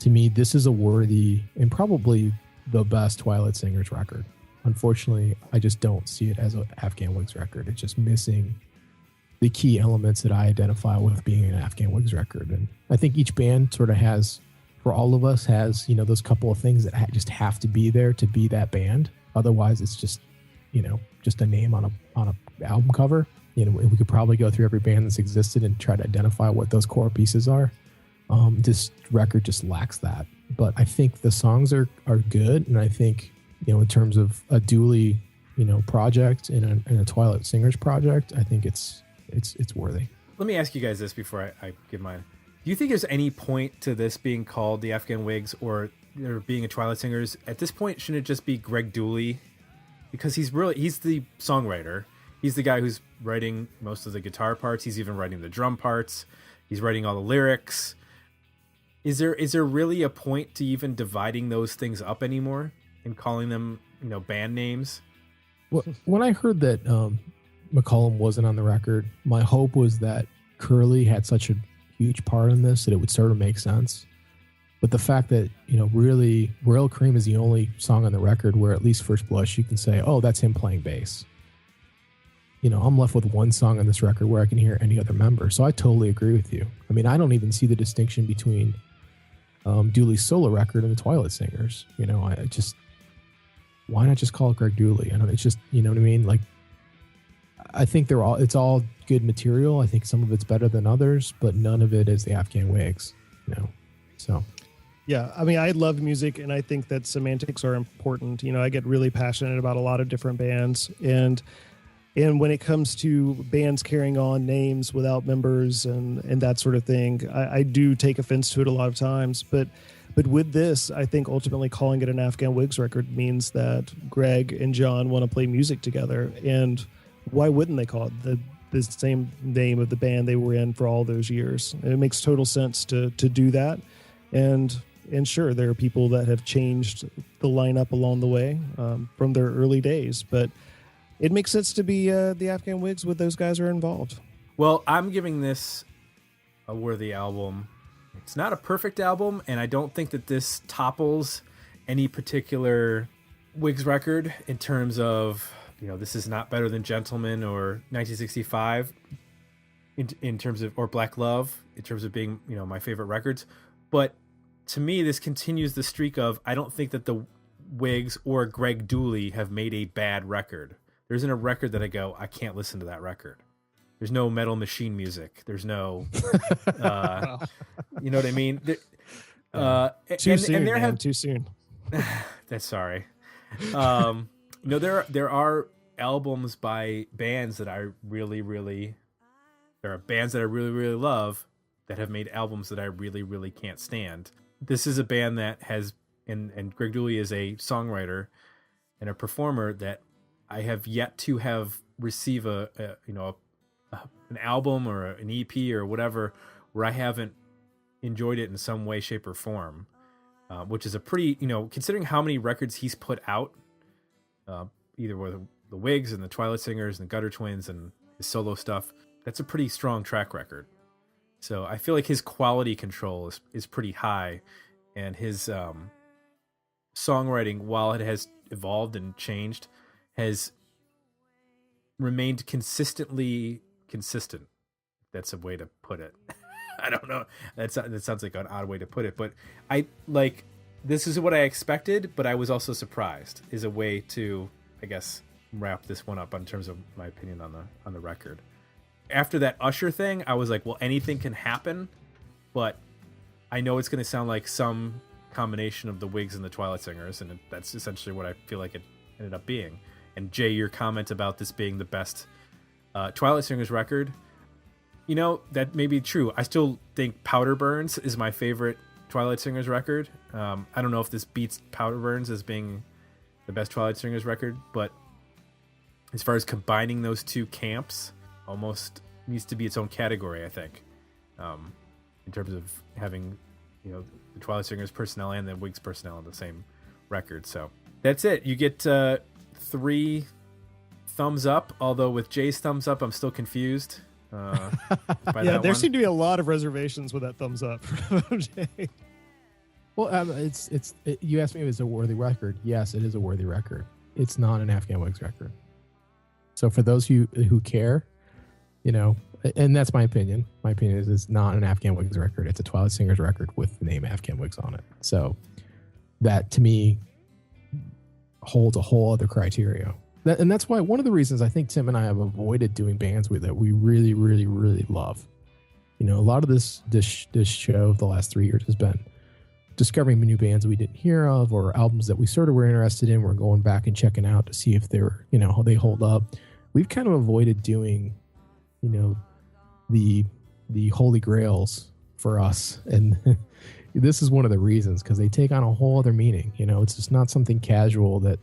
To me, this is a worthy and probably the best Twilight Singers record. Unfortunately, I just don't see it as an Afghan Whigs record. It's just missing the key elements that I identify with being an Afghan Whigs record. And I think each band sort of has, for all of us, has, those couple of things that just have to be there to be that band. Otherwise, it's just, just a name on a album cover. We could probably go through every band that's existed and try to identify what those core pieces are. This record just lacks that. But I think the songs are good. And I think, in terms of a Dooley, project and a Twilight Singers project, I think it's worthy. Let me ask you guys this before I give mine. Do you think there's any point to this being called the Afghan Whigs or being a Twilight Singers? At this point, shouldn't it just be Greg Dooley? Because he's the songwriter. He's the guy who's writing most of the guitar parts. He's even writing the drum parts. He's writing all the lyrics. Is there really a point to even dividing those things up anymore and calling them, band names? Well, when I heard that McCollum wasn't on the record, my hope was that Curly had such a huge part in this that it would sort of make sense. But the fact that, really Royal Cream is the only song on the record where at least first blush you can say, oh, that's him playing bass. I'm left with one song on this record where I can hear any other member. So I totally agree with you. I mean, I don't even see the distinction between Dooley's solo record and the Twilight Singers. Why not just call it Greg Dooley? It's just, you know what I mean? Like, I think it's all good material. I think some of it's better than others, but none of it is the Afghan Whigs, so. Yeah, I mean, I love music, and I think that semantics are important. I get really passionate about a lot of different bands, and when it comes to bands carrying on names without members and that sort of thing, I do take offense to it a lot of times. But with this, I think ultimately calling it an Afghan Whigs record means that Greg and John want to play music together, and why wouldn't they call it the same name of the band they were in for all those years? And it makes total sense to do that. And And sure, there are people that have changed the lineup along the way from their early days, but it makes sense to be the Afghan Whigs with those guys are involved. Well, I'm giving this a worthy album. It's not a perfect album, and I don't think that this topples any particular Whigs record in terms of, this is not better than Gentleman or 1965 in terms of, or Black Love in terms of being, my favorite records. But to me, this continues the streak of, I don't think that the Whigs or Greg Dooley have made a bad record. There isn't a record that I go, I can't listen to that record. There's no Metal Machine music. There's no, you know what I mean? Too soon. That's sorry. There are albums by bands that I really, really, there are bands that I really, really love that have made albums that I really, really can't stand. This is a band that has, and Greg Dooley is a songwriter and a performer that I have yet to have receive an album or an EP or whatever where I haven't enjoyed it in some way, shape, or form, which is a pretty, considering how many records he's put out, either with the Whigs and the Twilight Singers and the Gutter Twins and his solo stuff, that's a pretty strong track record. So I feel like his quality control is pretty high, and his songwriting, while it has evolved and changed, has remained consistently consistent. That's a way to put it. I don't know. That sounds like an odd way to put it, but this is what I expected, but I was also surprised, is a way to, I guess, wrap this one up in terms of my opinion on the record. After that Usher thing, I was like, well, anything can happen, but I know it's going to sound like some combination of the Whigs and the Twilight Singers, and that's essentially what I feel like it ended up being. And Jay, your comment about this being the best Twilight Singers record, that may be true. I still think Powder Burns is my favorite Twilight Singers record. I don't know if this beats Powder Burns as being the best Twilight Singers record, but as far as combining those two camps, almost needs to be its own category, I think, in terms of having, the Twilight Singers personnel and the Whigs personnel on the same record. So that's it. You get 3 thumbs up, although with Jay's thumbs up, I'm still confused. There seem to be a lot of reservations with that thumbs up from Jay. Well, you asked me if it's a worthy record. Yes, it is a worthy record. It's not an Afghan Whigs record. So for those who care, and that's my opinion. My opinion is it's not an Afghan Whigs record. It's a Twilight Singers record with the name Afghan Whigs on it. So that, to me, holds a whole other criteria. And that's why one of the reasons I think Tim and I have avoided doing bands that we really, really, really love. A lot of this show the last 3 years has been discovering new bands we didn't hear of, or albums that we sort of were interested in. We're going back and checking out to see if they're, how they hold up. We've kind of avoided doing, the holy grails for us. And this is one of the reasons, because they take on a whole other meaning. It's just not something casual that,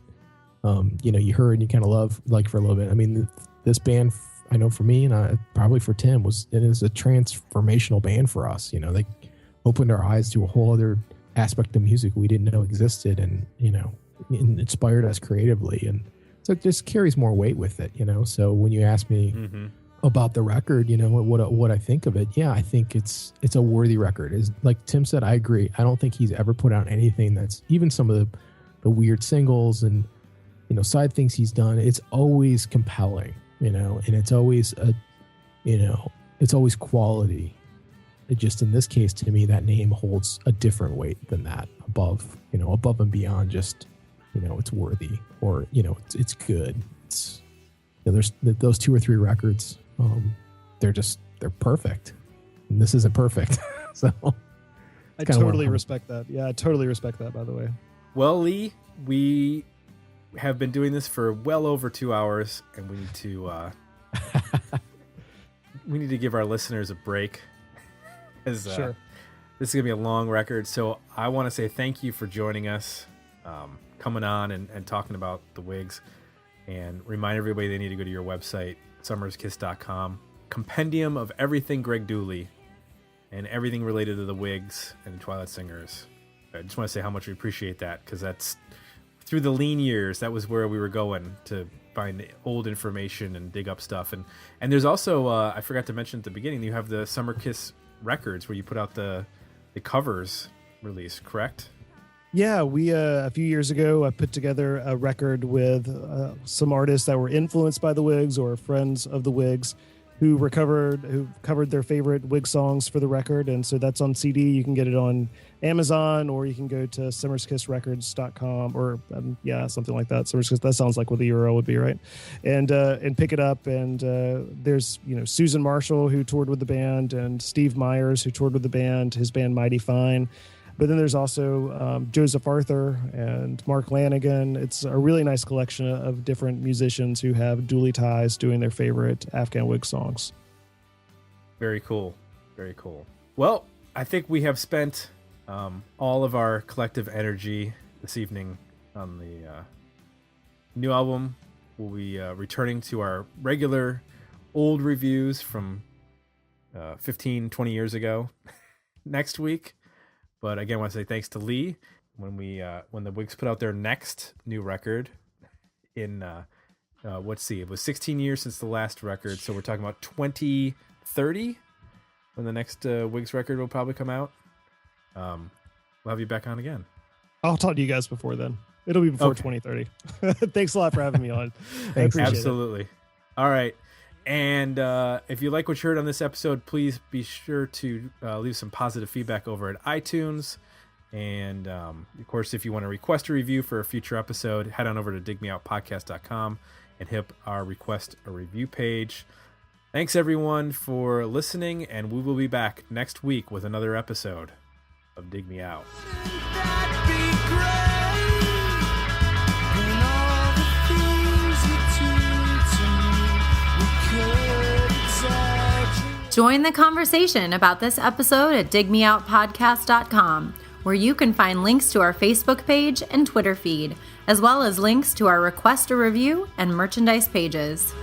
you heard and you kind of love for a little bit. I mean, this band, I know for me and probably for Tim, it is a transformational band for us. They opened our eyes to a whole other aspect of music we didn't know existed, and inspired us creatively, and so it just carries more weight with it. So when you ask me about the record, what I think of it, I think it's a worthy record. Is like Tim said, I agree. I don't think he's ever put out anything that's, even some of the weird singles and side things he's done, it's always compelling, and it's always it's always quality. It just, in this case, to me, that name holds a different weight than that, above and beyond just, it's worthy, or, it's good. It's, there's those 2 or 3 records, they're perfect, and this isn't perfect. So I totally respect that. Yeah, I totally respect that, by the way. Well, Lee, we have been doing this for well over 2 hours, and we need to give our listeners a break. Sure. This is going to be a long record, so I want to say thank you for joining us, coming on and talking about the Whigs, and remind everybody they need to go to your website, summerskiss.com. Compendium of everything Greg Dooley and everything related to the Whigs and Twilight Singers. I just want to say how much we appreciate that, because that's through the lean years. That was where we were going to find old information and dig up stuff. And there's also I forgot to mention at the beginning, you have the Summer Kiss records where you put out the covers release, correct? Yeah, we a few years ago I put together a record with some artists that were influenced by the Whigs or friends of the Whigs who covered their favorite Whig songs for the record, and so that's on CD. You can get it on Amazon, or you can go to summerskissrecords.com, or something like that. Summerskiss, that sounds like what the URL would be, right? And pick it up. And there's Susan Marshall, who toured with the band, and Steve Myers, who toured with the band, his band Mighty Fine. But then there's also Joseph Arthur and Mark Lanigan. It's a really nice collection of different musicians who have dually ties doing their favorite Afghan Whig songs. Very cool. Very cool. Well, I think we have spent all of our collective energy this evening on the new album. We'll be returning to our regular old reviews from 15, 20 years ago next week. But again, I want to say thanks to Lee when the Whigs put out their next new record in it was 16 years since the last record, so we're talking about 2030 when the next Whigs record will probably come out. We'll have you back on again. I'll talk to you guys before then. It'll be before 2030. Thanks a lot for having me on. I appreciate Absolutely. it. All right. And if you like what you heard on this episode, please be sure to leave some positive feedback over at iTunes. And, of course, if you want to request a review for a future episode, head on over to digmeoutpodcast.com and hit our request a review page. Thanks, everyone, for listening, and we will be back next week with another episode of Dig Me Out. Join the conversation about this episode at digmeoutpodcast.com, where you can find links to our Facebook page and Twitter feed, as well as links to our request a review and merchandise pages.